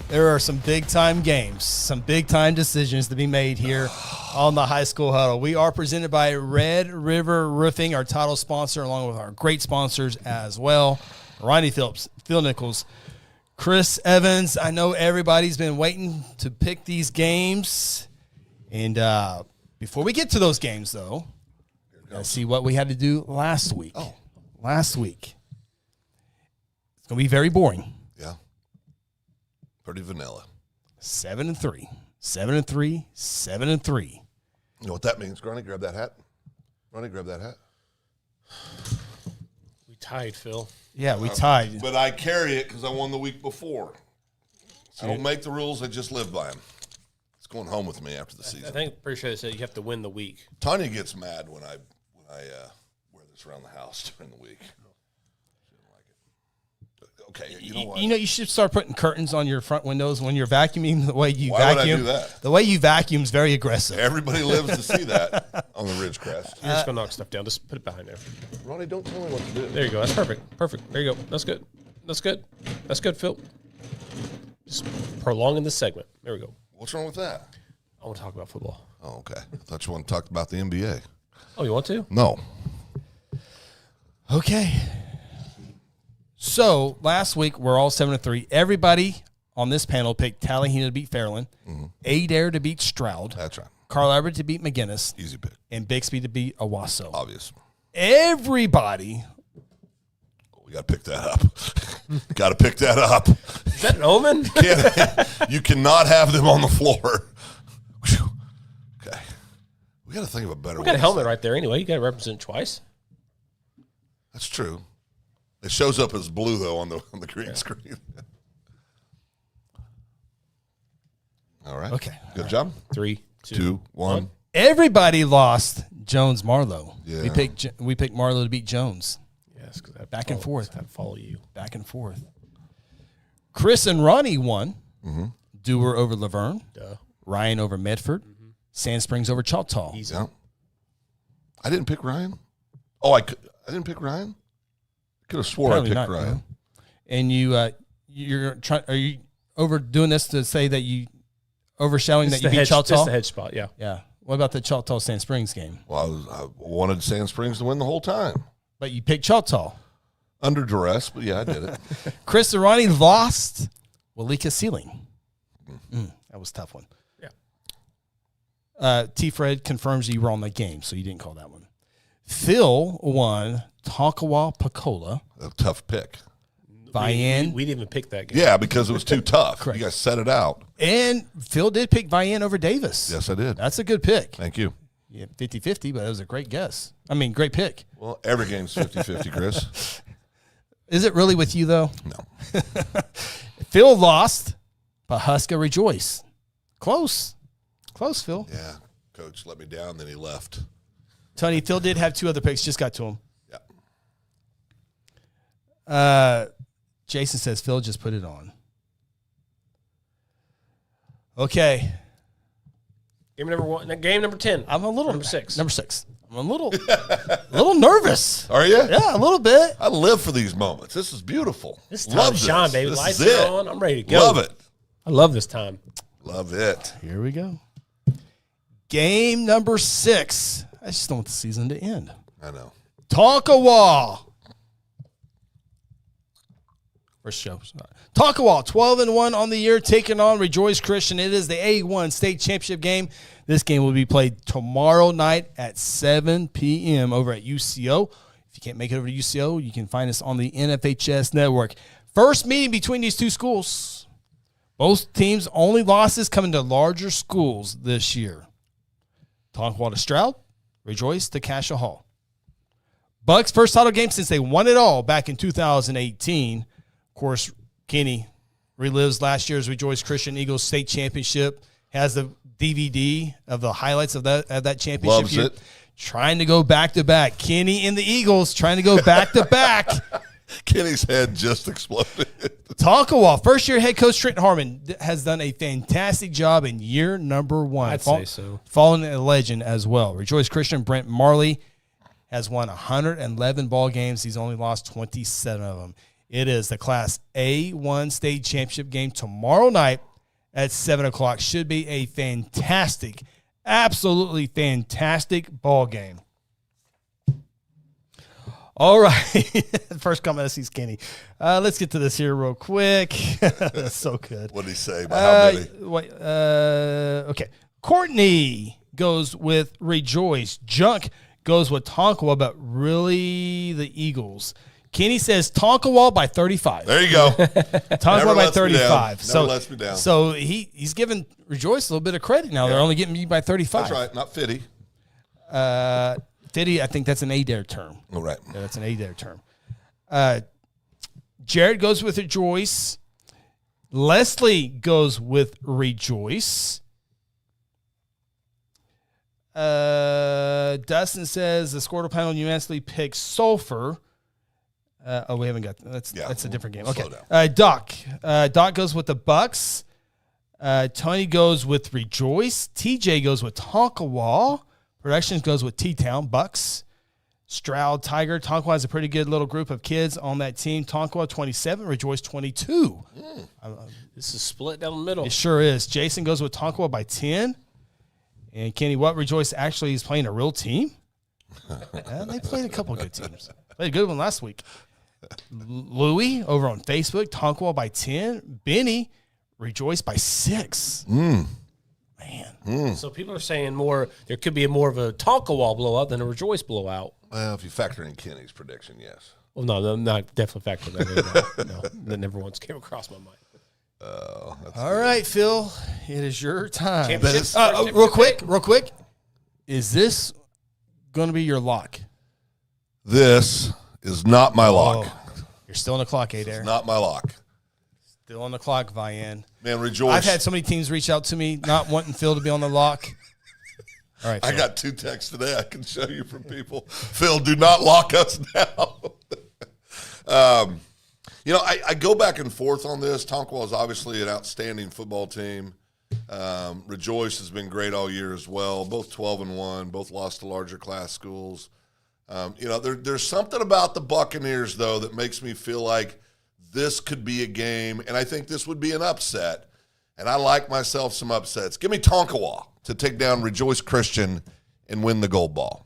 There are some big-time games, some big-time decisions to be made here on the High School Huddle. We are presented by Red River Roofing, our title sponsor, along with our great sponsors as well. Ronnie Phillips, Phil Nichols, Chris Evans. I know everybody's been waiting to pick these games. And before we get to those games, though, let's see what we had to do last week. Last week. It's going to be very boring. Yeah. Pretty vanilla. 7-3. 7-3. 7-3. You know what that means? Ronnie, grab that hat. Ronnie, grab that hat. We tied, Phil. Yeah, we tied. But I carry it because I won the week before. I don't make the rules. I just live by them. It's going home with me after the season. I think pretty sure they said you have to win the week. Tanya gets mad when I wear this around the house during the week. She didn't like it. Okay, you know what? You know, you should start putting curtains on your front windows when you're vacuuming. The way you Why vacuum, would I do that? The way you vacuum is very aggressive. Everybody lives to see that on the Ridgecrest. You're just going to knock stuff down. Just put it behind there. Ronnie, don't tell me what to do. There you go. That's perfect. Perfect. There you go. That's good. That's good. That's good, Phil. Just prolonging this segment. There we go. What's wrong with that? I want to talk about football. Oh, okay. I thought you wanted to talk about the NBA. Oh, you want to? No. Okay. So last week we're all 7-3. Everybody on this panel picked Tallahassee to beat Fairland, Adair to beat Stroud, That's right. Carl Albert to beat McGinnis, Easy pick. and Bixby to beat Owasso. Obvious. Everybody. We got to pick that up. Got to pick that up. Is that an omen? You cannot have them on the floor. Whew. Okay. We got to think of a better We way. got a helmet right there anyway. You got to represent twice. That's true. It shows up as blue though on the green screen. All right. Okay. Good job. 3, 2, 1. Everybody lost Jones Marlowe. Yeah. We picked Marlowe to beat Jones. Yes, because Back and forth. I follow you. Back and forth. Chris and Ronnie won. Dewar over Laverne. Duh. Ryan over Medford. Sand Springs over Choctaw. Easy. Yeah. I didn't pick Ryan. Oh, I didn't pick Ryan. Could have swore Apparently I picked not, Ryan. no. And you're trying. Are you overdoing this to say that you overshadowing that you beat Choctaw? It's the hedge spot, yeah. Yeah. What about the Choctaw Sand Springs game? Well, I wanted Sand Springs to win the whole time. But you picked Choctaw. Under duress, but yeah, I did it. Chris and Ronnie lost Walika Ceiling. That was a tough one. Yeah. T. Fred confirms you were on the game, so you didn't call that one. Phil won Tonkawa Pacola. A tough pick. Vian. We didn't even pick that game. Yeah, because it was too tough. Correct. You guys set it out. And Phil did pick Vian over Davis. Yes, I did. That's a good pick. Thank you. Yeah, 50-50, but it was a great guess. I mean, great pick. Well, every game's 50-50, Chris. Is it really with you, though? No. Phil lost, but Huska rejoice. Close. Close, Phil. Yeah, Coach let me down, then he left. Tony, Phil did have 2 other picks. Just got to him. Yeah. Jason says, Phil, just put it on. Okay. Game number 1. Game number 10. I'm a little Number 6. Number 6. I'm a little nervous. Are you? Yeah, a little bit. I live for these moments. This is beautiful. This time Love to shine, baby. This Lights is it. are on. I'm ready to go. Love it. I love this time. Love it. Here we go. Game number 6. I just don't want the season to end. I know. Tonkawa. First show. Tonkawa, 12-1 on the year, taking on Rejoice Christian. It is the A1 state championship game. This game will be played tomorrow night at 7 p.m. over at UCO. If you can't make it over to UCO, you can find us on the NFHS network. First meeting between these two schools. Both teams' only losses coming to larger schools this year. Tonkawa to Stroud, Rejoice to Cassia Hall. Bucks' first title game since they won it all back in 2018. Of course, Kenny relives last year's Rejoice Christian Eagles state championship, has the DVD of the highlights of that championship. Loves year. it. Trying to go back-to-back. Kenny and the Eagles trying to go back-to-back. Kenny's head just exploded. Tonkawa, first-year head coach Trenton Harmon has done a fantastic job in year number 1. I'd say so. Fallen a legend as well. Rejoice Christian Brent Marley has won 111 ball games. He's only lost 27 of them. It is the Class A1 state championship game tomorrow night at 7 o'clock. Should be a fantastic, absolutely fantastic ball game. All right. First comment I see is Kenny. Let's get to this here real quick. That's so good. What did he say? About how many? Okay. Courtney goes with Rejoice. Junk goes with Tonkawa, but really the Eagles. Kenny says Tonkawa by 35. There you go. Tonkawa by 35. Never lets me down. So he's giving Rejoice a little bit of credit now. They're only getting me by 35. That's right. Not Fitty. Fitty, I think that's an Adair term. All right. Yeah, that's an Adair term. Jared goes with Rejoice. Leslie goes with Rejoice. Dustin says the Squirtle panel unanimously picks Sulphur. We haven't got that's a different game. Okay. Doc goes with the Bucks. Tony goes with Rejoice. TJ goes with Tonkawa. Productions goes with T-Town, Bucks. Stroud, Tiger. Tonkawa has a pretty good little group of kids on that team. Tonkawa 27, Rejoice 22. This is split down the middle. It sure is. Jason goes with Tonkawa by 10. And Kenny, what Rejoice actually is playing a real team? They played a couple of good teams. Played a good one last week. Louie over on Facebook, Tonkawa by 10. Benny, Rejoice by 6. Man. So people are saying there could be more of a Tonkawa blowout than a Rejoice blowout. Well, if you factor in Kenny's prediction, yes. Well, no, I'm not definitely factoring that in. No, that never once came across my mind. All right, Phil, it is your time. Real quick. Is this going to be your lock? This is not my lock. You're still on the clock, Adair. It's not my lock. Still on the clock, Vian. Man, Rejoice. I've had so many teams reach out to me not wanting Phil to be on the lock. All right, Phil. I got 2 texts today I can show you from people. Phil, do not lock us now. I go back and forth on this. Tonkawa is obviously an outstanding football team. Rejoice has been great all year as well. Both 12-1, both lost to larger class schools. There's something about the Buccaneers, though, that makes me feel like this could be a game, and I think this would be an upset. And I like myself some upsets. Give me Tonkawa to take down Rejoice Christian and win the gold ball.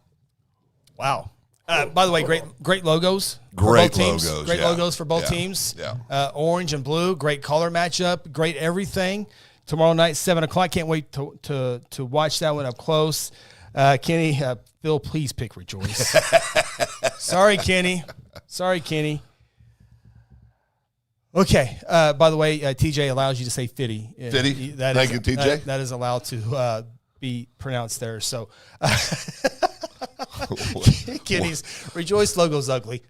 Wow. By the way, great logos. Great for both teams. logos. Great logos for both teams. Yeah. Orange and blue. Great color matchup. Great everything. Tomorrow night, 7 o'clock. Can't wait to watch that one up close. Kenny, Phil, please pick Rejoice. Sorry, Kenny. Okay. By the way, TJ allows you to say Fitty. Fitty? Thank you, TJ. That is allowed to be pronounced there. So Kenny's Rejoice logo's ugly.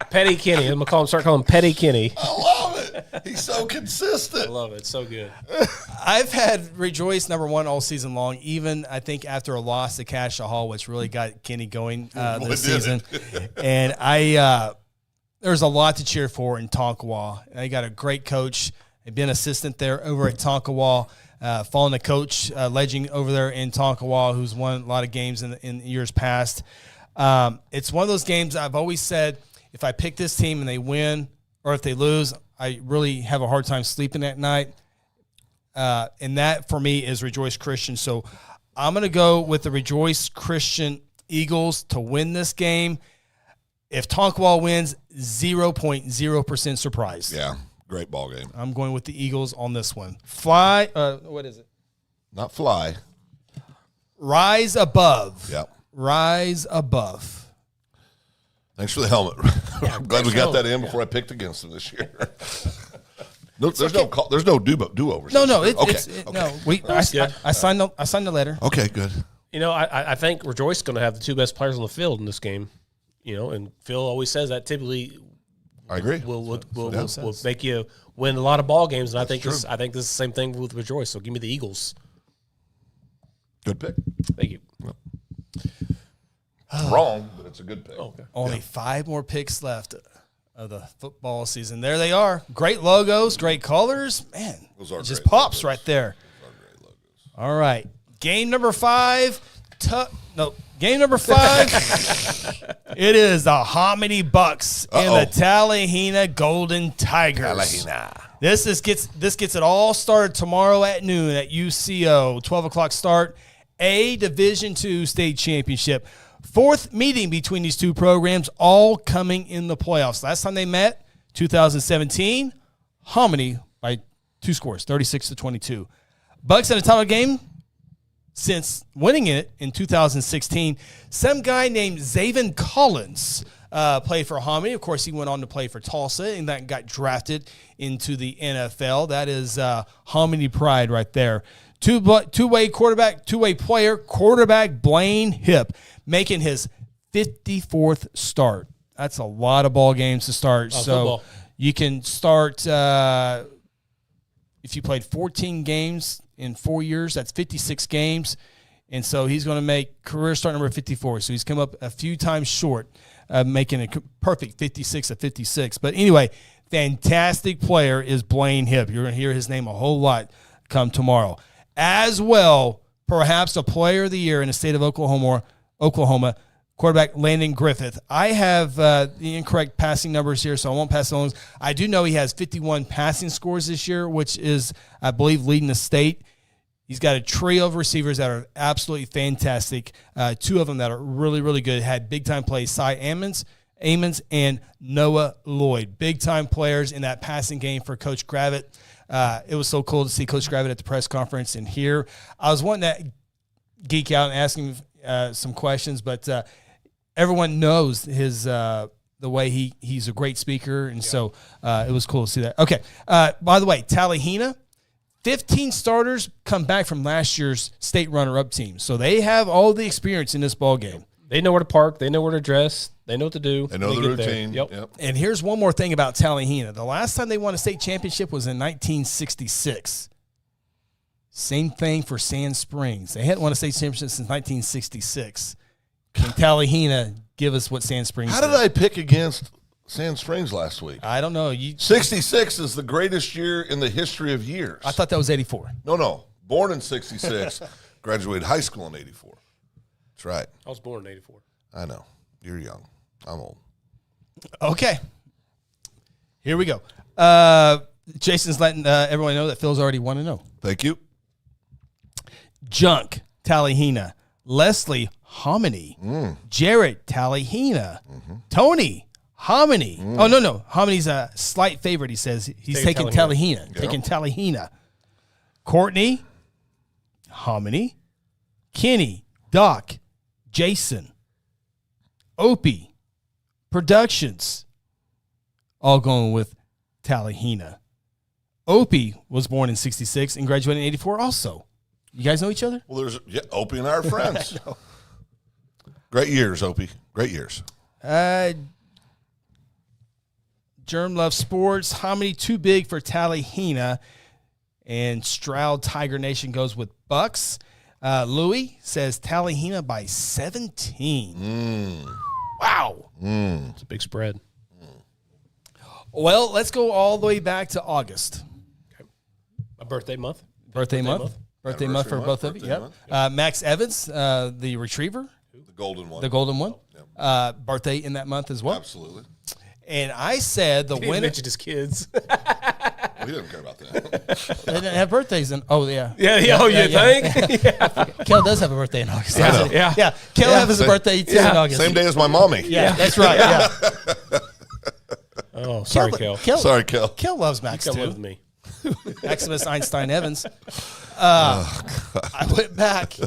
Petty Kenny. I'm going to start calling him Petty Kenny. I love it. He's so consistent. I love it. It's so good. I've had Rejoice number 1 all season long, even I think after a loss to Cash Hall, which really got Kenny going this season. And there's a lot to cheer for in Tonkawa. They got a great coach. They've been assistant there over at Tonkawa, following the coach, legend over there in Tonkawa, who's won a lot of games in years past. It's one of those games I've always said, if I pick this team and they win, or if they lose, I really have a hard time sleeping at night. And that, for me, is Rejoice Christian. So I'm going to go with the Rejoice Christian Eagles to win this game. If Tonkawa wins, 0.0% surprise. Yeah, great ball game. I'm going with the Eagles on this one. What is it? Not fly. Rise above. Yeah. Rise above. Thanks for the helmet. I'm glad we got that in before I picked against them this year. There's no do-overs. No. No. I signed the letter. Okay, good. I think Rejoice is going to have the 2 best players on the field in this game. And Phil always says that typically. I agree. Will make you win a lot of ball games, and I think this is the same thing with Rejoice. So give me the Eagles. Good pick. Thank you. Yep. Wrong, but it's a good pick. Okay. Only 5 more picks left of the football season. There they are. Great logos, great colors. Man, Those are it just great pops logos. right there. Those are great logos. All right. Game number 5. Game number 5. It is the Hominy Bucks and the Talihina Golden Tigers. This gets it all started tomorrow at noon at UCO. 12 o'clock start. A Division II state championship. 4th meeting between these two programs, all coming in the playoffs. Last time they met, 2017, Hominy by 2 scores, 36-22. Bucks in a title game since winning it in 2016. Some guy named Zaven Collins played for Hominy. Of course, he went on to play for Tulsa and that got drafted into the NFL. That is Hominy pride right there. Two-way quarterback, two-way player, quarterback Blaine Hipp, making his 54th start. That's a lot of ball games to start. Football. You can start if you played 14 games in 4 years, that's 56 games. And so he's going to make career start number 54. So he's come up a few times short of making a perfect 56 of 56. But anyway, fantastic player is Blaine Hipp. You're going to hear his name a whole lot come tomorrow. As well, perhaps a player of the year in the state of Oklahoma, quarterback Landon Griffith. I have the incorrect passing numbers here, so I won't pass those. I do know he has 51 passing scores this year, which is, I believe, leading the state. He's got a trio of receivers that are absolutely fantastic. 2 of them that are really, really good. Had big-time plays, Cy Ammons and Noah Lloyd. Big-time players in that passing game for Coach Gravitt. It was so cool to see Coach Gravitt at the press conference and here. I was wanting to geek out and ask him some questions, but everyone knows his the way he's a great speaker, and so it was cool to see that. Okay, by the way, Talihina, 15 starters come back from last year's state runner-up team, so they have all the experience in this ball game. They know where to park. They know where to dress. They know what to do. They know the routine. Yep. And here's one more thing about Talihina. The last time they won a state championship was in 1966. Same thing for Sand Springs. They hadn't won a state championship since 1966. Can Talihina give us what Sand Springs How did I pick against Sand Springs last week? I don't know. 66 is the greatest year in the history of years. I thought that was 84. No. Born in 66, graduated high school in 84. That's right. I was born in 84. I know. You're young. I'm old. Okay. Here we go. Jason's letting everyone know that Phil's already 1-0. Thank you. Junk, Talihina. Leslie, Hominy. Jarrett, Talihina. Tony, Hominy. Oh, no. Hominy's a slight favorite, he says. He's taking Talihina. Yeah. Taking Talihina. Courtney, Hominy. Kenny, Doc, Jason, Opie, Productions, all going with Talihina. Opie was born in 66 and graduated in 84 also. You guys know each other? Well, Opie and I are friends. Great years, Opie. Great years. Germ Love Sports. Hominy too big for Talihina. And Stroud Tiger Nation goes with Bucks. Louis says Talihina by 17. Wow. It's a big spread. Well, let's go all the way back to August. Okay. My birthday month. Birthday month for both of you. Yep. Max Evans, the retriever. The golden one. The golden one. Yep. Birthday in that month as well. Absolutely. And I said the He winner. mentioned his kids. We didn't care about that. They didn't have birthdays in. Oh, yeah. Yeah. You think? Kel does have a birthday in August. Yeah. Kel has a birthday too in August. Same day as my mommy. Yeah, that's right. Yeah. Oh, sorry, Kel. Sorry, Kel. Kel loves Max Kel too. loves me. Maximus Einstein Evans. I went back,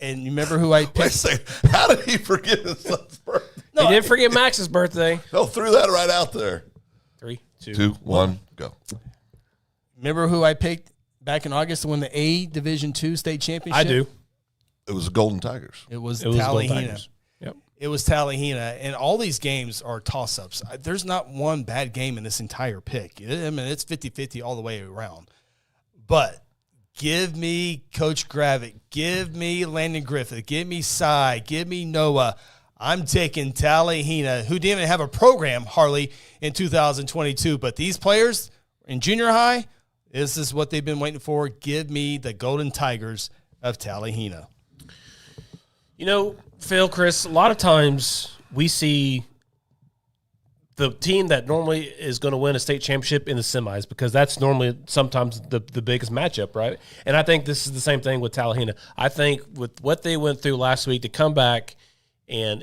and you remember who I Wait a picked? second. How did he forget his son's birthday? He didn't forget Max's birthday. No, threw that right out there. 3, 2, 1, go. Remember who I picked back in August to win the A Division II state championship? I do. It was the Golden Tigers. It was Golden Talihina. Tigers. Yep. It was Talihina, and all these games are toss-ups. There's not one bad game in this entire pick. I mean, it's 50-50 all the way around. But give me Coach Gravitt. Give me Landon Griffith. Give me Cy. Give me Noah. I'm taking Talihina, who didn't even have a program, hardly, in 2022. But these players in junior high, this is what they've been waiting for. Give me the Golden Tigers of Talihina. You know, Phil, Chris, a lot of times we see the team that normally is going to win a state championship in the semis because that's normally sometimes the biggest matchup, right? And I think this is the same thing with Tallahena. I think with what they went through last week to come back and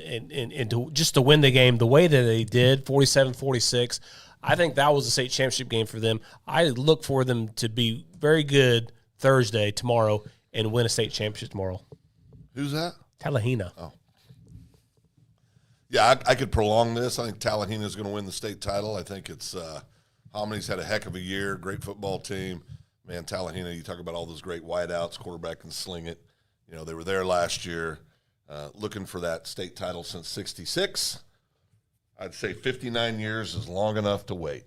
to just to win the game the way that they did, 47-46, I think that was a state championship game for them. I look for them to be very good Thursday, tomorrow, and win a state championship tomorrow. Who's that? Tallahena. Oh. Yeah, I could prolong this. I think Tallahena is going to win the state title. I think it's Homony's had a heck of a year, great football team. Man, Tallahena, you talk about all those great wideouts, quarterback can sling it. You know, they were there last year looking for that state title since 66. I'd say 59 years is long enough to wait.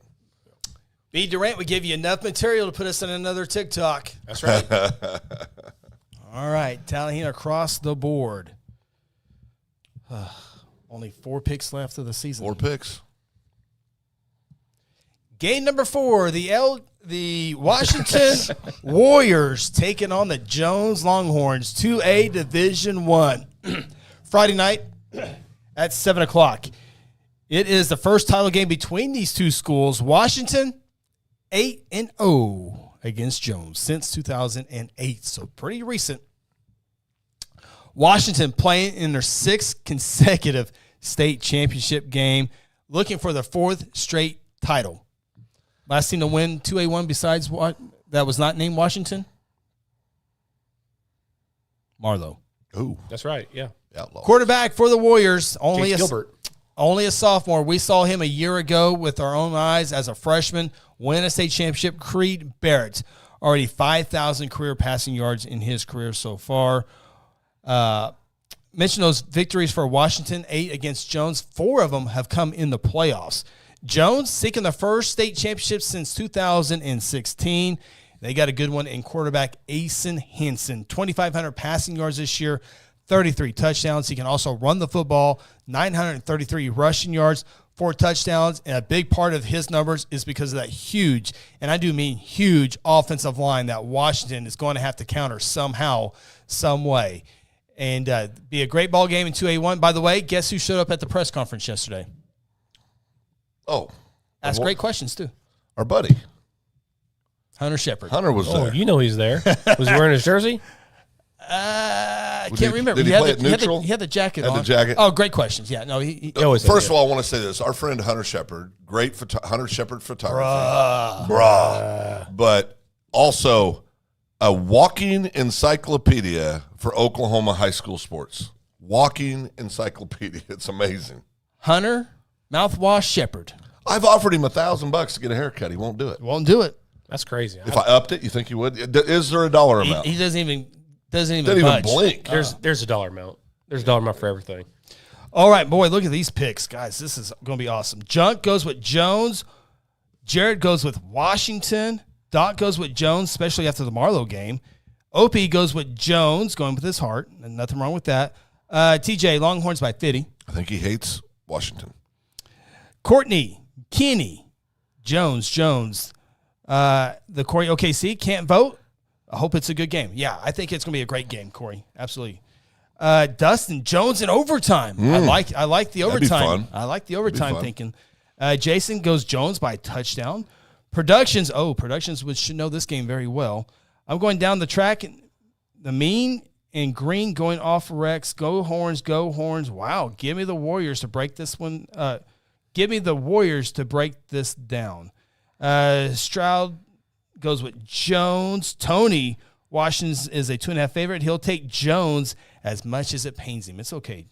B. Durant would give you enough material to put us in another TikTok. That's right. All right, Tallahena across the board. Only 4 picks left of the season. 4 picks. Game number 4, the Washington Warriors taking on the Jones Longhorns, 2A Division I. Friday night at 7 o'clock. It is the first title game between these two schools. Washington, 8-0 against Jones since 2008, so pretty recent. Washington playing in their 6th consecutive state championship game, looking for their 4th straight title. Last team to win 2A1 besides what that was not named Washington? Marlowe. Ooh. That's right, yeah. Outlaw. Quarterback for the Warriors, only Gilbert. Only a sophomore. We saw him a year ago with our own eyes as a freshman win a state championship. Creed Barrett, already 5,000 career passing yards in his career so far. Mention those victories for Washington, 8 against Jones. 4 of them have come in the playoffs. Jones seeking the first state championship since 2016. They got a good one in quarterback Asen Henson. 2,500 passing yards this year, 33 touchdowns. He can also run the football, 933 rushing yards, 4 touchdowns. And a big part of his numbers is because of that huge, and I do mean huge, offensive line that Washington is going to have to counter somehow, some way. And be a great ball game in 2A1. By the way, guess who showed up at the press conference yesterday? Oh. Asked great questions, too. Our buddy. Hunter Shepard. Hunter was there. You know he's there. Was he wearing his jersey? I can't remember. Did he play at neutral? He had the jacket on. Had the jacket? Oh, great questions. Yeah, no, he First of all, I want to say this. Our friend Hunter Shepard, great Hunter Shepard photography. Bruh. But also a walking encyclopedia for Oklahoma high school sports. Walking encyclopedia. It's amazing. Hunter Mouthwash Shepard. I've offered him $1,000 to get a haircut. He won't do it. Won't do it. That's crazy. If I upped it, you think he would? Is there a dollar amount? He doesn't even even blink. There's a dollar amount. There's a dollar amount for everything. All right, boy, look at these picks, guys. This is going to be awesome. Junk goes with Jones. Jared goes with Washington. Doc goes with Jones, especially after the Marlowe game. Opie goes with Jones, going with his heart, and nothing wrong with that. TJ, Longhorns by 50. I think he hates Washington. Courtney, Kenny, Jones. The Corey OKC can't vote. I hope it's a good game. Yeah, I think it's going to be a great game, Corey. Absolutely. Dustin, Jones in overtime. I like the overtime. I like the overtime thinking. Jason goes Jones by touchdown. Productions should know this game very well. I'm going down the track. The mean and green going off Rex. Go Horns, go Horns. Wow, give me the Warriors to break this one. Give me the Warriors to break this down. Stroud goes with Jones. Tony, Washington is a 2.5 favorite. He'll take Jones as much as it pains him. It's okay.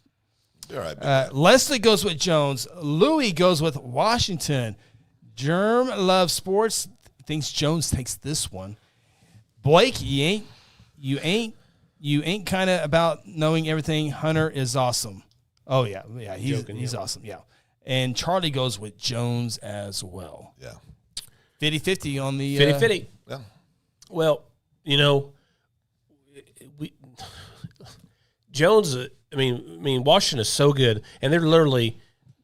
All right. Leslie goes with Jones. Louie goes with Washington. Germ loves sports. Thinks Jones takes this one. Blake, you ain't kind of about knowing everything. Hunter is awesome. Oh yeah, he's awesome. Yeah. And Charlie goes with Jones as well. Yeah. 50-50 on the 50-50. Yeah. Well, Jones. I mean, Washington is so good, and they're literally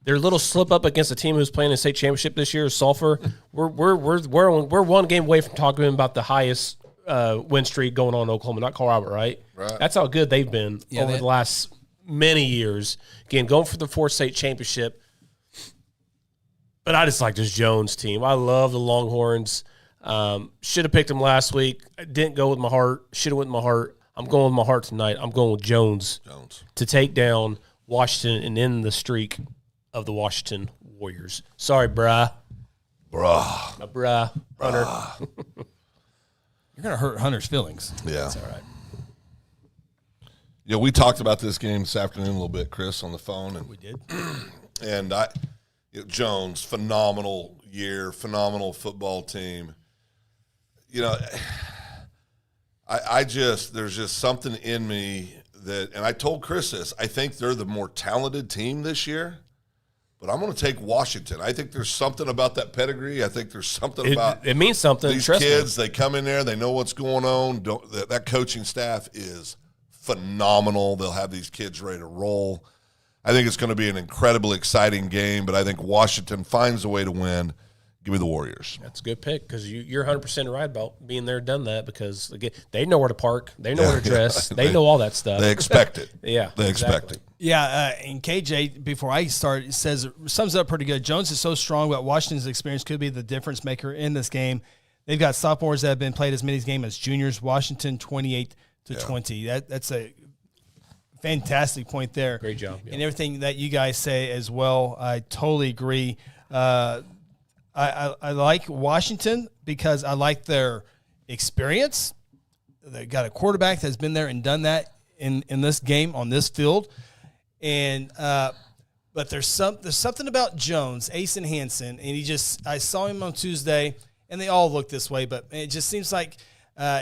their little slip up against a team who's playing a state championship this year. Sulphur. We're one game away from talking about the highest win streak going on in Oklahoma, not Colorado, right? Right. That's how good they've been over the last many years. Again, going for the 4th state championship. But I just like this Jones team. I love the Longhorns. Should have picked them last week. I didn't go with my heart. Should have went with my heart. I'm going with my heart tonight. I'm going with Jones to take down Washington and end the streak of the Washington Warriors. Sorry, bruh. Bruh. My bruh. Hunter. You're going to hurt Hunter's feelings. Yeah. That's all right. Yeah, we talked about this game this afternoon a little bit, Chris, on the phone. And We did. And Jones, phenomenal year, phenomenal football team. There's just something in me that, and I told Chris this, I think they're the more talented team this year, but I'm going to take Washington. I think there's something about that pedigree. I think there's something about it means something. these kids. They come in there, they know what's going on. That coaching staff is phenomenal. They'll have these kids ready to roll. I think it's going to be an incredibly exciting game, but I think Washington finds a way to win. Give me the Warriors. That's a good pick because you're 100% right about being there, done that, because again, they know where to park, they know where to dress, they know all that stuff. They expect it. Yeah, they expect it. Yeah, and KJ, before I start, sums it up pretty good. Jones is so strong, but Washington's experience could be the difference maker in this game. They've got sophomores that have been played as many games as juniors. Washington 28-20. That's a fantastic point there. Great job. Yeah. And everything that you guys say as well, I totally agree. I like Washington because I like their experience. They got a quarterback that's been there and done that in this game on this field. And but there's something about Jones, Asen Hansen, and I saw him on Tuesday, and they all look this way, but it just seems like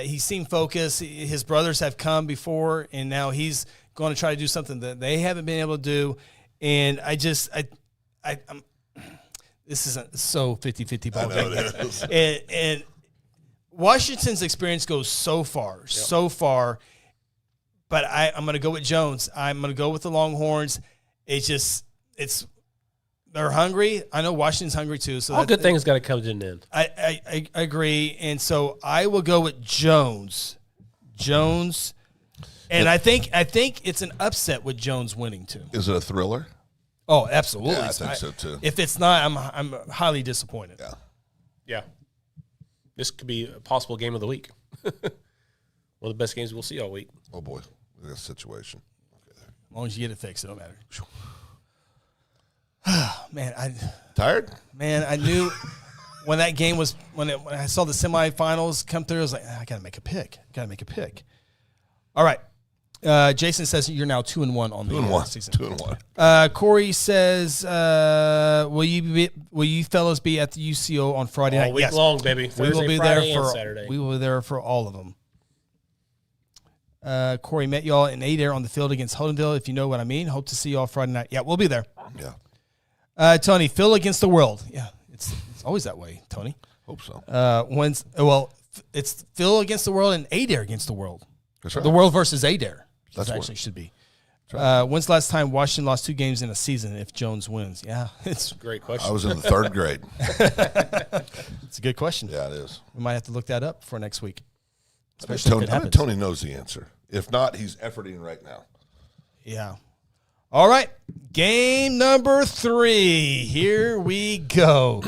he seemed focused. His brothers have come before, and now he's going to try to do something that they haven't been able to do. And I'm this isn't so 50-50 ball game. And Washington's experience goes so far, but I'm going to go with Jones. I'm going to go with the Longhorns. They're hungry. I know Washington's hungry too. So all good things got to come to an end. I agree, and so I will go with Jones. And I think it's an upset with Jones winning too. Is it a thriller? Oh, absolutely. Yeah, I think so too. If it's not, I'm highly disappointed. Yeah. Yeah. This could be a possible game of the week. One of the best games we'll see all week. Oh boy, look at this situation. Okay, as long as you get it fixed, it don't matter. Man, tired? Man, I knew when that game was when I saw the semifinals come through, I was like, I gotta make a pick. All right. Jason says you're now 2-1 on the season. 2-1. Corey says, "Will you fellas be at the UCO on Friday night? All week long, baby. We will be Friday, there and for Saturday. We will be there for all of them." Corey met y'all in Adair on the field against Holdendale. If you know what I mean. Hope to see y'all Friday night. Yeah, we'll be there. Yeah. Tony, Phil against the world. Yeah, it's always that way, Tony. Hope so. It's Phil against the world and Adair against the world. That's right. The world versus Adair. That's actually should be. When's the last time Washington lost 2 games in a season if Jones wins? Yeah, it's a great question. I was in the 3rd grade. It's a good question. Yeah, it is. We might have to look that up for next week. I bet Tony knows the answer. If not, he's efforting right now. Yeah. All right. Game number 3. Here we go.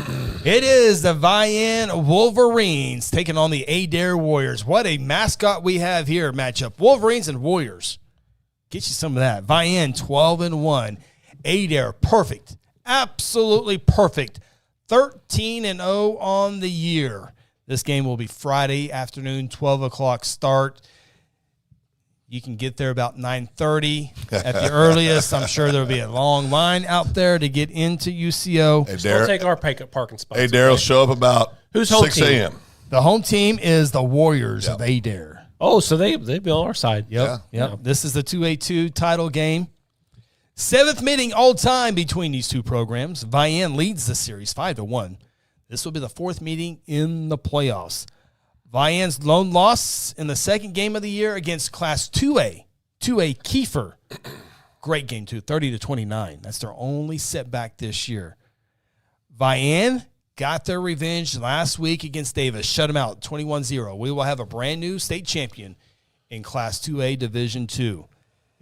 It is the Vian Wolverines taking on the Adair Warriors. What a mascot we have here matchup. Wolverines and Warriors. Get you some of that. Vian 12-1. Adair perfect. Absolutely perfect. 13-0 on the year. This game will be Friday afternoon, 12 o'clock start. You can get there about 9:30 at the earliest. I'm sure there'll be a long line out there to get into UCO. Hey, We'll take our parking spots. Hey, Daryl, show up about Who's home 6 team? a.m. The home team is the Warriors of Adair. Oh, so they've been on our side. Yep. This is the 2A2 title game. 7th meeting all time between these two programs. Vian leads the series 5-1. This will be the 4th meeting in the playoffs. Vian's lone loss in the 2nd game of the year against Class 2A Kiefer. Great game, too, 30-29. That's their only setback this year. Vian got their revenge last week against Davis. Shut them out, 21-0. We will have a brand-new state champion in Class 2A Division II.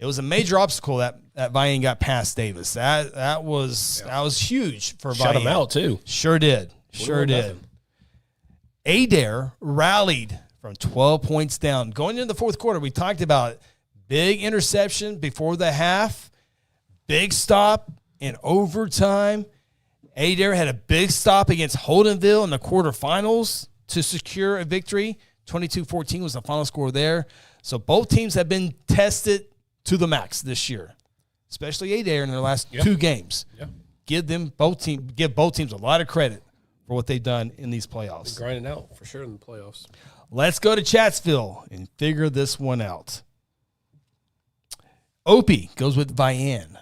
It was a major obstacle that that Vian got past Davis. That was huge for Vian. Shut him out too. Sure did. Sure did. Adair rallied from 12 points down. Going into the fourth quarter, we talked about it. Big interception before the half, big stop in overtime. Adair had a big stop against Holdenville in the quarterfinals to secure a victory. 22-14 was the final score there. So both teams have been tested to the max this year, especially Adair in their last two games. Yeah. Give both teams a lot of credit for what they've done in these playoffs. Been grinding out for sure in the playoffs. Let's go to Chatsville and figure this one out. Opie goes with Vian.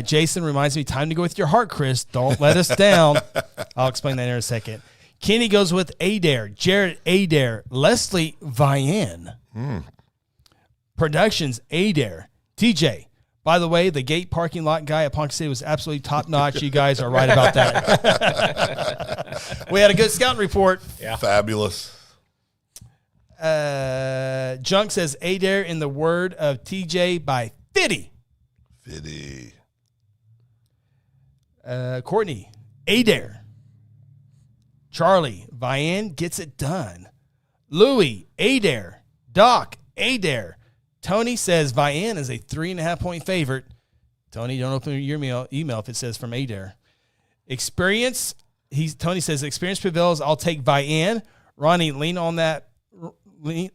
Jason reminds me, time to go with your heart, Chris. Don't let us down. I'll explain that in a second. Kenny goes with Adair. Jared, Adair. Leslie, Vian. Productions, Adair. TJ, by the way, the gate parking lot guy at Ponca City was absolutely top-notch. You guys are right about that. We had a good scouting report. Yeah. Fabulous. Junk says Adair in the word of TJ by Fitty. Fitty. Courtney, Adair. Charlie, Vian gets it done. Louie, Adair. Doc, Adair. Tony says Vian is a 3.5-point favorite. Tony, don't open your email if it says from Adair. Experience, Tony says experience prevails. I'll take Vian. Ronnie, lean on that.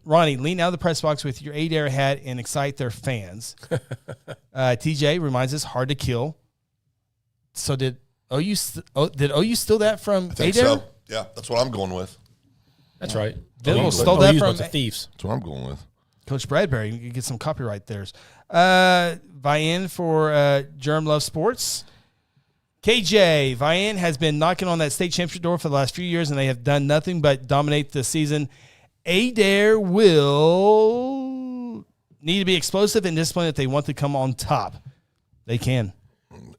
Ronnie, lean out of the press box with your Adair hat and excite their fans. TJ reminds us, hard to kill. So did OU steal that from I think Adair? so. Yeah, that's what I'm going with. That's right. Venable stole that from the thieves. That's what I'm going with. Coach Bradbury. You get some copyright there. Vian for Germ Love Sports. KJ, Vian has been knocking on that state championship door for the last few years, and they have done nothing but dominate the season. Adair will need to be explosive and disciplined if they want to come on top. They can.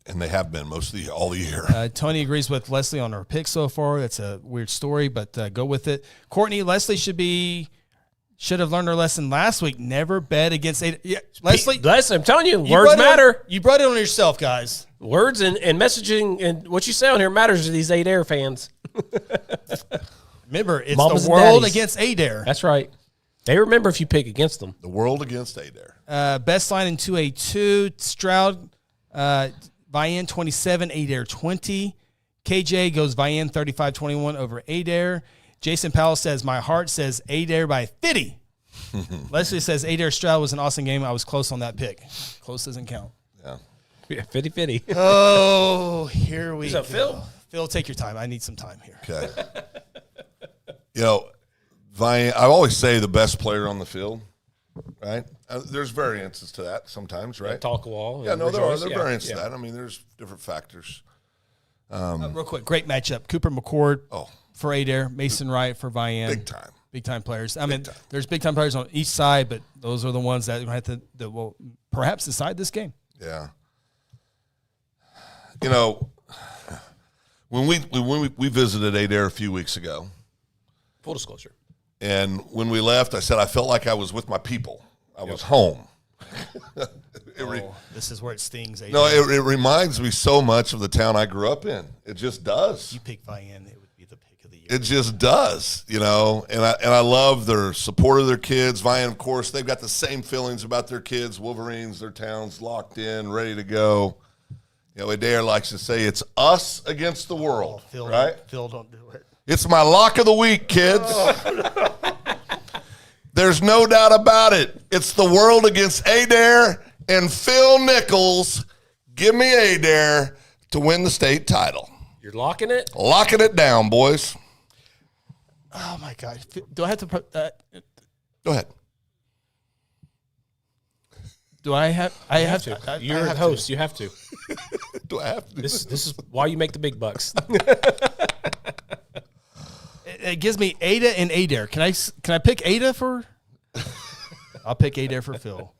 And they have been all the year. Tony agrees with Leslie on her pick so far. That's a weird story, but go with it. Courtney, Leslie should have learned her lesson last week. Never bet against Adair. Yeah, Leslie, I'm telling you, words matter. You brought it on yourself, guys. Words and messaging and what you say on here matters to these Adair fans. Remember, it's Mamas the and world daddies. against Adair. That's right. They remember if you pick against them. The world against Adair. Best line in 2A2. Stroud, Vian 27, Adair 20. KJ goes Vian 35-21 over Adair. Jason Powell says, my heart says Adair by 50. Leslie says Adair Stroud was an awesome game. I was close on that pick. Close doesn't count. Yeah. Yeah, 50-50. Oh, here we go. Phil? Phil, take your time. I need some time here. Okay. Vian, I always say the best player on the field, right? There's variances to that sometimes, right? Talk wall. Yeah, no, there are variances to that. I mean, there's different factors. Real quick, great matchup. Cooper McCord for Adair, Mason Wright for Vian. Big time. Big time players. I mean, there's big time players on each side, but those are the ones that will perhaps decide this game. Yeah. When we visited Adair a few weeks ago. Full disclosure. And when we left, I said I felt like I was with my people. I was home. This is where it stings. Adair. No, it reminds me so much of the town I grew up in. It just does. You pick Vian, it would be the pick of the year. It just does, And I love their support of their kids. Vian, of course, they've got the same feelings about their kids. Wolverines, their town's locked in, ready to go. Adair likes to say it's us against the world, right? Phil, don't do it. It's my lock of the week, kids. There's no doubt about it. It's the world against Adair and Phil Nichols. Give me Adair to win the state title. You're locking it? Locking it down, boys. Oh, my God. Do I have to put that? Go ahead. Do I have? I have to. You're the host. You have to. Do I have to? This is why you make the big bucks. It gives me Ada and Adair. Can I pick Ada for? I'll pick Adair for Phil.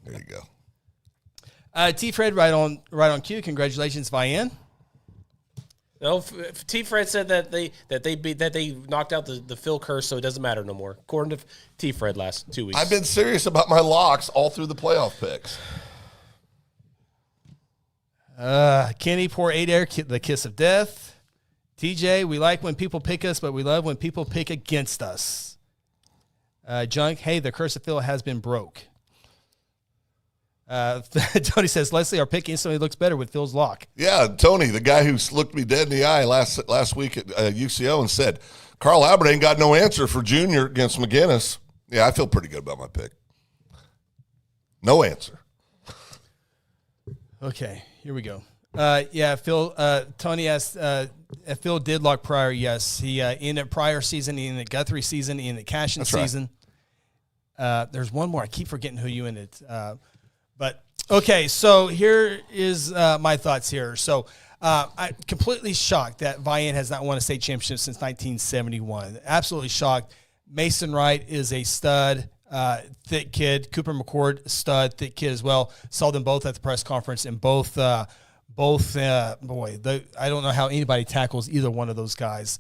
There you go. T. Fred, right on cue. Congratulations, Vian. No, T. Fred said that they knocked out the Phil curse, so it doesn't matter no more. According to T. Fred last 2 weeks. I've been serious about my locks all through the playoff picks. Kenny, poor Adair, the kiss of death. TJ, we like when people pick us, but we love when people pick against us. Junk, hey, the curse of Phil has been broke. Tony says, Leslie, our pick instantly looks better with Phil's lock. Yeah, Tony, the guy who looked me dead in the eye last week at UCO and said, Carl Albert ain't got no answer for Junior against McGinnis. Yeah, I feel pretty good about my pick. No answer. Okay, here we go. Phil. Tony asked if Phil did lock Pryor. Yes, he in a Pryor season, he in the Guthrie season, he in the Cashin season. Right. There's one more. I keep forgetting who you in it. But okay, so here is my thoughts here. So I'm completely shocked that Vian has not won a state championship since 1971. Absolutely shocked. Mason Wright is a stud. Thick kid. Cooper McCord, stud, thick kid as well. Saw them both at the press conference, and both, I don't know how anybody tackles either one of those guys.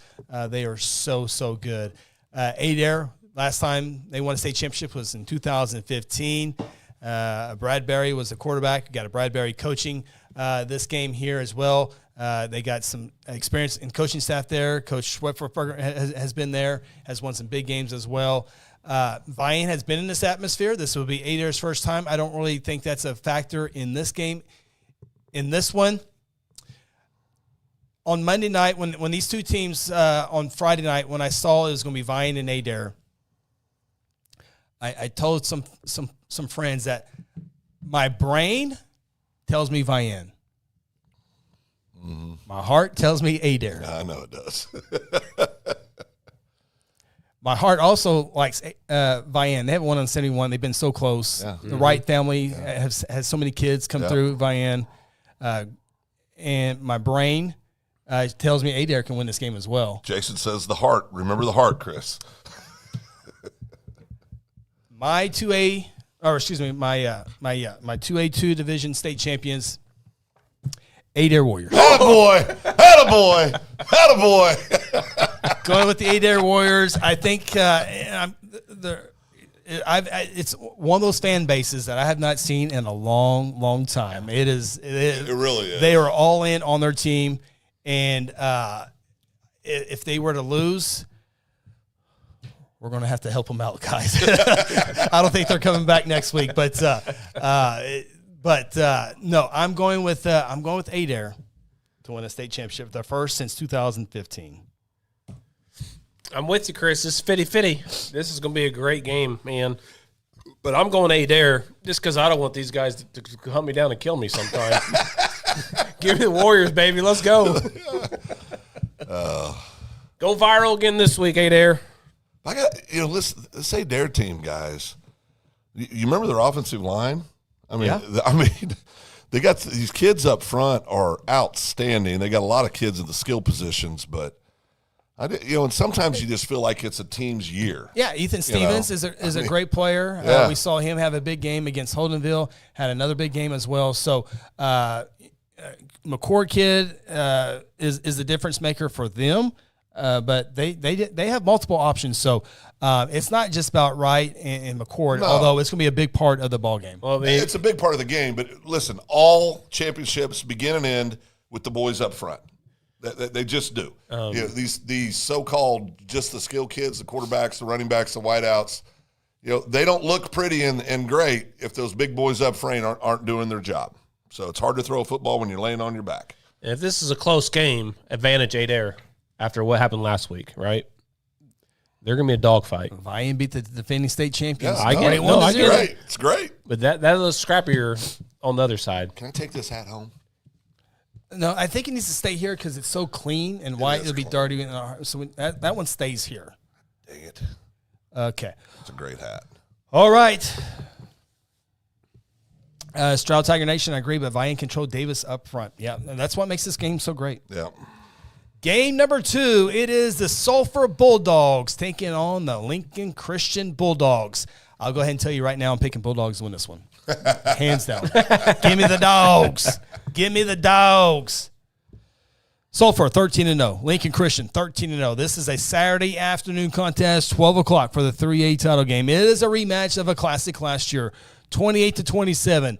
They are so good. Adair, last time they won a state championship was in 2015. Bradbury was the quarterback. Got a Bradbury coaching this game here as well. They got some experience in coaching staff there. Coach Schwepfer has been there, has won some big games as well. Vian has been in this atmosphere. This will be Adair's first time. I don't really think that's a factor in this game. In this one, on Monday night, when these two teams on Friday night, when I saw it was going to be Vian and Adair, I told some friends that my brain tells me Vian. Mm-hmm. My heart tells me Adair. I know it does. My heart also likes Vian. They haven't won on 71. They've been so close. Yeah. The Wright family has so many kids come through Vian. And my brain tells me Adair can win this game as well. Jason says the heart. Remember the heart, Chris. My 2A, or excuse me, my 2A2 division state champions, Adair Warriors. Attaboy! Attaboy! Attaboy! Going with the Adair Warriors. I think it's one of those fan bases that I have not seen in a long time. It really is. They are all in on their team, and if they were to lose, we're going to have to help them out, guys. I don't think they're coming back next week, but no, I'm going with Adair to win a state championship, their first since 2015. I'm with you, Chris. This is 50-50. This is going to be a great game, man. But I'm going Adair just because I don't want these guys to hunt me down and kill me sometime. Give me the Warriors, baby. Let's go. Go viral again this week, Adair. Listen, this Adair team, guys. You remember their offensive line? I mean, they got these kids up front are outstanding. They got a lot of kids in the skill positions, but and sometimes you just feel like it's a team's year. Yeah, Ethan Stevens is a great player. Yeah. We saw him have a big game against Holdenville, had another big game as well. So McCord kid is the difference maker for them. But they have multiple options. So it's not just about Wright and McCord, although it's going to be a big part of the ball game. Well, it's a big part of the game. But listen, all championships begin and end with the boys up front. They just do. These so-called just the skill kids, the quarterbacks, the running backs, the wideouts, they don't look pretty and great if those big boys up front aren't doing their job. So it's hard to throw a football when you're laying on your back. And if this is a close game, advantage Adair after what happened last week, right? They're going to be a dogfight. Vian beat the defending state champions. Yeah, I get it. It's great. But that is scrappier on the other side. Can I take this hat home? No, I think it needs to stay here because it's so clean and white. It'll be dirty. So that one stays here. Dang it. Okay. It's a great hat. All right. Stroud Tiger Nation, I agree, but Vian controlled Davis up front. Yeah, and that's what makes this game so great. Yeah. Game number 2, it is the Sulphur Bulldogs taking on the Lincoln Christian Bulldogs. I'll go ahead and tell you right now I'm picking Bulldogs to win this one. Hands down. Give me the dogs. Give me the dogs. Sulphur 13-0. Lincoln Christian 13-0. This is a Saturday afternoon contest, 12 o'clock for the 3A title game. It is a rematch of a classic last year, 28-27.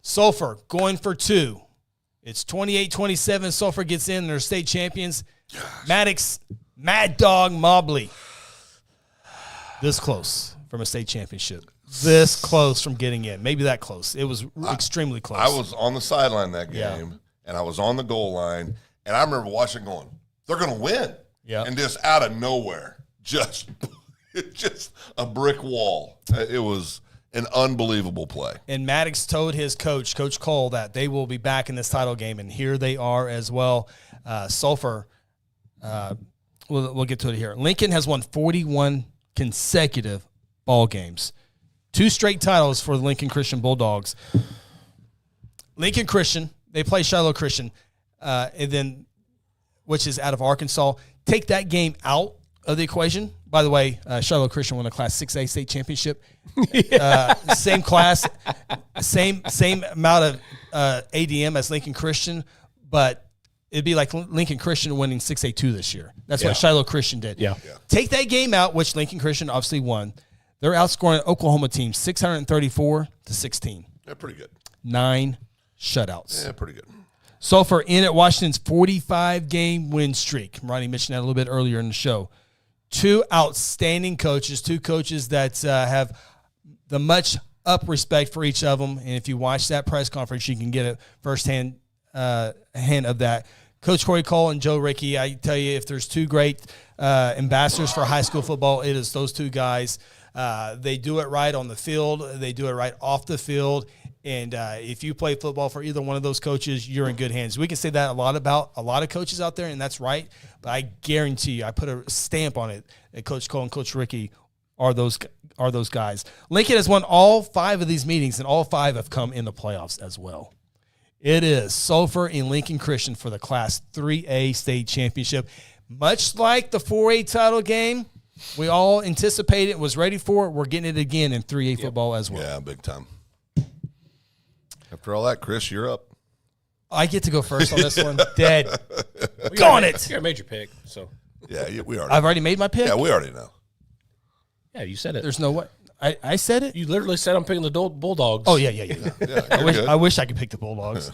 Sulphur going for 2. It's 28-27. Sulphur gets in. They're state champions. Maddox, Mad Dog Mobley. This close from a state championship. This close from getting in. Maybe that close. It was extremely close. I was on the sideline that game, and I was on the goal line, and I remember watching going, they're going to win. Yeah. And just out of nowhere, just a brick wall. It was an unbelievable play. And Maddox told his coach, Coach Cole, that they will be back in this title game, and here they are as well. Sulphur, we'll get to it here. Lincoln has won 41 consecutive ball games. 2 straight titles for the Lincoln Christian Bulldogs. Lincoln Christian, they play Shiloh Christian, and then which is out of Arkansas. Take that game out of the equation. By the way, Shiloh Christian won a Class 6A state championship. Same class, same amount of ADM as Lincoln Christian, but it'd be like Lincoln Christian winning 6A2 this year. That's what Shiloh Christian did. Yeah. Take that game out, which Lincoln Christian obviously won. They're outscoring Oklahoma team 634-16. Yeah, pretty good. 9 shutouts. Yeah, pretty good. Sulphur in at Washington's 45-game win streak. Ronnie mentioned that a little bit earlier in the show. 2 outstanding coaches, 2 coaches that have the much up respect for each of them. And if you watch that press conference, you can get a firsthand hand of that. Coach Corey Cole and Joe Rickey, I tell you, if there's 2 great ambassadors for high school football, it is those 2 guys. They do it right on the field. They do it right off the field. And if you play football for either one of those coaches, you're in good hands. We can say that a lot about a lot of coaches out there, and that's right. But I guarantee you, I put a stamp on it that Coach Cole and Coach Rickey are those guys. Lincoln has won all 5 of these meetings, and all 5 have come in the playoffs as well. It is Sulphur and Lincoln Christian for the Class 3A state championship. Much like the 4A title game, we all anticipated, was ready for it. We're getting it again in 3A football as well. Yeah, big time. After all that, Chris, you're up. I get to go first on this one. Dead. Gone it. You made your pick, so. Yeah, we already. I've already made my pick? Yeah, we already know. Yeah, you said it. There's no way. I said it? You literally said I'm picking the Bulldogs. Oh, yeah. I wish I could pick the Bulldogs.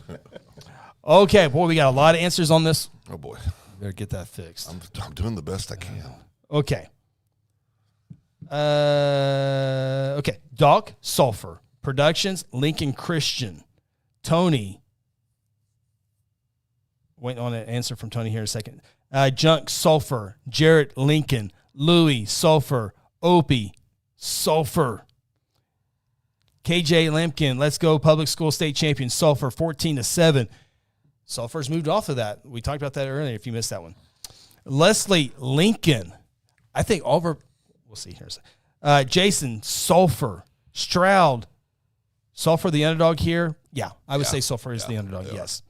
Okay, boy, we got a lot of answers on this. Oh, boy. Better get that fixed. I'm doing the best I can. Okay. Okay. Doc, Sulphur. Productions, Lincoln Christian. Tony. Waiting on an answer from Tony here in a second. Junk, Sulphur. Jarrett, Lincoln. Louis, Sulphur. Opie, Sulphur. KJ Lampkin, let's go public school state champion, Sulphur, 14-7. Sulphur's moved off of that. We talked about that earlier if you missed that one. Leslie, Lincoln. I think over, we'll see here. Jason, Sulphur. Stroud, Sulphur the underdog here. Yeah, I would say Sulphur is the underdog, yes.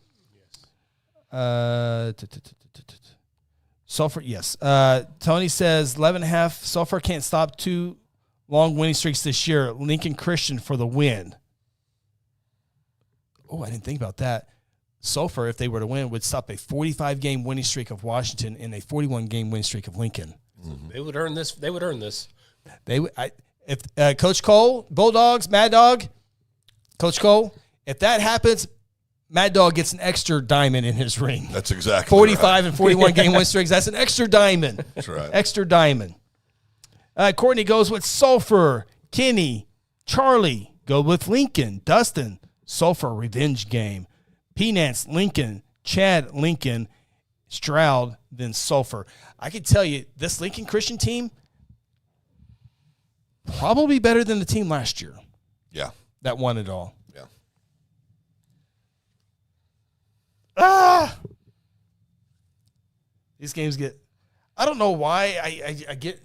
Sulphur, yes. Tony says 11.5. Sulphur can't stop 2 long winning streaks this year. Lincoln Christian for the win. Oh, I didn't think about that. Sulphur, if they were to win, would stop a 45-game winning streak of Washington and a 41-game winning streak of Lincoln. Mm-hmm. They would earn this. They would earn this. If Coach Cole, Bulldogs, Mad Dog, Coach Cole, if that happens, Mad Dog gets an extra diamond in his ring. That's exactly 45 right. and 41 game win streaks. That's an extra diamond. That's right. Extra diamond. Courtney goes with Sulphur. Kenny. Charlie. Go with Lincoln. Dustin. Sulphur revenge game. Peanuts. Lincoln. Chad. Lincoln. Stroud. Then Sulphur. I can tell you, this Lincoln Christian team probably better than the team last year. Yeah. That won it all. These games get. I don't know why I get.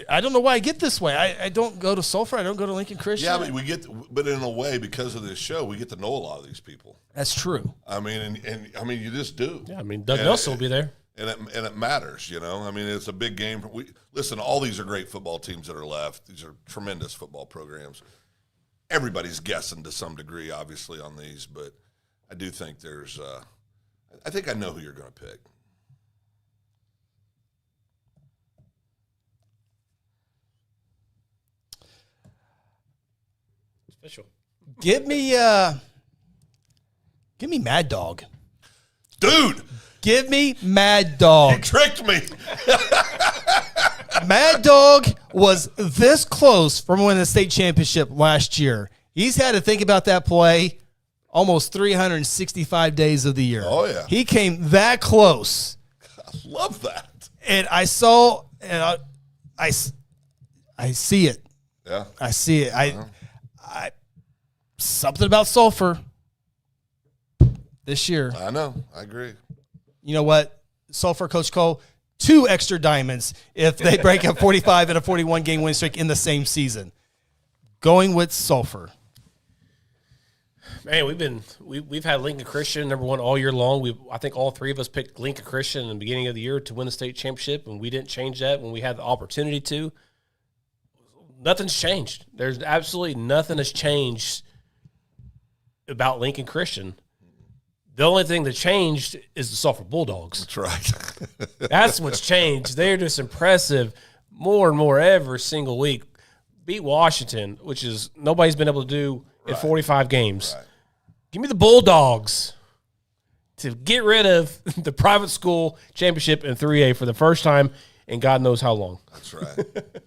I don't know why I get this way. I don't go to Sulphur. I don't go to Lincoln Christian. Yeah, but in a way, because of this show, we get to know a lot of these people. That's true. I mean, and I mean, you just do. Yeah, I mean, Doug Nelson will be there, and it matters. You know, I mean, it's a big game. Listen, all these are great football teams that are left. These are tremendous football programs. Everybody's guessing to some degree, obviously, on these, but I do think there's I think I know who you're going to pick. Official. Give me Mad Dog. Dude! Give me Mad Dog. You tricked me. Mad Dog was this close from winning the state championship last year. He's had to think about that play almost 365 days of the year. Oh, yeah. He came that close. I love that. And I saw, and I see it. Yeah. I see it. Something about Sulphur this year. I know. I agree. You know what? Sulphur, Coach Cole, 2 extra diamonds if they break a 45 and a 41 game win streak in the same season. Going with Sulphur. Man, we've had Lincoln Christian #1 all year long. I think all 3 of us picked Lincoln Christian in the beginning of the year to win the state championship, and we didn't change that when we had the opportunity to. Nothing's changed. There's absolutely nothing has changed about Lincoln Christian. The only thing that changed is the Sulphur Bulldogs. That's right. That's what's changed. They're just impressive more and more every single week. Beat Washington, which is nobody's been able to do in 45 games. Right. Give me the Bulldogs to get rid of the private school championship in 3A for the first time in God knows how long. That's right.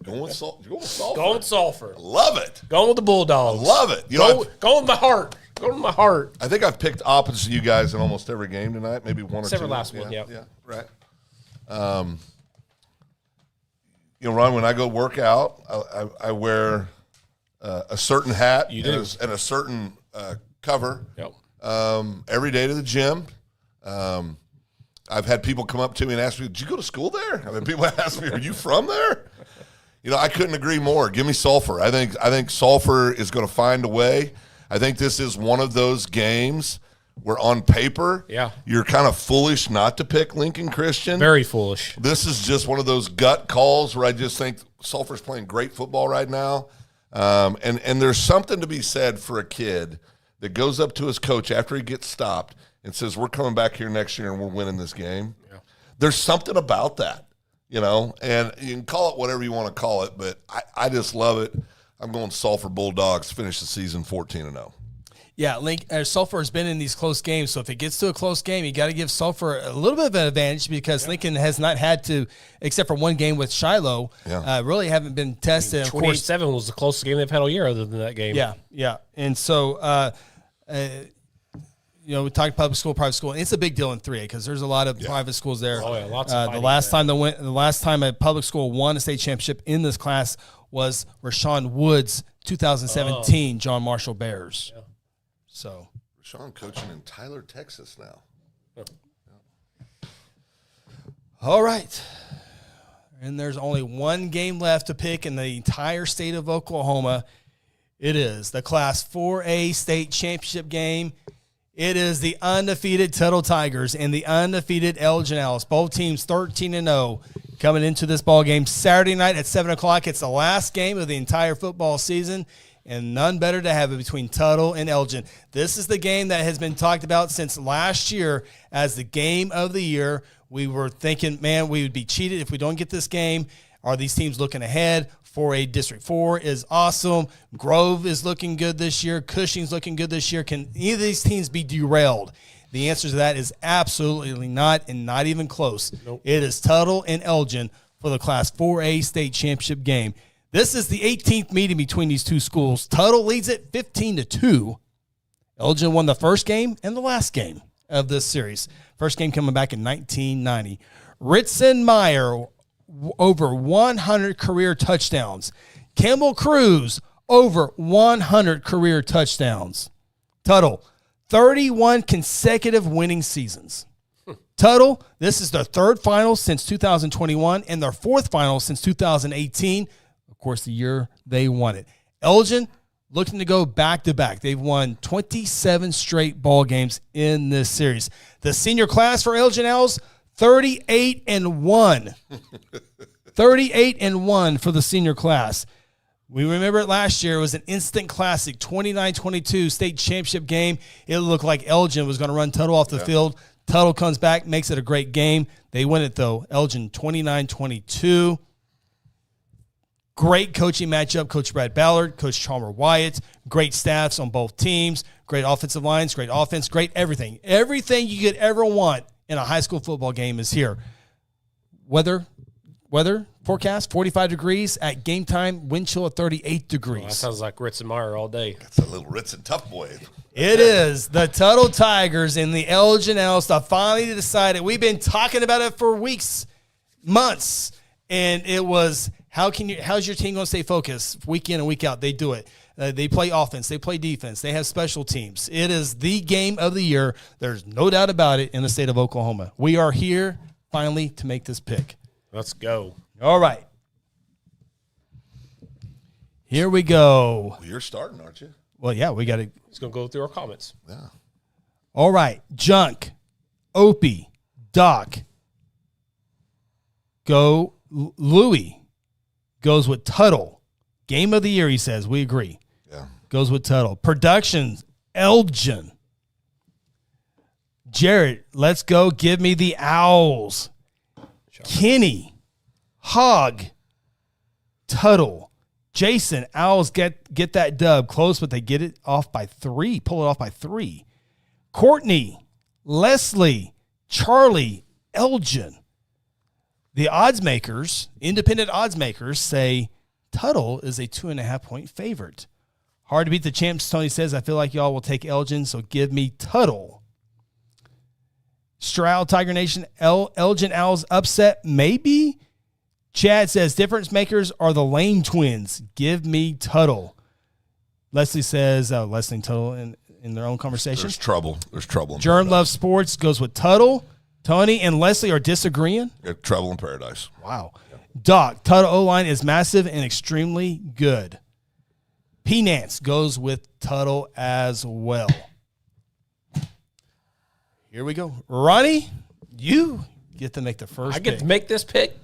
Going with Sulphur. Going with Sulphur. Love it. Going with the Bulldogs. I love it. Going with my heart. Going with my heart. I think I've picked opposite you guys in almost every game tonight. Maybe one Except or 2. for last one, yeah. Yeah, right. Ron, when I go work out, I wear a certain hat and a certain cover every day to the gym. I've had people come up to me and ask me, did you go to school there? I mean, people ask me, are you from there? I couldn't agree more. Give me Sulphur. I think Sulphur is going to find a way. I think this is one of those games where on paper, you're kind of foolish not to pick Lincoln Christian. Very foolish. This is just one of those gut calls where I just think Sulphur's playing great football right now. And there's something to be said for a kid that goes up to his coach after he gets stopped and says, we're coming back here next year and we're winning this game. Yeah. There's something about that, and you can call it whatever you want to call it, but I just love it. I'm going Sulphur Bulldogs, finish the season 14-0. Yeah, Sulphur has been in these close games, so if it gets to a close game, you got to give Sulphur a little bit of an advantage because Lincoln has not had to, except for one game with Shiloh, really haven't been tested. 28-7 was the closest game they've had all year other than that game. Yeah. And so, we talked public school, private school, and it's a big deal in 3A because there's a lot of private schools there. Oh, yeah, lots of the last time a public school won a state championship in this class was Rashawn Woods, 2017, John Marshall Bears. Yeah. So Rashawn coaching in Tyler, Texas now. Yeah. All right. And there's only one game left to pick in the entire state of Oklahoma. It is the Class 4A state championship game. It is the undefeated Tuttle Tigers and the undefeated Elgin Owls. Both teams 13-0 coming into this ball game Saturday night at 7 o'clock. It's the last game of the entire football season, and none better to have it between Tuttle and Elgin. This is the game that has been talked about since last year as the game of the year. We were thinking, man, we would be cheated if we don't get this game. Are these teams looking ahead? 4A District 4 is awesome. Grove is looking good this year. Cushing's looking good this year. Can any of these teams be derailed? The answer to that is absolutely not, and not even close. Nope. It is Tuttle and Elgin for the Class 4A state championship game. This is the 18th meeting between these two schools. Tuttle leads it 15-2. Elgin won the first game and the last game of this series. First game coming back in 1990. Ritson Meyer, over 100 career touchdowns. Campbell Cruz, over 100 career touchdowns. Tuttle, 31 consecutive winning seasons. Tuttle, this is their third final since 2021 and their fourth final since 2018. Of course, the year they won it. Elgin, looking to go back-to-back. They've won 27 straight ball games in this series. The senior class for Elgin Owls, 38-1. 38-1 for the senior class. We remember it last year. It was an instant classic, 29-22 state championship game. It looked like Elgin was going to run Tuttle off the field. Tuttle comes back, makes it a great game. They win it, though. Elgin 29-22. Great coaching matchup. Coach Brad Ballard, Coach Chalmer Wyatt. Great staffs on both teams. Great offensive lines, great offense, great everything. Everything you could ever want in a high school football game is here. Weather forecast, 45 degrees. At game time, wind chill at 38 degrees. That sounds like Ritz and Meyer all day. That's a little Ritz and tough boy. It is the Tuttle Tigers and the Elgin Owls to finally decide it. We've been talking about it for weeks, months, and it was how's your team going to stay focused week in and week out? They do it. They play offense. They play defense. They have special teams. It is the game of the year. There's no doubt about it in the state of Oklahoma. We are here finally to make this pick. Let's go. All right. Here we go. Well, you're starting, aren't you? Well, yeah, we got to. He's going to go through our comments. Yeah. All right. Junk, Opie, Doc. Go. Louie goes with Tuttle. Game of the year, he says. We agree. Yeah. Goes with Tuttle. Productions, Elgin. Jared, let's go. Give me the Owls. Kenny, Hogg, Tuttle. Jason, Owls get that dub. Close, but they get it off by 3. Pull it off by 3. Courtney, Leslie, Charlie, Elgin. The odds makers, independent odds makers, say Tuttle is a 2.5-point favorite. Hard to beat the champs, Tony says. I feel like y'all will take Elgin, so give me Tuttle. Stroud, Tiger Nation, Elgin Owls upset, maybe. Chad says difference makers are the Lane twins. Give me Tuttle. Leslie says, Leslie and Tuttle in their own conversation. There's trouble. There's trouble. Germ Love Sports goes with Tuttle. Tony and Leslie are disagreeing. Trouble in paradise. Wow. Doc, Tuttle O-line is massive and extremely good. P. Nance goes with Tuttle as well. Here we go. Ronnie, you get to make the first I get to make this pick.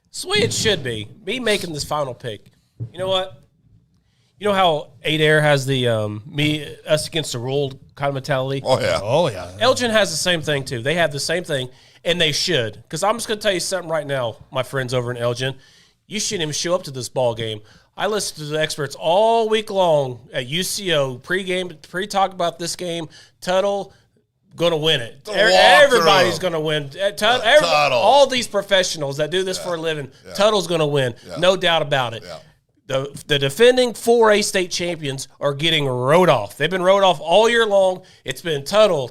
It's the way it should be. Me making this final pick. You know what? You know how 8 Air has the us against the world kind of mentality? Oh, yeah. Oh, yeah. Elgin has the same thing, too. They have the same thing, and they should. Because I'm just going to tell you something right now, my friends over in Elgin. You shouldn't even show up to this ball game. I listened to the experts all week long at UCO, pre-talk about this game. Tuttle going to win it. Everybody's going to win. Tuttle. All these professionals that do this for a living, Tuttle's going to win. No doubt about it. Yeah. The defending 4A state champions are getting rode off. They've been rode off all year long. It's been Tuttle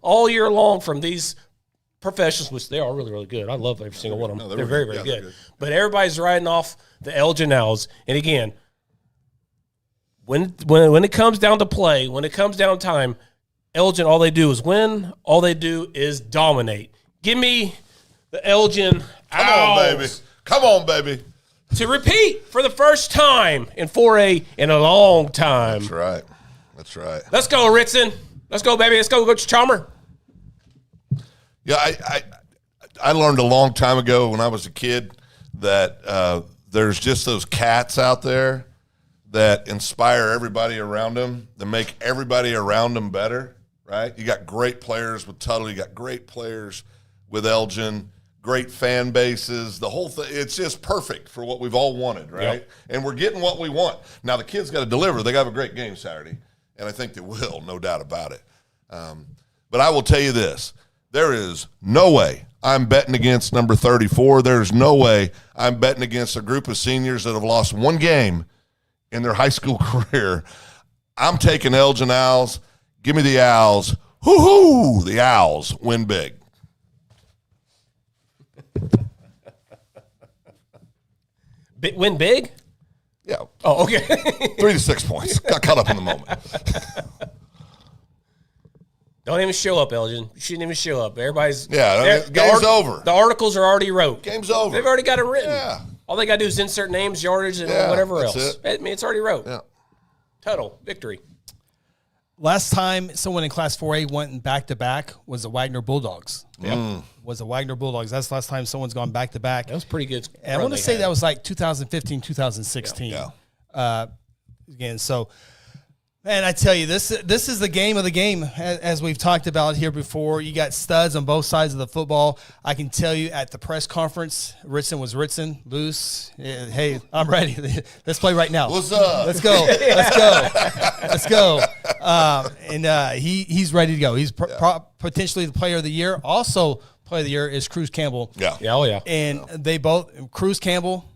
all year long from these professionals, which they are really, really good. I love every single one of them. They're very, very good. But everybody's riding off the Elgin Owls. And again, when it comes down to play, when it comes down time, Elgin, all they do is win. All they do is dominate. Give me the Elgin Owls. Come on, baby. To repeat for the first time in 4A in a long time. That's right. Let's go, Ritson. Let's go, baby. Let's go, Coach Chalmer. Yeah, I learned a long time ago when I was a kid that there's just those cats out there that inspire everybody around them, that make everybody around them better, right? You got great players with Tuttle. You got great players with Elgin. Great fan bases, the whole thing. It's just perfect for what we've all wanted, right? Yep. And we're getting what we want. Now, the kids got to deliver. They got to have a great game Saturday, and I think they will, no doubt about it. But I will tell you this. There is no way I'm betting against number 34. There's no way I'm betting against a group of seniors that have lost one game in their high school career. I'm taking Elgin Owls. Give me the Owls. Hoo-hoo! The Owls win big. Win big? Yeah. Oh, okay. 3 to 6 points. Got caught up in the moment. Don't even show up, Elgin. You shouldn't even show up. Everybody's game's over. The articles are already wrote. Game's over. They've already got it written. Yeah. All they got to do is insert names, yardage, and whatever else. It. I mean, it's already wrote. Yeah. Tuttle, victory. Last time someone in Class 4A went back-to-back was the Wagner Bulldogs. Yep. Was the Wagner Bulldogs. That's the last time someone's gone back-to-back. That was pretty good. And I want to say that was like 2015, 2016. Yeah. Again, so Man, I tell you, this is the game of the game, as we've talked about here before. You got studs on both sides of the football. I can tell you at the press conference, Ritson was Ritson, loose. Hey, I'm ready. Let's play right now. What's up? Let's go. Let's go. He's ready to go. He's potentially the player of the year. Also, player of the year is Cruz Campbell. Yeah. Oh, yeah. And they both, Cruz Campbell,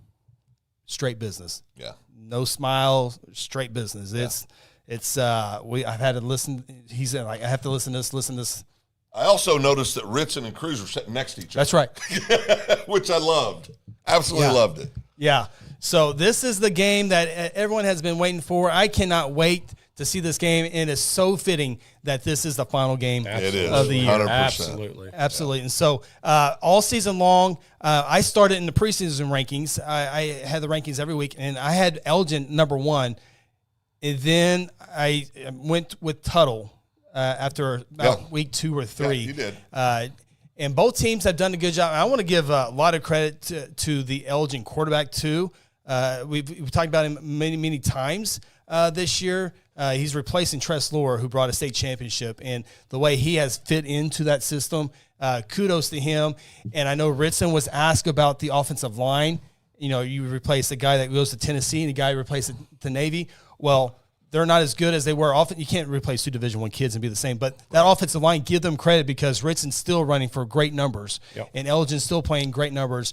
straight business. Yeah. No smile, straight business. I've had to listen. He's like, I have to listen to this. I also noticed that Ritson and Cruz were sitting next to each other. That's right. Which I loved. Absolutely loved it. Yeah. So this is the game that everyone has been waiting for. I cannot wait to see this game, and it's so fitting that this is the final game of the year. 100%. Absolutely. And so all season long, I started in the preseason rankings. I had the rankings every week, and I had Elgin number 1. And then I went with Tuttle after about week 2 or 3. Yeah, you did. And both teams have done a good job. I want to give a lot of credit to the Elgin quarterback, too. We've talked about him many, many times this year. He's replacing Tress Lohr, who brought a state championship. And the way he has fit into that system, kudos to him. And I know Ritson was asked about the offensive line. You know, you replace the guy that goes to Tennessee and the guy who replaced the Navy. Well, they're not as good as they were. Often you can't replace 2 Division I kids and be the same. But that offensive line, give them credit because Ritson's still running for great numbers. Yep. And Elgin's still playing great numbers.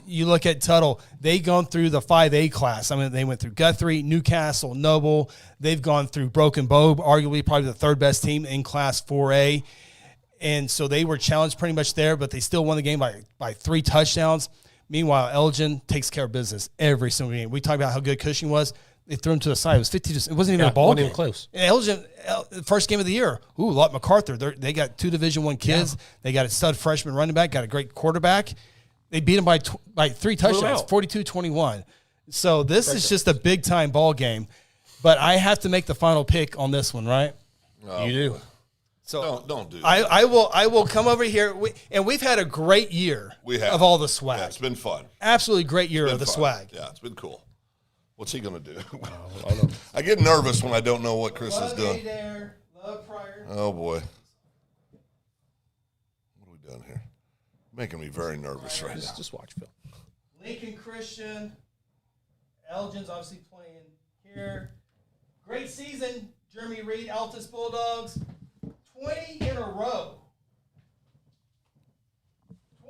You look at Tuttle, they've gone through the 5A class. I mean, they went through Guthrie, Newcastle, Noble. They've gone through Broken Bow, arguably probably the 3rd best team in Class 4A. And so they were challenged pretty much there, but they still won the game by 3 touchdowns. Meanwhile, Elgin takes care of business every single game. We talked about how good Cushing was. They threw him to the side. It was 50. It wasn't even a ball game. Wasn't even close. And Elgin, first game of the year. Lott MacArthur. They got 2 Division I kids. Yeah. They got a stud freshman running back. Got a great quarterback. They beat him by 3 touchdowns, 42-21. So this is just a big time ball game. But I have to make the final pick on this one, right? Oh, you do. So don't do that. I will come over here, and we've had a great year of all the swag. Yeah, it's been fun. Absolutely great year of the swag. Yeah, it's been cool. What's he going to do? I get nervous when I don't know what Chris is doing. Love Pryor. Oh, boy. What are we doing here? Making me very nervous right now. Just watch, Phil. Lincoln Christian. Elgin's obviously playing here. Great season, Jeremy Reed, Altus Bulldogs. 20 in a row.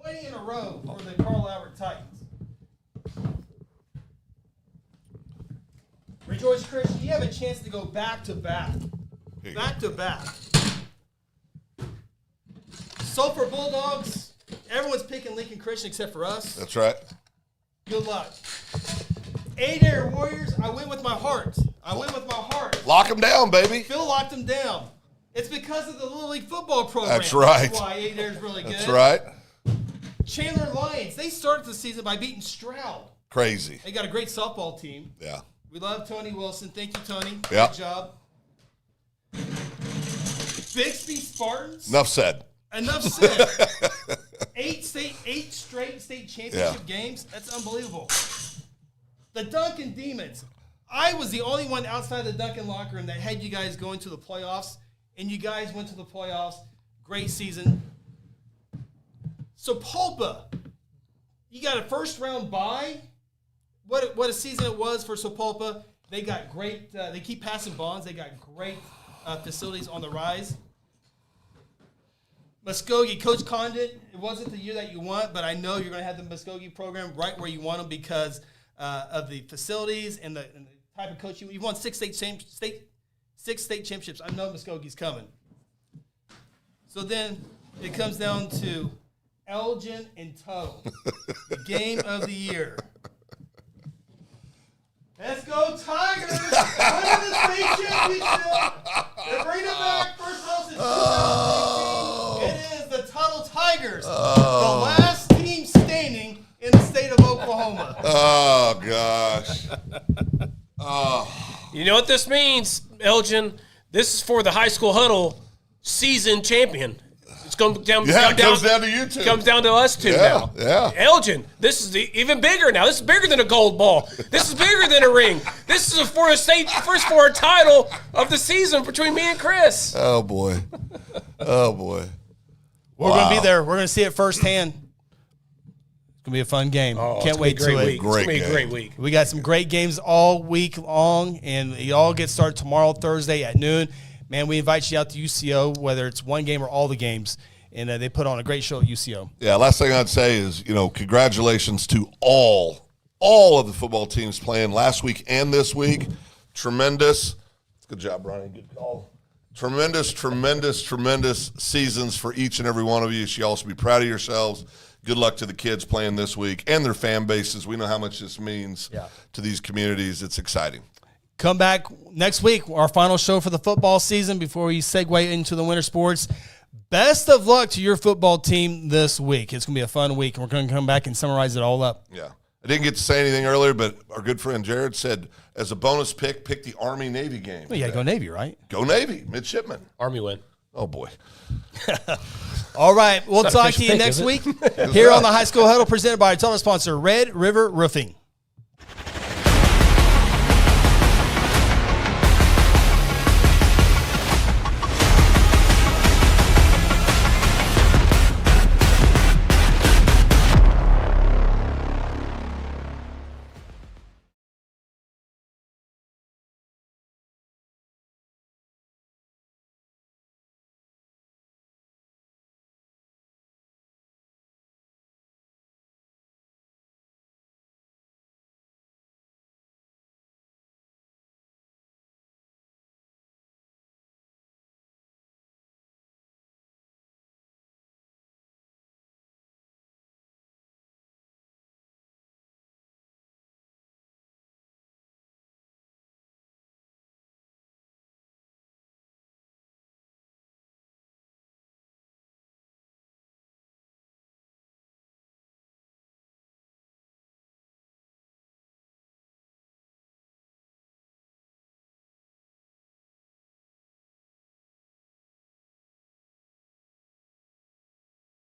20 in a row for the Carl Albert Titans. Rejoice Christian, you have a chance to go back to back. Back to back. Sulphur Bulldogs, everyone's picking Lincoln Christian except for us. That's right. Good luck. Adair Warriors, I went with my heart. Lock them down, baby. Phil locked them down. It's because of the Little League football program. That's right. That's why Adair's really good. That's right. Chandler Lions, they started the season by beating Stroud. Crazy. They got a great softball team. Yeah. We love Tony Wilson. Thank you, Tony. Yeah. Good job. Bixby Spartans. Enough said. 8 straight state championship games. That's unbelievable. The Duncan Demons. I was the only one outside the Duncan locker room that had you guys going to the playoffs, and you guys went to the playoffs. Great season. So Sapulpa, you got a first-round bye. What a season it was for Sapulpa. They got great. They keep passing bonds. They got great facilities on the rise. Muskogee, Coach Condit, it wasn't the year that you want, but I know you're going to have the Muskogee program right where you want them because of the facilities and the type of coach you've won 6 state championships. I know Muskogee's coming. So then it comes down to Elgin and Tuttle, the game of the year. Let's go Tigers! Winning the state championship! They're bringing it back first time since 2018. It is the Tuttle Tigers, the last team standing in the state of Oklahoma. Oh, gosh. You know what this means, Elgin? This is for the High School Huddle season champion. It's going down. It comes down to you two. Comes down to us two now. Yeah. Elgin, this is even bigger now. This is bigger than a gold ball. This is bigger than a ring. This is for a first for a title of the season between me and Chris. Oh boy. Oh boy. We're going to be there. We're going to see it firsthand. It's going to be a fun game. Can't wait to it. It's going to be a great week. We got some great games all week long, and it all gets started tomorrow, Thursday at noon. Man, we invite you out to UCO, whether it's one game or all the games, and they put on a great show at UCO. Yeah, last thing I'd say is, congratulations to all of the football teams playing last week and this week. Tremendous. Good job, Ronnie. Good call. Tremendous seasons for each and every one of you. You should also be proud of yourselves. Good luck to the kids playing this week and their fan bases. We know how much this means to these communities. It's exciting. Come back next week, our final show for the football season before we segue into the winter sports. Best of luck to your football team this week. It's going to be a fun week, and we're going to come back and summarize it all up. Yeah. I didn't get to say anything earlier, but our good friend Jared said, as a bonus pick the Army-Navy game. Well, you got to go Navy, right? Go Navy, midshipman. Army win. Oh, boy. All right. We'll talk to you next week here on the High School Huddle, presented by our title sponsor, Red River Roofing.